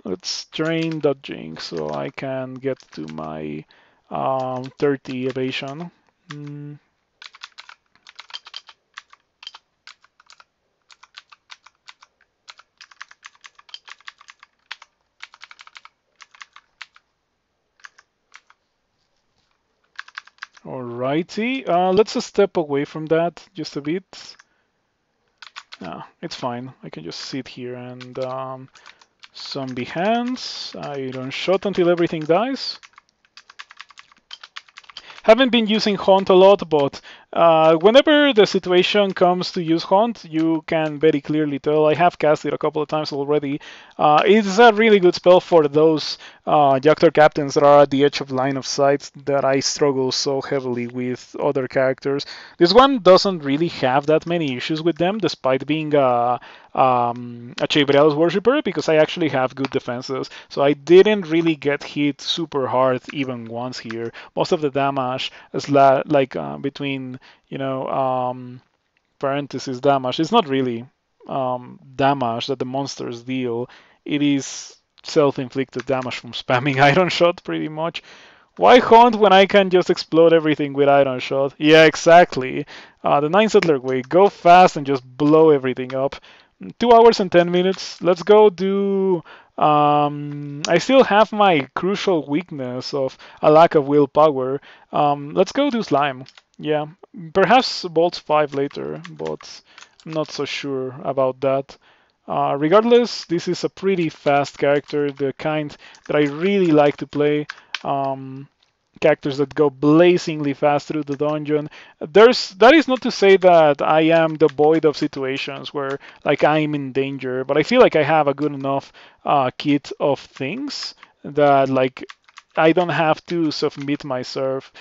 Let's drain dodging so I can get to my 30 evasion. Alrighty, let's step away from that just a bit. It's fine. I can just sit here and zombie hands. Iron shot until everything dies. Haven't been using Haunt a lot, but whenever the situation comes to use Haunt, you can very clearly tell. I have cast it a couple of times already. It's a really good spell for those Jactor captains that are at the edge of line of sight that I struggle so heavily with other characters. This one doesn't really have that many issues with them, despite being a Chevreal's Worshipper, because I actually have good defenses. So I didn't really get hit super hard even once here. Most of the damage is between, parentheses damage. It's not really damage that the monsters deal. It is self-inflicted damage from spamming Iron Shot pretty much. Why Haunt when I can just explode everything with Iron Shot? Yeah, exactly. The 9 Settler way. Go fast and just blow everything up. 2 hours and 10 minutes. Let's go do... I still have my crucial weakness of a lack of willpower. Let's go do Slime. Yeah, perhaps Bolts 5 later, but I'm not so sure about that. Regardless, this is a pretty fast character, the kind that I really like to play. Characters that go blazingly fast through the dungeon. That is not to say that I am devoid of situations where like I'm in danger, but I feel like I have a good enough kit of things that like I don't have to submit myself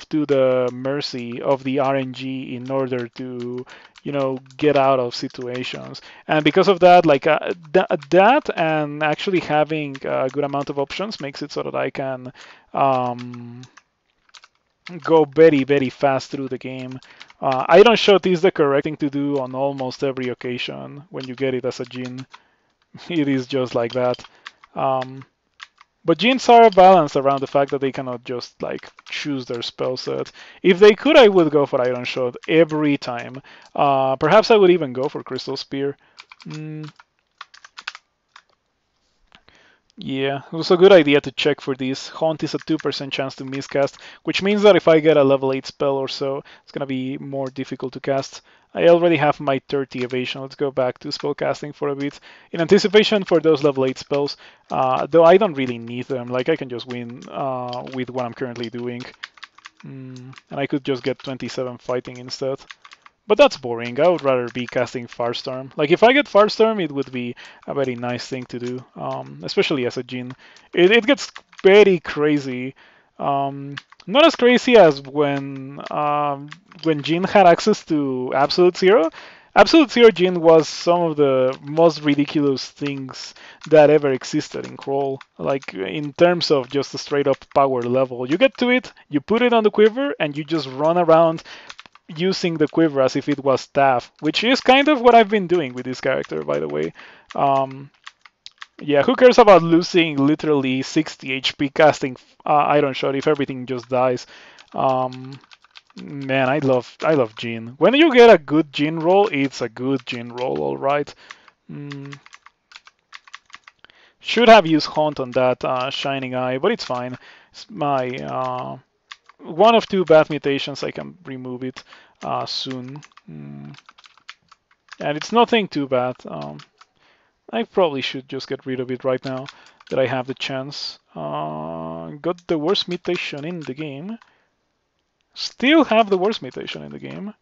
to the mercy of the RNG in order to get out of situations. And because of that, like that and actually having a good amount of options makes it so that I can go very fast through the game. Iron Shot is the correct thing to do on almost every occasion when you get it as a Jin. It is just like that. But Jins are balanced around the fact that they cannot just like choose their spell set. If they could, I would go for Iron Shot every time. Perhaps I would even go for Crystal Spear. Mm, yeah, it was a good idea to check for these. Haunt is a 2% chance to miscast, which means that if I get a level 8 spell or so, it's gonna be more difficult to cast. I already have my 30 evasion. Let's go back to spellcasting for a bit. In anticipation for those level 8 spells, though I don't really need them. Like, I can just win with what I'm currently doing. And I could just get 27 fighting instead. But that's boring. I would rather be casting Firestorm. Like, if I get Firestorm, it would be a very nice thing to do, especially as a Jhin. It gets very crazy. Not as crazy as when Jhin had access to Absolute Zero. Absolute Zero Jhin was some of the most ridiculous things that ever existed in Crawl. Like, in terms of just a straight up power level. You get to it, you put it on the quiver, and you just run around using the quiver as if it was staff, which is kind of what I've been doing with this character, by the way. Yeah, who cares about losing literally 60 HP casting Iron Shot if everything just dies? Man, I love Jhin. When you get a good Jhin roll, it's a good Jhin roll, all right. Should have used Haunt on that Shining Eye, but it's fine. It's my one of two bad mutations. I can remove it soon. And it's nothing too bad. I probably should just get rid of it right now that I have the chance. Got the worst mutation in the game. Still have the worst mutation in the game.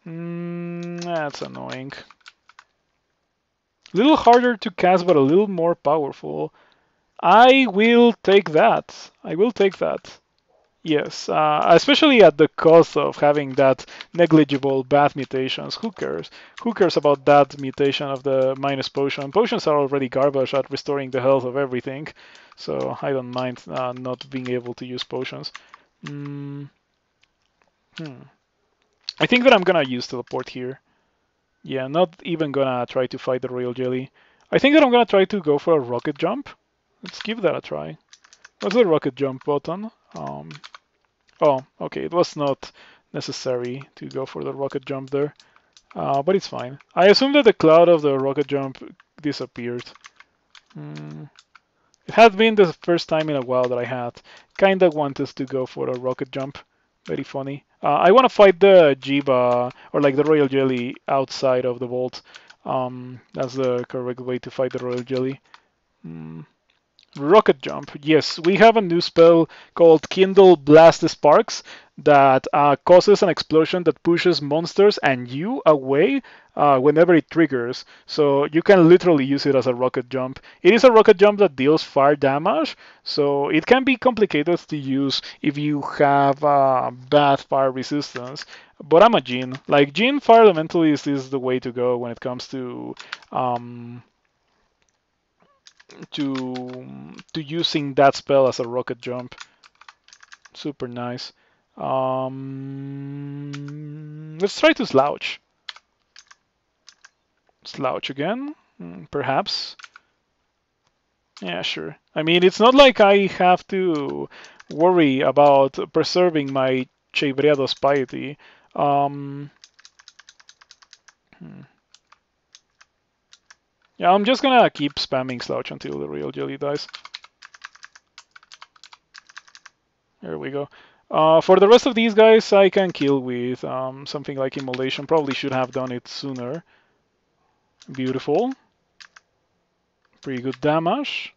That's annoying. A little harder to cast, but a little more powerful. I will take that. I will take that. Yes, especially at the cost of having that negligible bad mutations. Who cares? Who cares about that mutation of the minus potion? Potions are already garbage at restoring the health of everything, so I don't mind not being able to use potions. I think that I'm gonna use teleport here. Yeah, not even gonna try to fight the royal jelly. I think that I'm gonna try to go for a rocket jump. Let's give that a try. What's the rocket jump button? Oh, okay, it was not necessary to go for the rocket jump there, but it's fine. I assume that the cloud of the rocket jump disappeared. It had been the first time in a while that I had kinda wanted to go for a rocket jump. Very funny. I want to fight the Jiba, or like the Royal Jelly, outside of the vault. That's the correct way to fight the Royal Jelly. Rocket Jump. Yes, we have a new spell called Kindle Blast Sparks that causes an explosion that pushes monsters and you away whenever it triggers. So you can literally use it as a rocket jump. It is a rocket jump that deals fire damage, so it can be complicated to use if you have bad fire resistance. But I'm a Jhin. Like, Jhin Fire Elementalist is the way to go when it comes to using that spell as a rocket jump. Super nice. Let's try to slouch. Slouch again, perhaps. Yeah, sure. I mean, it's not like I have to worry about preserving my Chevreado's piety. Yeah, I'm just gonna keep spamming Slouch until the real jelly dies. There we go. For the rest of these guys, I can kill with something like Immolation. Probably should have done it sooner. Beautiful. Pretty good damage.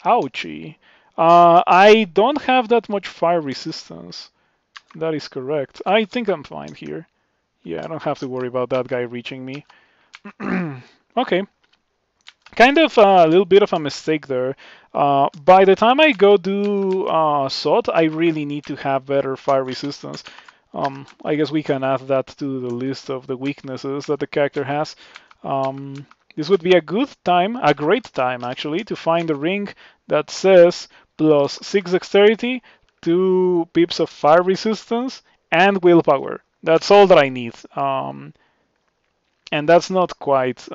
Ouchie. I don't have that much fire resistance. That is correct. I think I'm fine here. Yeah, I don't have to worry about that guy reaching me. Okay. Kind of a little bit of a mistake there. By the time I go do Sot, I really need to have better fire resistance. I guess we can add that to the list of the weaknesses that the character has. This would be a good time, a great time actually, to find a ring that says plus 6 dexterity, 2 pips of fire resistance, and willpower. That's all that I need. And that's not quite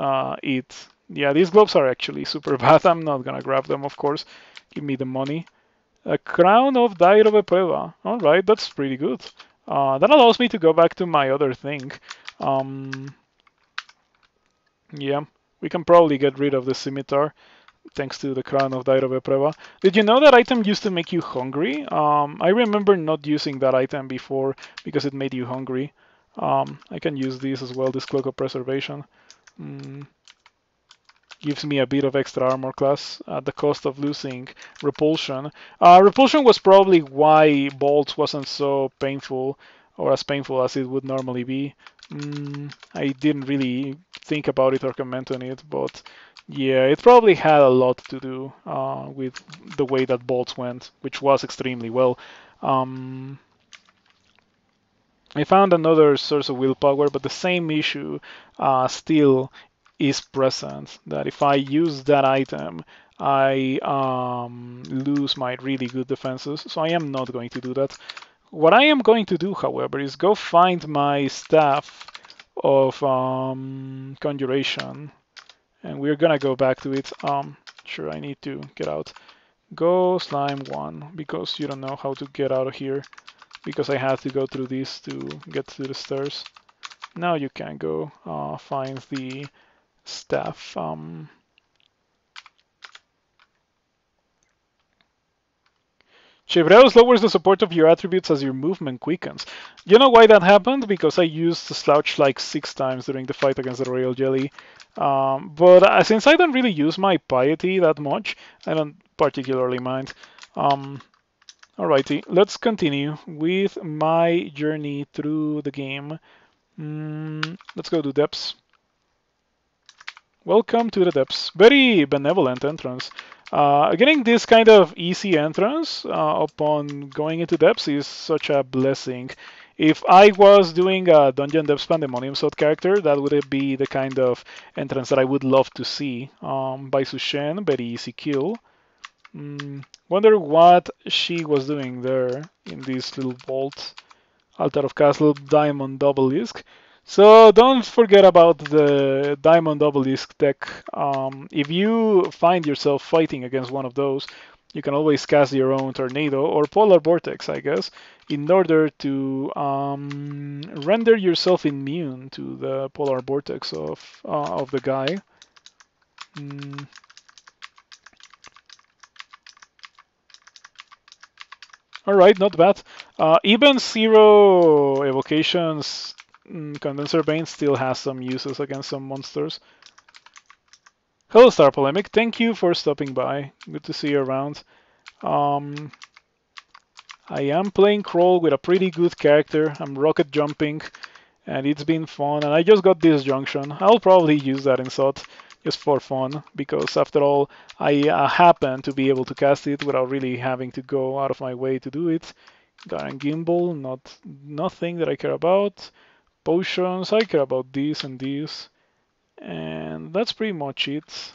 it. Yeah, these gloves are actually super bad. I'm not gonna grab them, of course. Give me the money. A crown of DjFE. All right, that's pretty good. That allows me to go back to my other thing. Um, yeah, we can probably get rid of the scimitar thanks to the crown of DjFE. Did you know that item used to make you hungry? I remember not using that item before because it made you hungry. I can use this as well, this cloak of preservation. Mm, gives me a bit of extra armor class at the cost of losing repulsion. Repulsion was probably why bolts wasn't so painful or as painful as it would normally be. I didn't really think about it or comment on it, but yeah, it probably had a lot to do with the way that bolts went, which was extremely well. Um, I found another source of willpower, but the same issue still is present. That if I use that item, I lose my really good defenses. So I am not going to do that. What I am going to do, however, is go find my staff of conjuration, and we're gonna go back to it. Sure, I need to get out. Go slime 1 because you don't know how to get out of here because I had to go through this to get to the stairs. Now you can go find the staff. Chevreos lowers the support of your attributes as your movement quickens. You know why that happened? Because I used Slouch like 6 times during the fight against the Royal Jelly. But since I don't really use my piety that much, I don't particularly mind. Alrighty, let's continue with my journey through the game. Let's go to depths. Welcome to the depths. Very benevolent entrance. Getting this kind of easy entrance upon going into depths is such a blessing. If I was doing a Dungeon Depths Pandemonium sort character, that would be the kind of entrance that I would love to see. By Sushen, very easy kill. Wonder what she was doing there in this little vault. Altar of Castle, Diamond Obelisk. So don't forget about the Diamond Obelisk deck. If you find yourself fighting against one of those, you can always cast your own Tornado or Polar Vortex, I guess, in order to render yourself immune to the Polar Vortex of the guy. Alright, not bad. Even zero evocations Condenser Bane still has some uses against some monsters. Hello, Star Polemic. Thank you for stopping by. Good to see you around. I am playing Crawl with a pretty good character. I'm rocket jumping, and it's been fun. And I just got this junction. I'll probably use that in SOT just for fun, because after all, I happen to be able to cast it without really having to go out of my way to do it. Garen Gimbal, nothing that I care about. Potions, I care about these and these. And that's pretty much it.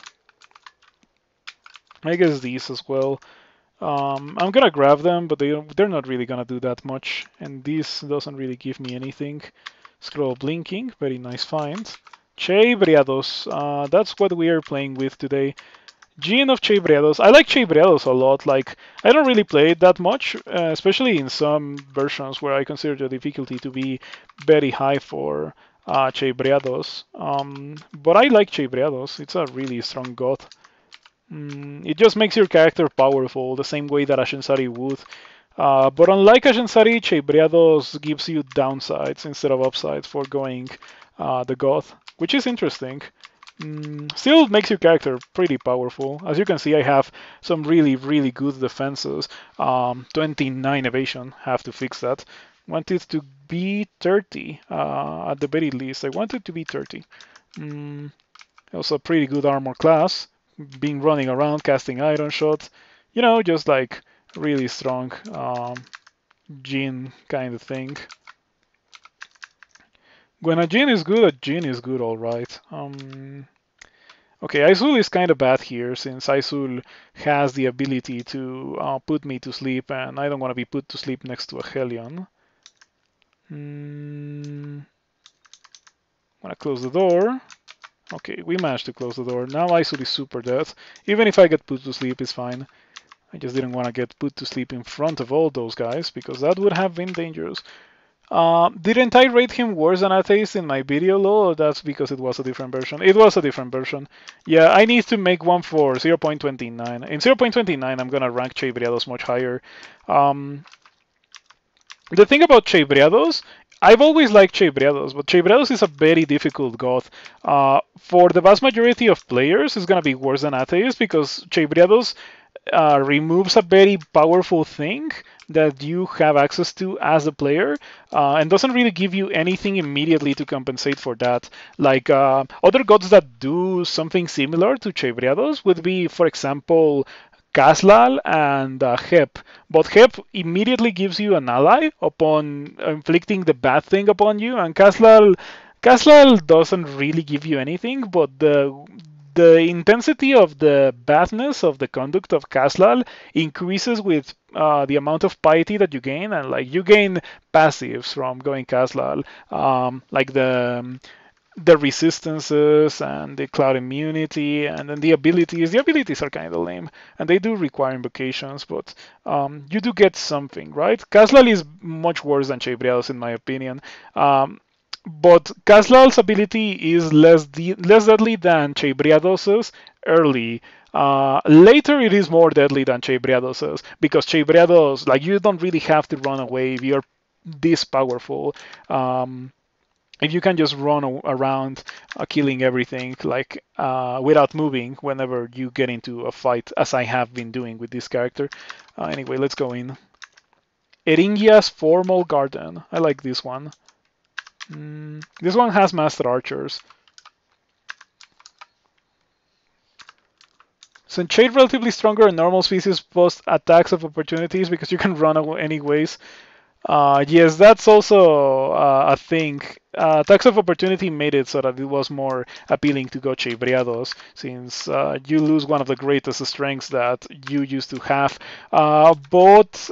I guess these as well. I'm gonna grab them, but they're not really gonna do that much. And this doesn't really give me anything. Scroll blinking, very nice find. Chevreados, that's what we are playing with today. Gene of Chevreados. I like Chevreados a lot. Like, I don't really play it that much, especially in some versions where I consider the difficulty to be very high for Chevreados. But I like Chevreados. It's a really strong god. It just makes your character powerful, the same way that Ashensari would. But unlike Ashensari, Chevreados gives you downsides instead of upsides for going the god, which is interesting. Still makes your character pretty powerful. As you can see, I have some really, really good defenses. 29 evasion, have to fix that. Want it to be 30 at the very least. I want it to be 30. Also pretty good armor class. Being running around, casting iron shot. You know, just like really strong Jin kind of thing. When a Jin is good, a Jin is good, alright. Okay, Isul is kind of bad here, since Isul has the ability to put me to sleep, and I don't want to be put to sleep next to a Hellion. I'm gonna close the door. Okay, we managed to close the door. Now Isul is super dead. Even if I get put to sleep, it's fine. I just didn't want to get put to sleep in front of all those guys, because that would have been dangerous. Didn't I rate him worse than Atheist in my video, lol? Or that's because it was a different version? It was a different version. Yeah, I need to make one for 0.29. In 0.29, I'm gonna rank Chebriados much higher. The thing about Chebriados, I've always liked Chebriados, but Chebriados is a very difficult god. For the vast majority of players, it's gonna be worse than Atheist because Chebriados removes a very powerful thing that you have access to as a player and doesn't really give you anything immediately to compensate for that. Like other gods that do something similar to Chebriados would be, for example, Kaslal and Hep. But Hep immediately gives you an ally upon inflicting the bad thing upon you, and Kaslal doesn't really give you anything, but the intensity of the badness of the conduct of Kaslal increases with the amount of piety that you gain, and like you gain passives from going Kaslal, like the resistances and the cloud immunity, and then the abilities. The abilities are kind of lame, and they do require invocations, but you do get something, right? Kaslal is much worse than Chebriados in my opinion. But Kaslal's ability is less deadly than Chebriados's early. Later, it is more deadly than Chebriados's because Chebriados, like, you don't really have to run away if you're this powerful. If you can just run around killing everything like without moving whenever you get into a fight, as I have been doing with this character. Anyway, let's go in. Eringia's Formal Garden. I like this one. This one has Master Archers. Since Shade relatively stronger and normal species post attacks of opportunities because you can run away anyways. Yes, that's also a thing. Tax of Opportunity made it so that it was more appealing to go Chebriados, since you lose one of the greatest strengths that you used to have. But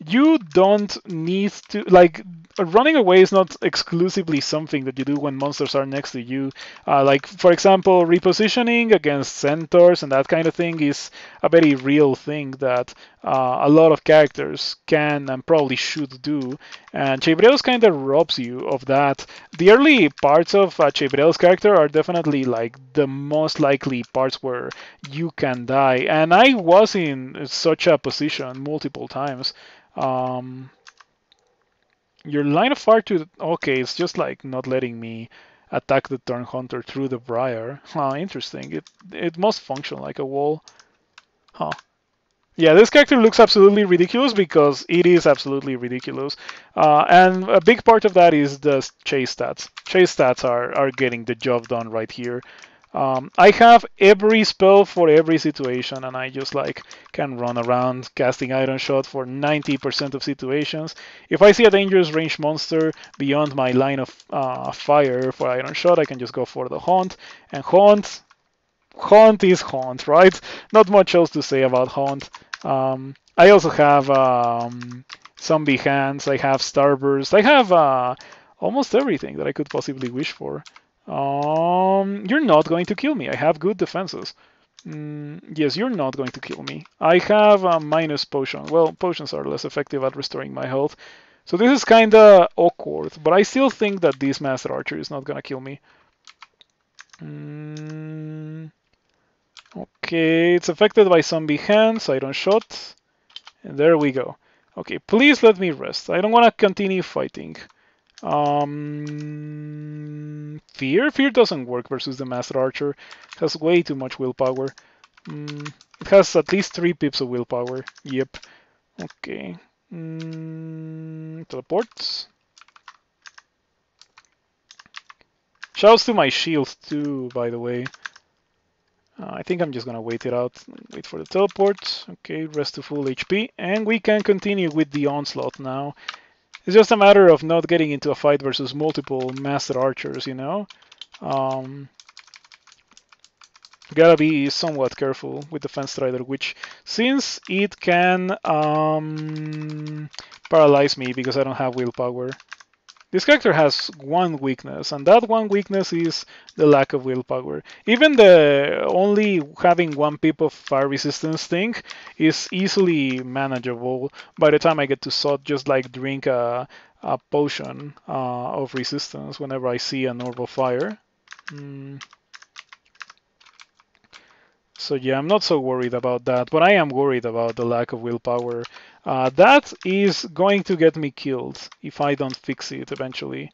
you don't need to, like, running away is not exclusively something that you do when monsters are next to you. Like, for example, repositioning against centaurs and that kind of thing is a very real thing that a lot of characters can and probably should do. And Chebriados kind of robs you of that. The early parts of Chebriados' character are definitely like the most likely parts where you can die. And I was in such a position multiple times. Your line of fire to... Okay, it's just like not letting me attack the Turn Hunter through the Briar. Huh, interesting. It must function like a wall. Huh. Yeah, this character looks absolutely ridiculous because it is absolutely ridiculous. And a big part of that is the chase stats. Chase stats are getting the job done right here. I have every spell for every situation, and I just like can run around casting Iron Shot for 90% of situations. If I see a dangerous ranged monster beyond my line of fire for Iron Shot, I can just go for the Haunt. And Haunt is Haunt, right? Not much else to say about Haunt. I also have Zombie Hands, I have Starburst, I have almost everything that I could possibly wish for. You're not going to kill me. I have good defenses. Yes, you're not going to kill me. I have a minus potion. Well, potions are less effective at restoring my health. So this is kind of awkward, but I still think that this Master Archer is not going to kill me. Okay, it's affected by Zombie Hands, Iron Shot. And there we go. Okay, please let me rest. I don't want to continue fighting. Fear? Fear doesn't work versus the Master Archer. It has way too much willpower. It has at least 3 pips of willpower. Yep. Okay. Teleports. Shouts to my shield too, by the way. I think I'm just gonna wait it out. Wait for the teleport. Okay, rest to full HP. And we can continue with the onslaught now. It's just a matter of not getting into a fight versus multiple Master Archers, you know? Gotta be somewhat careful with the Fence Strider, which, since it can paralyze me because I don't have willpower. This character has one weakness, and that one weakness is the lack of willpower. Even the only having one pip of fire resistance thing is easily manageable by the time I get to SOT, just like drink a potion of resistance whenever I see a normal fire. So yeah, I'm not so worried about that, but I am worried about the lack of willpower. That is going to get me killed if I don't fix it eventually.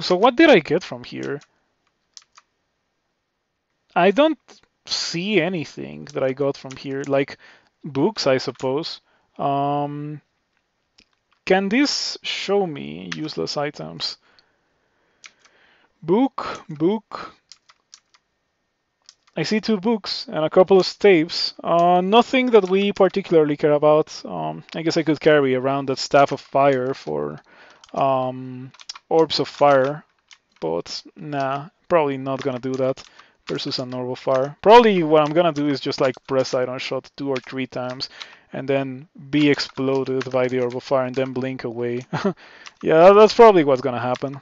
So what did I get from here? I don't see anything that I got from here, like books, I suppose. Can this show me useless items? Book. I see 2 books and a couple of staves. Nothing that we particularly care about. I guess I could carry around that staff of fire for orbs of fire, but nah, probably not gonna do that versus a normal fire. Probably what I'm gonna do is just like press iron shot 2 or 3 times and then be exploded by the orb of fire and then blink away. Yeah, that's probably what's gonna happen.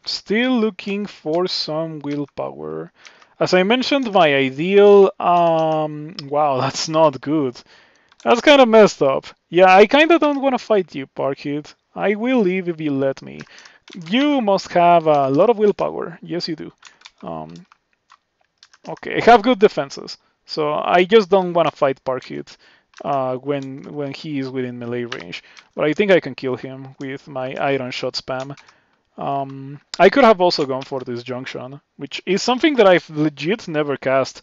Still looking for some willpower. As I mentioned, my ideal. Wow, that's not good. That's kind of messed up. Yeah, I kind of don't want to fight you, Parkit. I will leave if you let me. You must have a lot of willpower. Yes, you do. Um, okay, I have good defenses, so I just don't want to fight Parkit when he is within melee range. But I think I can kill him with my iron shot spam. I could have also gone for this junction, which is something that I've legit never cast.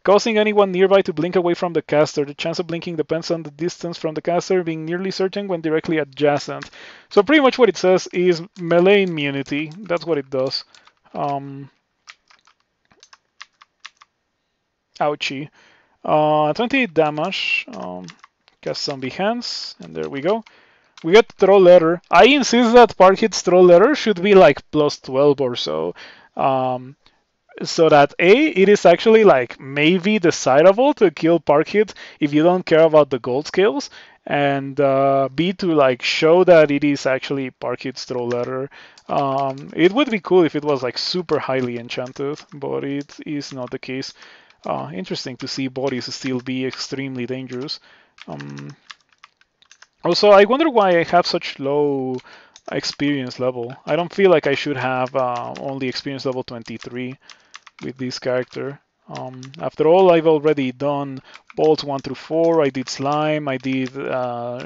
Causing anyone nearby to blink away from the caster. The chance of blinking depends on the distance from the caster being nearly certain when directly adjacent. So pretty much what it says is melee immunity. That's what it does. Ouchie. 28 damage. Cast zombie hands, and there we go. We get throw letter. I insist that Parkit's throw letter should be like plus 12 or so. So that A, it is actually like maybe desirable to kill Parkit if you don't care about the gold scales, and B, to like show that it is actually Parkit's throw letter. It would be cool if it was like super highly enchanted, but it is not the case. Interesting to see bodies still be extremely dangerous. Also, I wonder why I have such low experience level. I don't feel like I should have only experience level 23 with this character. After all, I've already done bolts 1 through 4. I did slime. I did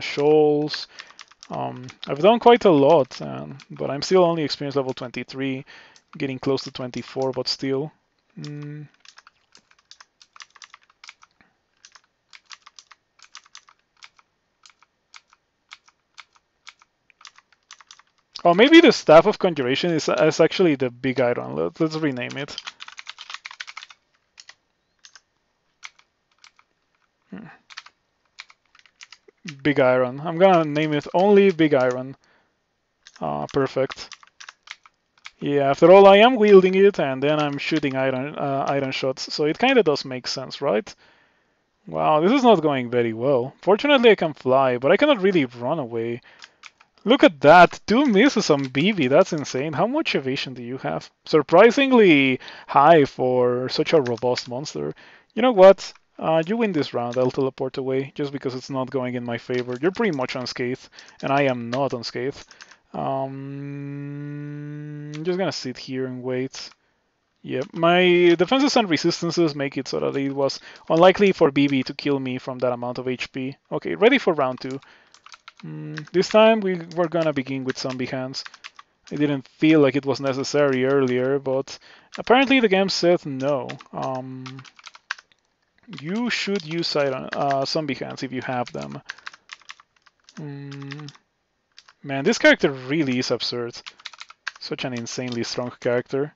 shoals. I've done quite a lot, but I'm still only experience level 23, getting close to 24, but still. Oh, maybe the Staff of Conjuration is actually the big iron. Let's rename it. Big Iron. I'm gonna name it only Big Iron. Perfect. Yeah, after all, I am wielding it, and then I'm shooting iron shots, so it kind of does make sense, right? Wow, this is not going very well. Fortunately, I can fly, but I cannot really run away. Look at that, 2 misses on BB, that's insane. How much evasion do you have? Surprisingly high for such a robust monster. You know what? You win this round, I'll teleport away, just because it's not going in my favor. You're pretty much unscathed, and I am not unscathed. I'm just gonna sit here and wait. Yep, my defenses and resistances make it so that it was unlikely for BB to kill me from that amount of HP. Okay, ready for round 2. This time we're gonna begin with zombie hands. I didn't feel like it was necessary earlier, but apparently the game said no. You should use zombie hands if you have them. Man, this character really is absurd. Such an insanely strong character.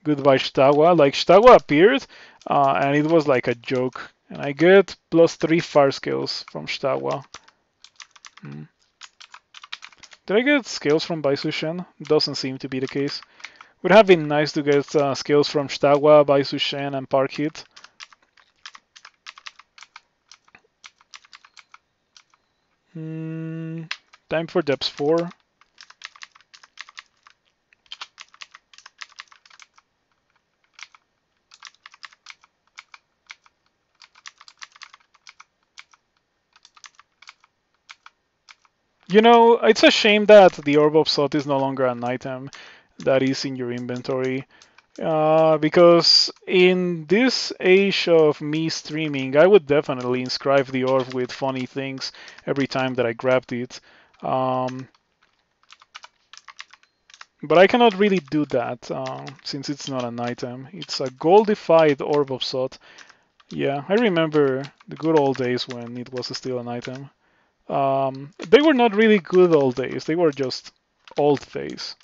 Goodbye, Shtawa. Like, Shtawa appeared, and it was like a joke. And I get +3 fire skills from Shtawa. Did I get skills from Baisu Shen? Doesn't seem to be the case. Would have been nice to get skills from Shtawa, Baisu Shen, and Park Hit. Time for Depths 4. You know, it's a shame that the Orb of Sot is no longer an item that is in your inventory. Because in this age of me streaming, I would definitely inscribe the orb with funny things every time that I grabbed it. But I cannot really do that since it's not an item. It's a goldified Orb of Sot. Yeah, I remember the good old days when it was still an item. They were not really good old days. They were just old days.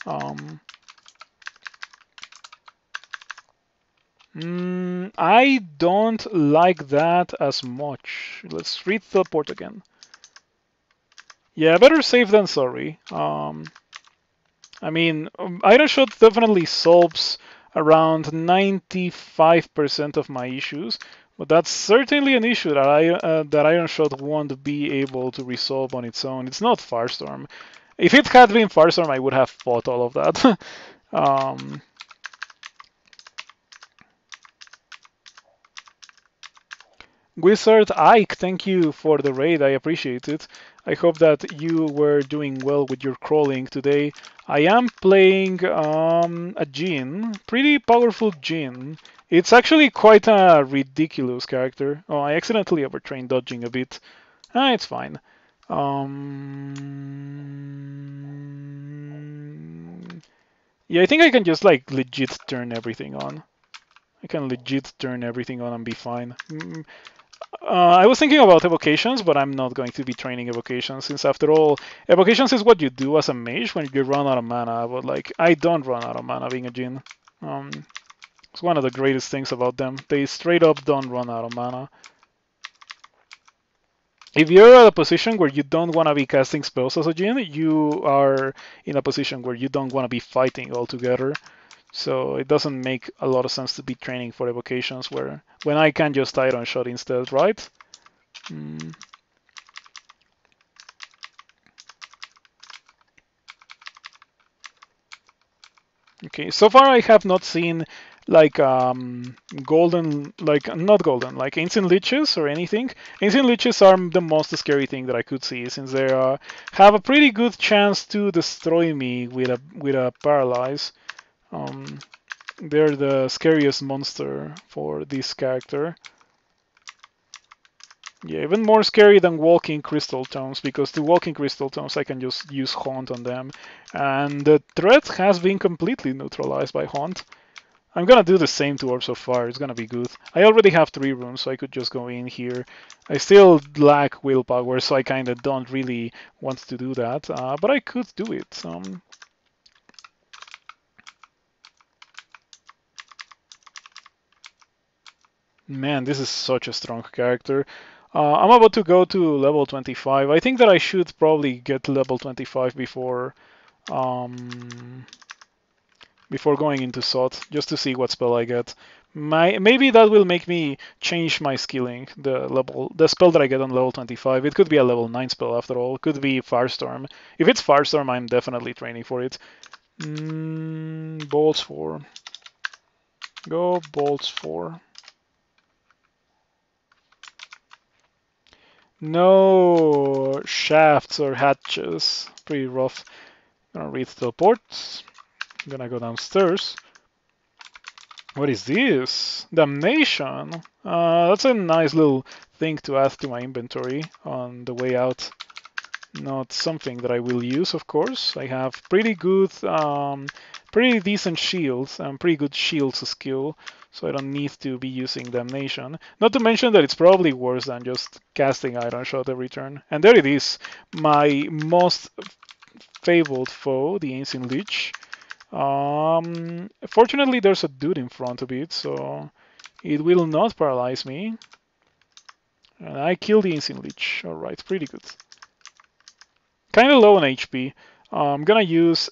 I don't like that as much. Let's read the port again. Yeah, better safe than sorry. I mean, Iron Shot definitely solves around 95% of my issues, but that's certainly an issue that Iron Shot won't be able to resolve on its own. It's not Firestorm. If it had been Firestorm, I would have fought all of that. Wizard Ike, thank you for the raid. I appreciate it. I hope that you were doing well with your crawling today. I am playing a Jhin, pretty powerful Jhin. It's actually quite a ridiculous character. Oh, I accidentally overtrained dodging a bit. It's fine. Yeah, I think I can just like legit turn everything on. I can legit turn everything on and be fine. I was thinking about evocations, but I'm not going to be training evocations since, after all, evocations is what you do as a mage when you run out of mana. But like, I don't run out of mana being a Jhin. It's one of the greatest things about them. They straight up don't run out of mana. If you're at a position where you don't want to be casting spells as a Jhin, you are in a position where you don't want to be fighting altogether. So it doesn't make a lot of sense to be training for evocations when I can just Iron Shot instead, right? Okay, so far I have not seen like golden, like not golden, like ancient leeches or anything. Ancient leeches are the most scary thing that I could see, since they have a pretty good chance to destroy me with a paralyze. They're the scariest monster for this character. Yeah, even more scary than walking crystal tomes, because to walking crystal tomes I can just use haunt on them, and the threat has been completely neutralized by haunt. I'm gonna do the same to Orbs of Fire. It's gonna be good. I already have 3 runes, so I could just go in here. I still lack willpower, so I kinda don't really want to do that, but I could do it. Man, this is such a strong character. I'm about to go to level 25. I think that I should probably get level 25 before going into Sot, just to see what spell I get. Maybe that will make me change my skilling, the spell that I get on level 25. It could be a level 9 spell after all. It could be Firestorm. If it's Firestorm, I'm definitely training for it. Bolts 4. Go Bolts 4. No shafts or hatches. Pretty rough. Gonna read teleports. Gonna go downstairs. What is this? Damnation. That's a nice little thing to add to my inventory on the way out. Not something that I will use, of course. I have pretty good, pretty decent shields and pretty good shields skill, so I don't need to be using Damnation. Not to mention that it's probably worse than just casting Iron Shot every turn. And there it is, my most fabled foe, the Ancient Lich. Fortunately, there's a dude in front of it, so it will not paralyze me. And I kill the Ancient Lich. Alright, pretty good. Kind of low on HP. I'm gonna use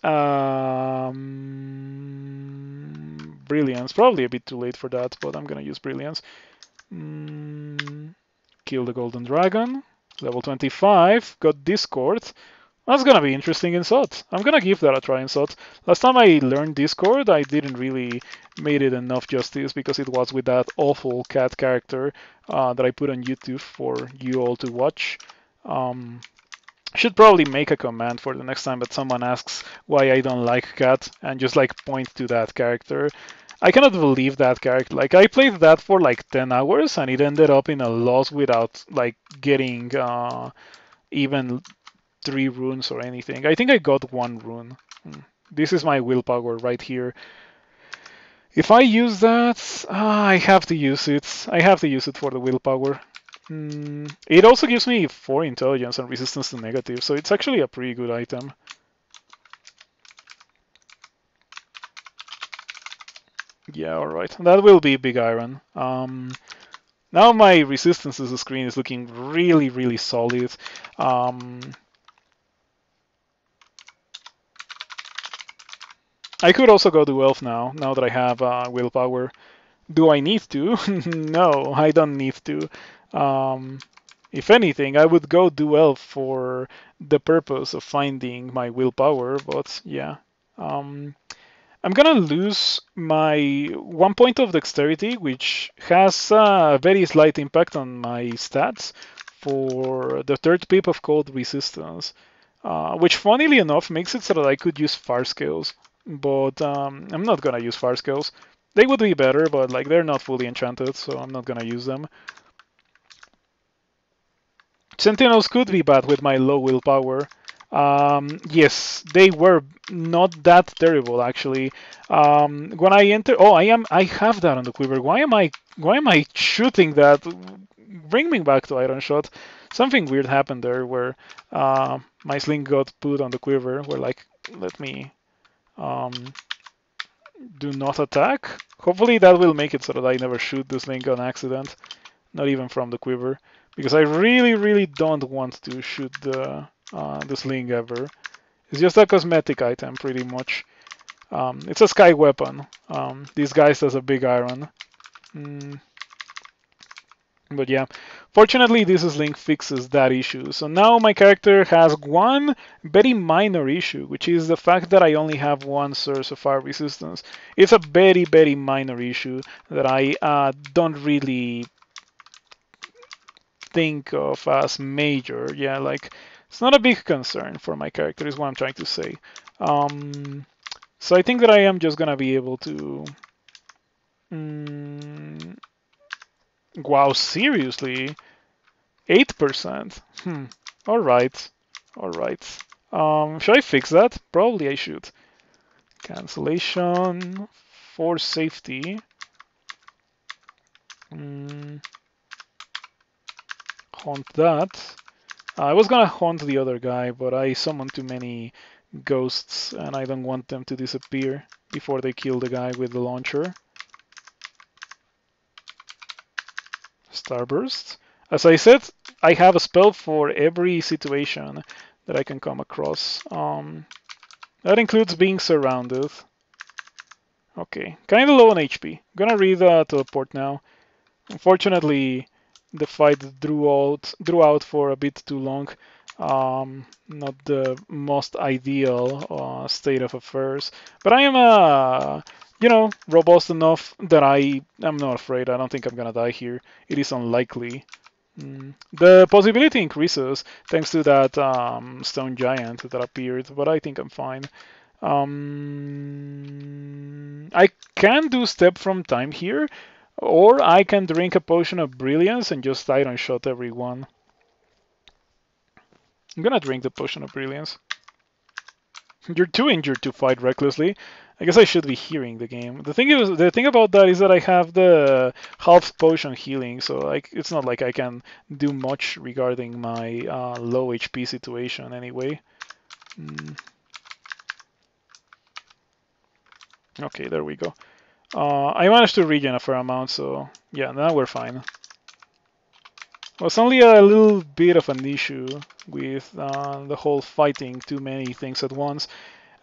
Brilliance. Probably a bit too late for that, but I'm gonna use Brilliance. Kill the Golden Dragon. Level 25. Got Discord. That's gonna be interesting in SOT. I'm gonna give that a try in SOT. Last time I learned Discord, I didn't really made it enough justice because it was with that awful cat character that I put on YouTube for you all to watch. Should probably make a command for the next time that someone asks why I don't like cat and just like point to that character. I cannot believe that character. Like I played that for like 10 hours and it ended up in a loss without like getting even 3 runes or anything. I think I got 1 rune. This is my willpower right here. If I use that, I have to use it. I have to use it for the willpower. It also gives me 4 intelligence and resistance to negative, so it's actually a pretty good item. Yeah, alright. That will be big iron. Now my resistance to the screen is looking really, really solid. I could also go to elf now that I have willpower. Do I need to? No, I don't need to. If anything, I would go do elf for the purpose of finding my willpower, but yeah. I'm gonna lose my 1 point of dexterity, which has a very slight impact on my stats for the 3rd pip of cold resistance, which funnily enough makes it so that I could use fire scales, but I'm not gonna use fire scales. They would be better, but like they're not fully enchanted, so I'm not gonna use them. Sentinels could be bad with my low willpower. Yes, they were not that terrible actually. When I enter, oh, I have that on the quiver. Why am I shooting that? Bring me back to Iron Shot. Something weird happened there where my sling got put on the quiver. Where like, let me do not attack. Hopefully that will make it so that I never shoot the sling on accident, not even from the quiver, because I really don't want to shoot the sling ever. It's just a cosmetic item, pretty much. It's a sky weapon. This guy has a big iron. But yeah, fortunately this sling fixes that issue. So now my character has one very minor issue, which is the fact that I only have 1 source of fire resistance. It's a very minor issue that I don't really think of as major. Yeah, like it's not a big concern for my character is what I'm trying to say. So I think that I am just gonna be able to... Wow, seriously? 8%? Alright. Should I fix that? Probably I should. Cancellation for safety. Haunt that. I was gonna haunt the other guy, but I summoned too many ghosts and I don't want them to disappear before they kill the guy with the launcher. Starburst. As I said, I have a spell for every situation that I can come across. That includes being surrounded. Okay, kind of low on HP. Gonna read teleport now. Unfortunately, the fight drew out for a bit too long. Not the most ideal state of affairs, but I am robust enough that I am not afraid. I don't think I'm gonna die here. It is unlikely. The possibility increases thanks to that stone giant that appeared, but I think I'm fine. I can do step from time here, or I can drink a potion of brilliance and just iron shot everyone. I'm gonna drink the potion of brilliance. You're too injured to fight recklessly. I guess I should be hearing the game. The thing about that is that I have the half potion healing, so like it's not like I can do much regarding my low HP situation anyway. Okay, there we go. I managed to regen a fair amount, so yeah, now we're fine. Well, it's only a little bit of an issue with the whole fighting too many things at once.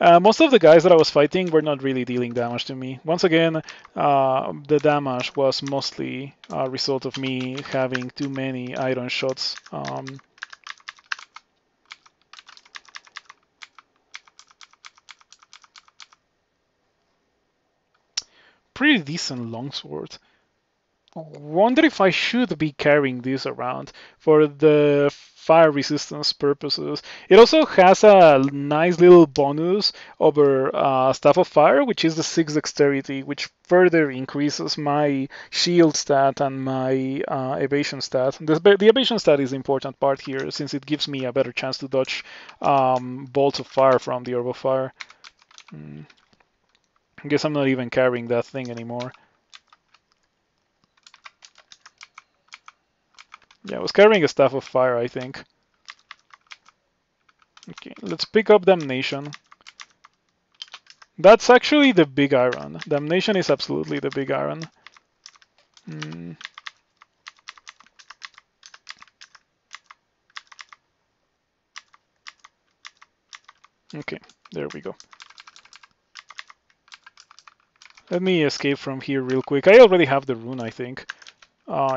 Most of the guys that I was fighting were not really dealing damage to me. Once again, the damage was mostly a result of me having too many iron shots. Pretty decent longsword. Wonder if I should be carrying this around for the fire resistance purposes. It also has a nice little bonus over Staff of Fire, which is the 6 dexterity, which further increases my shield stat and my evasion stat. The evasion stat is the important part here, since it gives me a better chance to dodge bolts of fire from the Orb of Fire. I guess I'm not even carrying that thing anymore. Yeah, I was carrying a Staff of Fire, I think. Okay, let's pick up Damnation. That's actually the big iron. Damnation is absolutely the big iron. Okay, there we go. Let me escape from here real quick. I already have the rune, I think.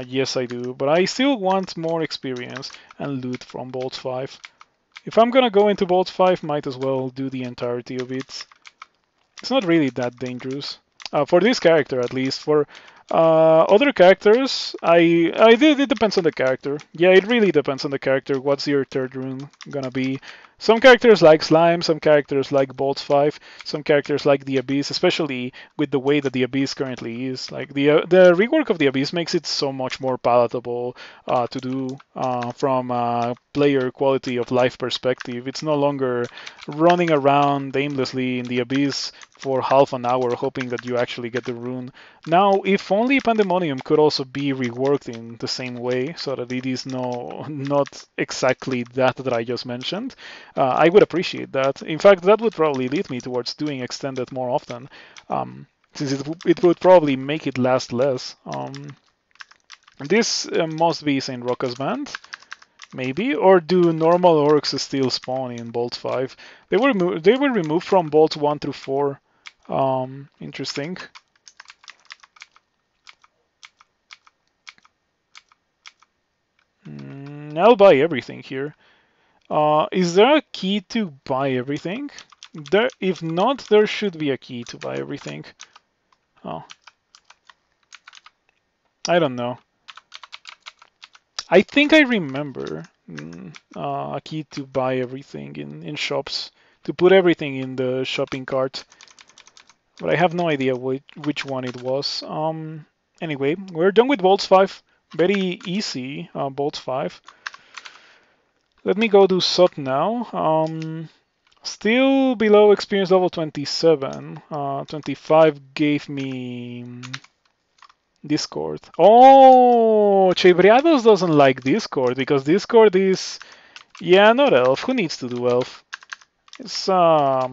Yes, I do, but I still want more experience and loot from Bolt 5. If I'm gonna go into Bolt 5, might as well do the entirety of it. It's not really that dangerous. For this character, at least. For other characters, it depends on the character. Yeah, it really depends on the character. What's your third rune gonna be? Some characters like Slime, some characters like Bolt 5, some characters like the Abyss, especially with the way that the Abyss currently is. Like the rework of the Abyss makes it so much more palatable to do from a player quality of life perspective. It's no longer running around aimlessly in the Abyss for half an hour hoping that you actually get the rune. Now, if only Pandemonium could also be reworked in the same way, so that it is not exactly that I just mentioned, I would appreciate that. In fact, that would probably lead me towards doing Extended more often, since it would probably make it last less. This must be St. Roca's band. Maybe, or do normal orcs still spawn in Bolt 5? They were removed from Bolts 1 through 4. Interesting. I'll buy everything here. Is there a key to buy everything? If not, there should be a key to buy everything. Oh. I don't know. I think I remember a key to buy everything in shops, to put everything in the shopping cart, but I have no idea which one it was. Anyway, we're done with Bolts 5. Very easy, Bolts 5. Let me go do SOT now. Still below experience level 27. 25 gave me Discord. Oh, Chebriados doesn't like Discord because Discord is, yeah, not elf. Who needs to do elf? It's I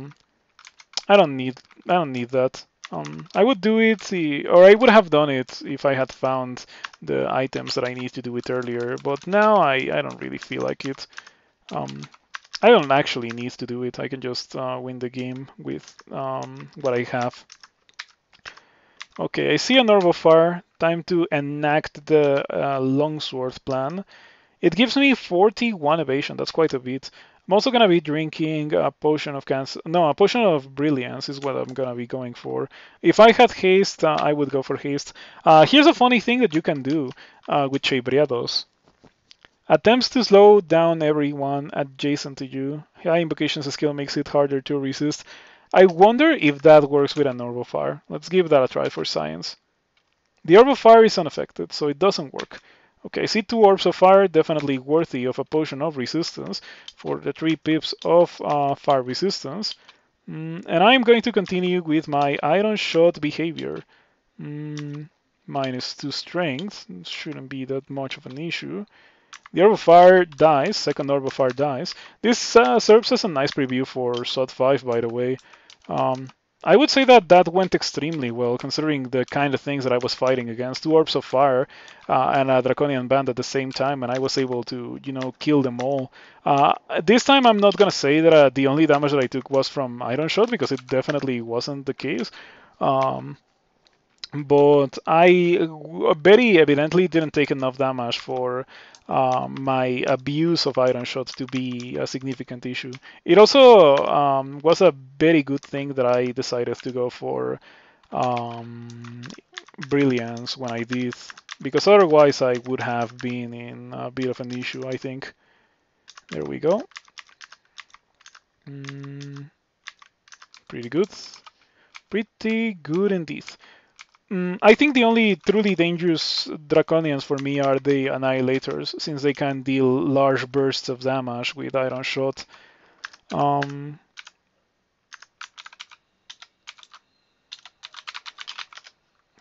don't need that. I would do it, or I would have done it if I had found the items that I need to do it earlier. But now I don't really feel like it. I don't actually need to do it. I can just win the game with what I have. Okay, I see an Orb of Fire. Time to enact the Longsword plan. It gives me 41 evasion. That's quite a bit. I'm also gonna be drinking a potion of a potion of brilliance is what I'm gonna be going for. If I had haste, I would go for haste. Here's a funny thing that you can do with Chebriados. Attempts to slow down everyone adjacent to you. High invocations skill makes it harder to resist. I wonder if that works with an Orb of Fire. Let's give that a try for science. The Orb of Fire is unaffected, so it doesn't work. Okay, I see 2 Orbs of Fire, definitely worthy of a potion of resistance for the 3 pips of fire resistance. And I'm going to continue with my Iron Shot behavior. -2 strength, shouldn't be that much of an issue. The Orb of Fire dies, second Orb of Fire dies. This serves as a nice preview for SOT 5, by the way. I would say that that went extremely well, considering the kind of things that I was fighting against. Two Orbs of Fire and a Draconian Band at the same time, and I was able to, kill them all. This time I'm not going to say that the only damage that I took was from Iron Shot, because it definitely wasn't the case. But I very evidently didn't take enough damage for my abuse of Iron Shot to be a significant issue. It also was a very good thing that I decided to go for Brilliance when I did, because otherwise I would have been in a bit of an issue, I think. There we go. Pretty good. Pretty good indeed. I think the only truly dangerous Draconians for me are the Annihilators, since they can deal large bursts of damage with Iron Shot.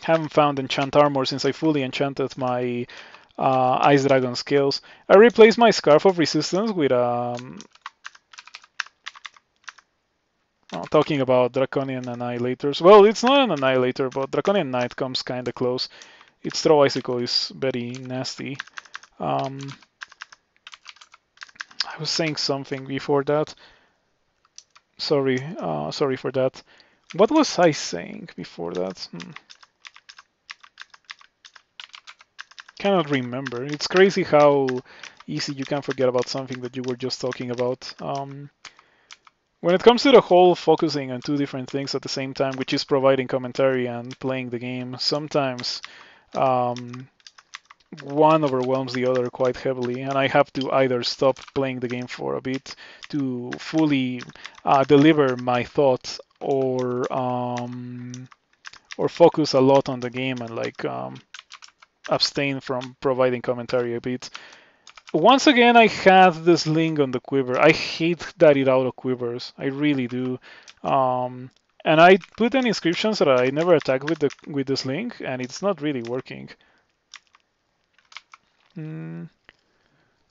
Haven't found Enchant Armor since I fully enchanted my Ice Dragon skills. I replaced my Scarf of Resistance with talking about Draconian Annihilators. Well, it's not an Annihilator, but Draconian Knight comes kinda close. Its Throw Icicle is very nasty. I was saying something before that. Sorry for that. What was I saying before that? Cannot remember. It's crazy how easy you can forget about something that you were just talking about. When it comes to the whole focusing on two different things at the same time, which is providing commentary and playing the game, sometimes one overwhelms the other quite heavily, and I have to either stop playing the game for a bit to fully deliver my thoughts, or focus a lot on the game and abstain from providing commentary a bit. Once again, I had this Sling on the quiver. I hate that it auto quivers. I really do. And I put an inscription so that I never attack with the Sling, and it's not really working.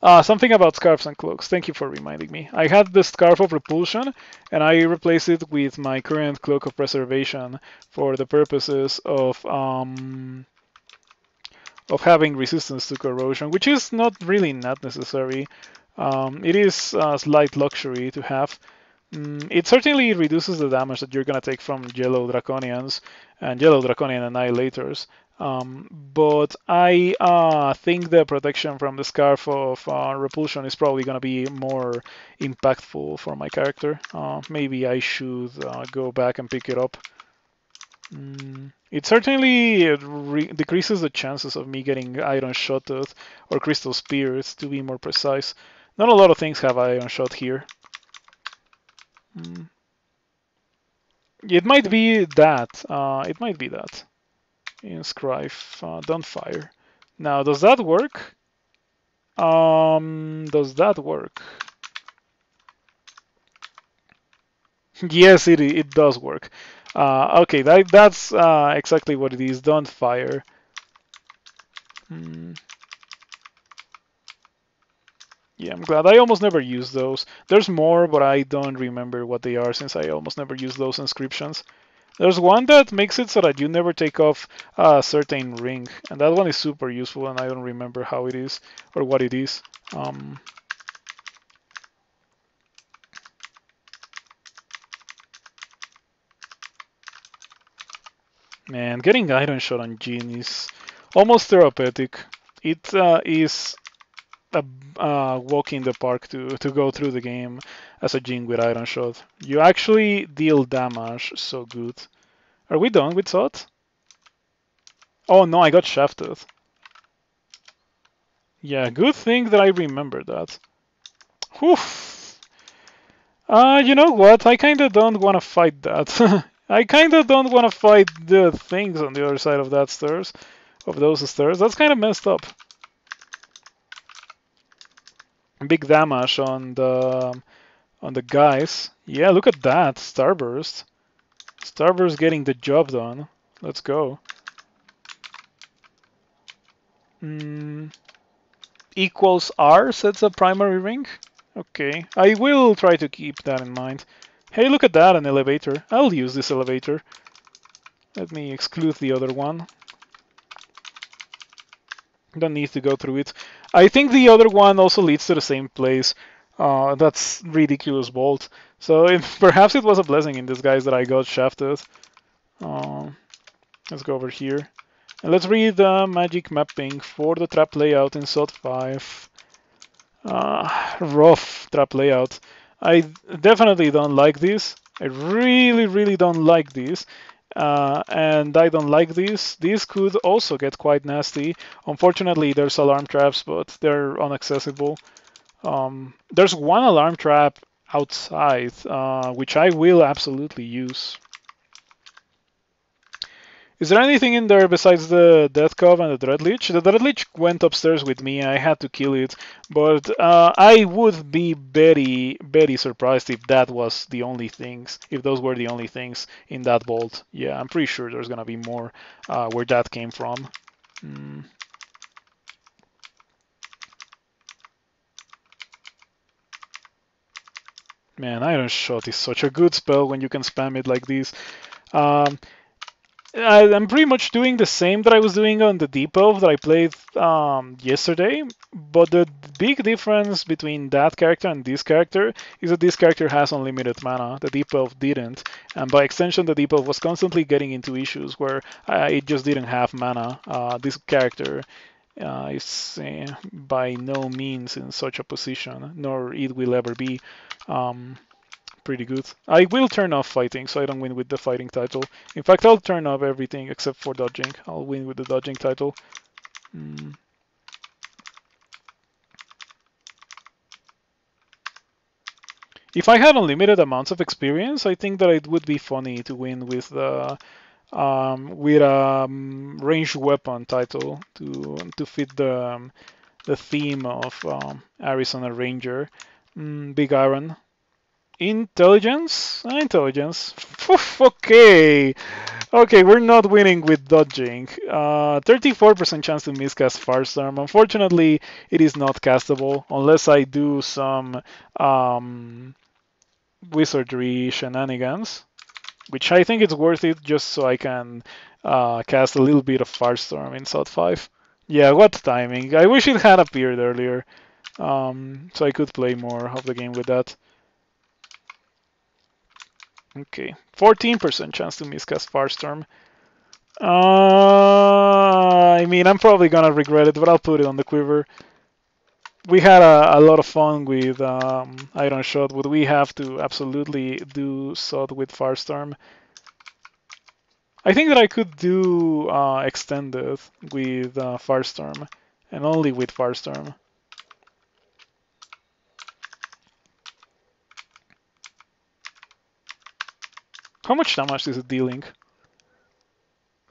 Something about Scarves and Cloaks. Thank you for reminding me. I had the Scarf of Repulsion, and I replaced it with my current Cloak of Preservation for the purposes of having resistance to corrosion, which is not necessary. It is a slight luxury to have. It certainly reduces the damage that you're going to take from Yellow Draconians and Yellow Draconian Annihilators. But I think the protection from the Scarf of Repulsion is probably going to be more impactful for my character. Maybe I should go back and pick it up. It certainly decreases the chances of me getting Iron Shotted or Crystal Spears, to be more precise. Not a lot of things have Iron Shot here. It might be that. It might be that. Inscribe. Don't fire. Now, does that work? Does that work? Yes, it does work. Okay, that's exactly what it is. Don't fire. Yeah, I'm glad. I almost never use those. There's more, but I don't remember what they are since I almost never use those inscriptions. There's one that makes it so that you never take off a certain ring, and that one is super useful, and I don't remember how it is or what it is. Man, getting Iron Shot on Jin is almost therapeutic. It is a walk in the park to go through the game as a Jin with Iron Shot. You actually deal damage so good. Are we done with Sot? Oh no, I got shafted. Yeah, good thing that I remember that. Whew. You know what? I kinda don't wanna fight that. I kinda don't wanna fight the things on the other side of that stairs. Of those stairs. That's kinda messed up. Big damage on the guys. Yeah, look at that. Starburst. Starburst getting the job done. Let's go. Equals R sets a primary ring. Okay, I will try to keep that in mind. Hey, look at that, an elevator. I'll use this elevator. Let me exclude the other one. Don't need to go through it. I think the other one also leads to the same place. That's ridiculous bolt. So perhaps it was a blessing in disguise that I got shafted. Let's go over here. And let's read the magic mapping for the trap layout in SOT 5. Rough trap layout. I definitely don't like this. I really, really don't like this. And I don't like this. This could also get quite nasty. Unfortunately, there's alarm traps, but they're inaccessible. There's one alarm trap outside, which I will absolutely use. Is there anything in there besides the Death Cove and the Dreadlich? The Dreadlich went upstairs with me. I had to kill it, but I would be very, very surprised if that was the only things. If those were the only things in that vault. Yeah, I'm pretty sure there's gonna be more where that came from. Man, Iron Shot is such a good spell when you can spam it like this. I'm pretty much doing the same that I was doing on the Deep Elf that I played yesterday, but the big difference between that character and this character is that this character has unlimited mana. The Deep Elf didn't, and by extension, the Deep Elf was constantly getting into issues where it just didn't have mana. This character is by no means in such a position, nor it will ever be. Pretty good. I will turn off fighting so I don't win with the fighting title. In fact, I'll turn off everything except for dodging. I'll win with the dodging title. If I had unlimited amounts of experience, I think that it would be funny to win with the ranged weapon title to fit the theme of Arizona Ranger. Big Iron. Intelligence? Intelligence. Okay. Okay, we're not winning with dodging. 34% chance to miscast Firestorm. Unfortunately, it is not castable unless I do some wizardry shenanigans, which I think it's worth it just so I can cast a little bit of Firestorm in SOT 5. Yeah, what timing. I wish it had appeared earlier, so I could play more of the game with that. Okay, 14% chance to miscast Firestorm. I mean, I'm probably gonna regret it, but I'll put it on the quiver. We had a lot of fun with Iron Shot, but we have to absolutely do SOT with Firestorm. I think that I could do Extended with Firestorm, and only with Firestorm. How much damage is it dealing?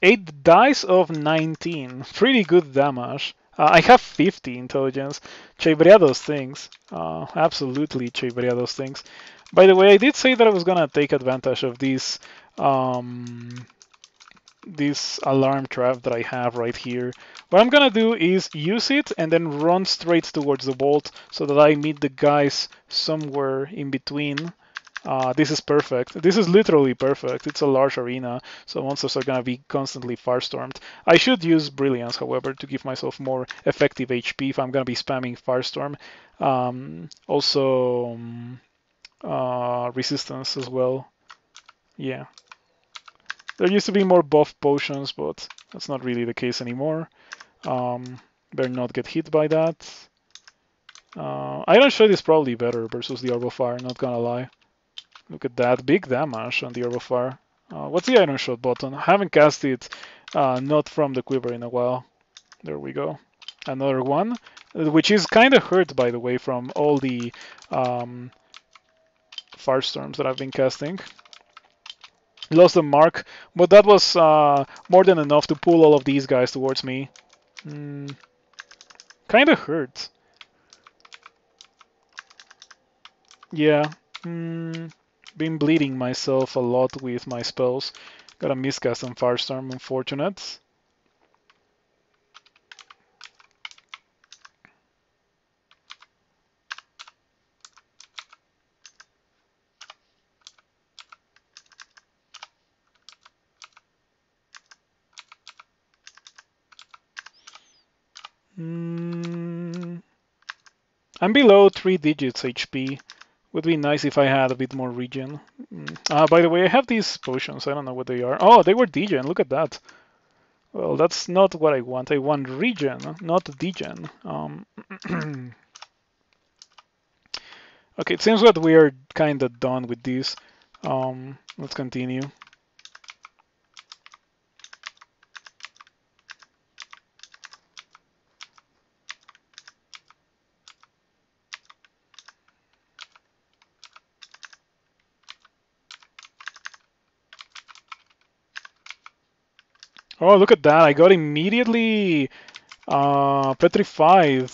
8 dice of 19. Pretty good damage. I have 50 intelligence. Chebrea those things. Absolutely Chebrea those things. By the way, I did say that I was gonna take advantage of this alarm trap that I have right here. What I'm gonna do is use it and then run straight towards the vault so that I meet the guys somewhere in between. This is perfect. This is literally perfect. It's a large arena, so monsters are gonna be constantly firestormed. I should use Brilliance, however, to give myself more effective HP if I'm gonna be spamming Firestorm. Also, Resistance as well. Yeah. There used to be more buff potions, but that's not really the case anymore. Better not get hit by that. Iron Shot is probably better versus the Orb of Fire, not gonna lie. Look at that, big damage on the Orb of Fire. What's the Iron Shot button? I haven't cast it not from the quiver in a while. There we go. Another one, which is kind of hurt, by the way, from all the Firestorms that I've been casting. Lost the mark, but that was more than enough to pull all of these guys towards me. Kind of hurt. Yeah. Been bleeding myself a lot with my spells. Got a miscast on Firestorm, unfortunate. I'm below 3 digits HP. Would be nice if I had a bit more regen. By the way, I have these potions. I don't know what they are. Oh, they were degen. Look at that. Well, that's not what I want. I want regen, not degen. Okay, it seems that we are kind of done with this. Let's continue. Oh, look at that. I got immediately petrified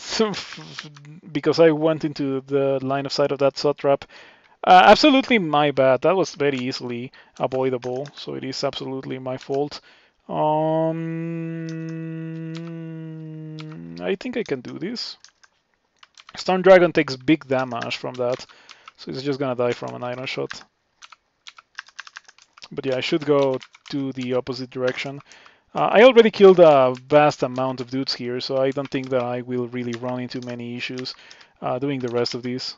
because I went into the line of sight of that sod trap. Absolutely my bad. That was very easily avoidable, so it is absolutely my fault. I think I can do this. Storm Dragon takes big damage from that, so he's just gonna die from an iron shot. But yeah, I should go to the opposite direction. I already killed a vast amount of dudes here, so I don't think that I will really run into many issues doing the rest of these.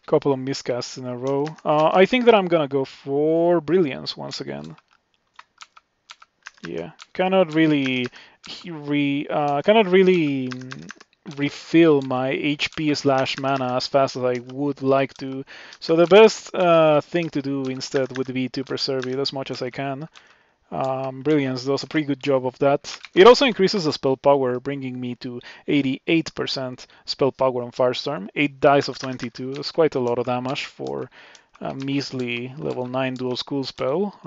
Couple of miscasts in a row. I think that I'm gonna go for Brilliance once again. Yeah, cannot really refill my HP / mana as fast as I would like to. So the best thing to do instead would be to preserve it as much as I can. Brilliance does a pretty good job of that. It also increases the spell power, bringing me to 88% spell power on Firestorm. 8 dice of 22. That's quite a lot of damage for a measly level 9 dual school spell.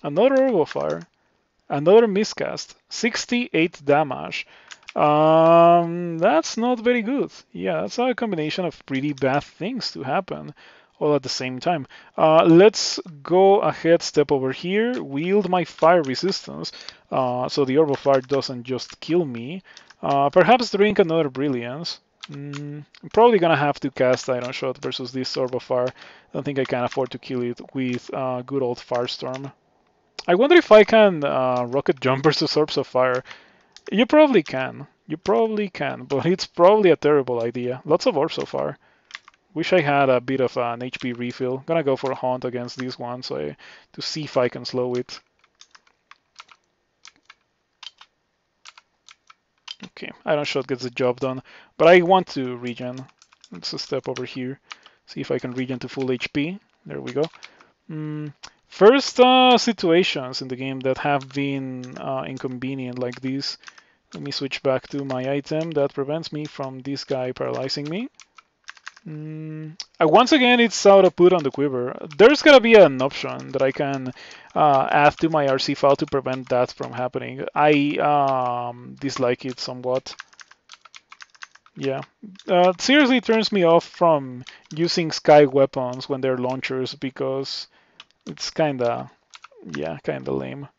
Another Orb Fire. Another miscast. 68 damage. That's not very good. Yeah, that's a combination of pretty bad things to happen all at the same time. Let's go ahead, step over here, wield my fire resistance, so the Orb of Fire doesn't just kill me. Perhaps drink another Brilliance. I'm probably gonna have to cast Iron Shot versus this Orb of Fire. I don't think I can afford to kill it with good old Firestorm. I wonder if I can Rocket Jump versus Orbs of Fire. You probably can. You probably can, but it's probably a terrible idea. Lots of orbs so far. Wish I had a bit of an HP refill. Gonna go for a hunt against this one to see if I can slow it. Okay, Iron Shot gets the job done, but I want to regen. Let's a step over here. See if I can regen to full HP. There we go. First situations in the game that have been inconvenient like this. Let me switch back to my item that prevents me from this guy paralyzing me. Once again, it's out of put on the quiver. There's gotta be an option that I can add to my RC file to prevent that from happening. I dislike it somewhat. Yeah, it seriously turns me off from using sky weapons when they're launchers because it's kinda lame.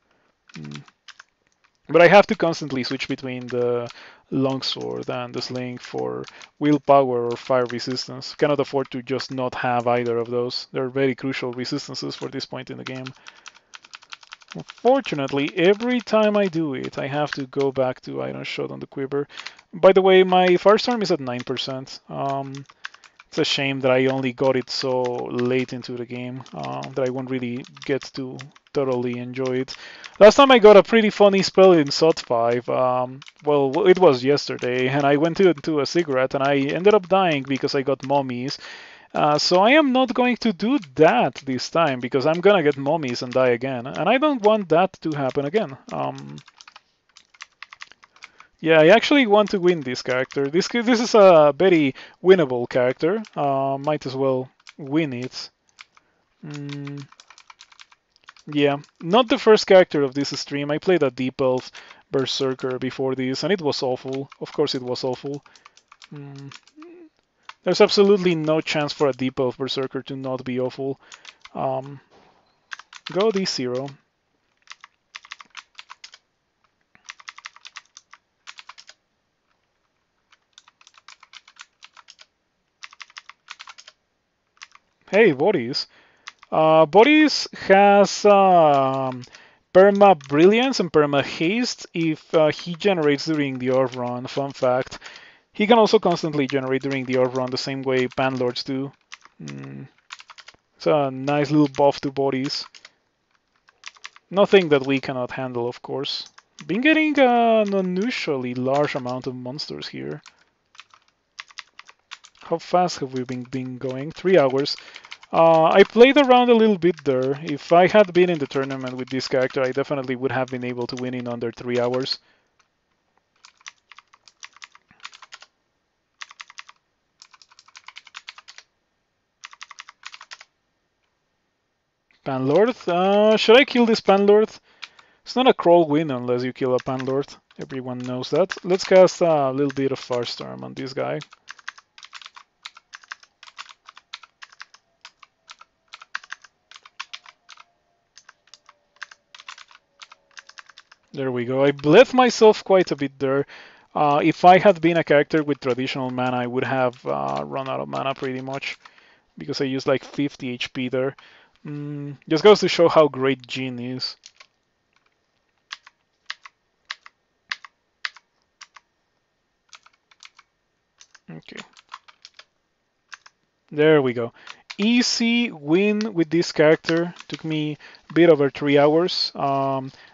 But I have to constantly switch between the longsword and the sling for willpower or fire resistance. Cannot afford to just not have either of those. They're very crucial resistances for this point in the game. Unfortunately, every time I do it, I have to go back to Iron Shot on the quiver. By the way, my Firestorm is at 9%. It's a shame that I only got it so late into the game that I won't really get to thoroughly enjoy it. Last time I got a pretty funny spell in SOT 5. Well, it was yesterday, and I went into a cigarette, and I ended up dying because I got mummies. So I am not going to do that this time because I'm gonna get mummies and die again, and I don't want that to happen again. Yeah, I actually want to win this character. This is a very winnable character. Might as well win it. Yeah, not the first character of this stream. I played a Deep Elf Berserker before this, and it was awful. Of course it was awful. There's absolutely no chance for a Deep Elf Berserker to not be awful. Go D0. Hey, Boris. Boris has Perma Brilliance and Perma Haste if he generates during the orb run. Fun fact. He can also constantly generate during the orb run the same way Panlords do. It's a nice little buff to bodies. Nothing that we cannot handle, of course. Been getting an unusually large amount of monsters here. How fast have we been going? 3 hours. I played around a little bit there. If I had been in the tournament with this character, I definitely would have been able to win in under 3 hours. Panlord? Should I kill this Panlord? It's not a crawl win unless you kill a Panlord. Everyone knows that. Let's cast a little bit of Firestorm on this guy. There we go. I bled myself quite a bit there. If I had been a character with traditional mana, I would have run out of mana pretty much because I used like 50 HP there. Just goes to show how great Jin is. Okay. There we go. Easy win with this character. Took me a bit over 3 hours.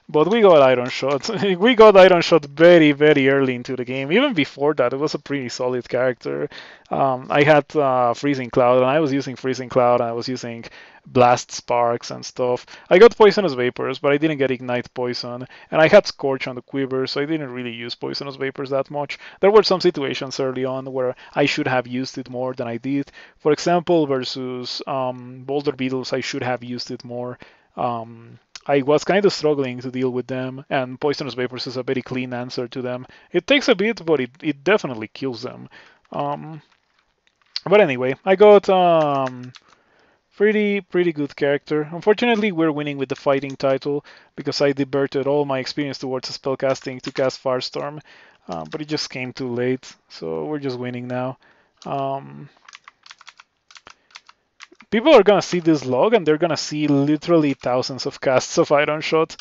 But we got Iron Shot. We got Iron Shot very, very early into the game. Even before that, it was a pretty solid character. I had Freezing Cloud, and I was using Freezing Cloud, and I was using Blast Sparks and stuff. I got Poisonous Vapors, but I didn't get Ignite Poison. And I had Scorch on the Quiver, so I didn't really use Poisonous Vapors that much. There were some situations early on where I should have used it more than I did. For example, versus Boulder Beetles, I should have used it more. I was kind of struggling to deal with them, and Poisonous Vapors is a very clean answer to them. It takes a bit, but it definitely kills them. But anyway, I got pretty good character. Unfortunately, we're winning with the fighting title because I diverted all my experience towards spellcasting to cast Firestorm, but it just came too late, so we're just winning now. People are gonna see this log and they're gonna see literally thousands of casts of Iron Shot.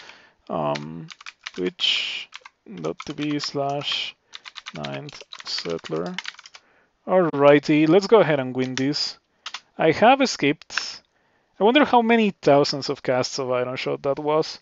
Twitch.tv/9th Settler. Alrighty, let's go ahead and win this. I have escaped. I wonder how many thousands of casts of Iron Shot that was.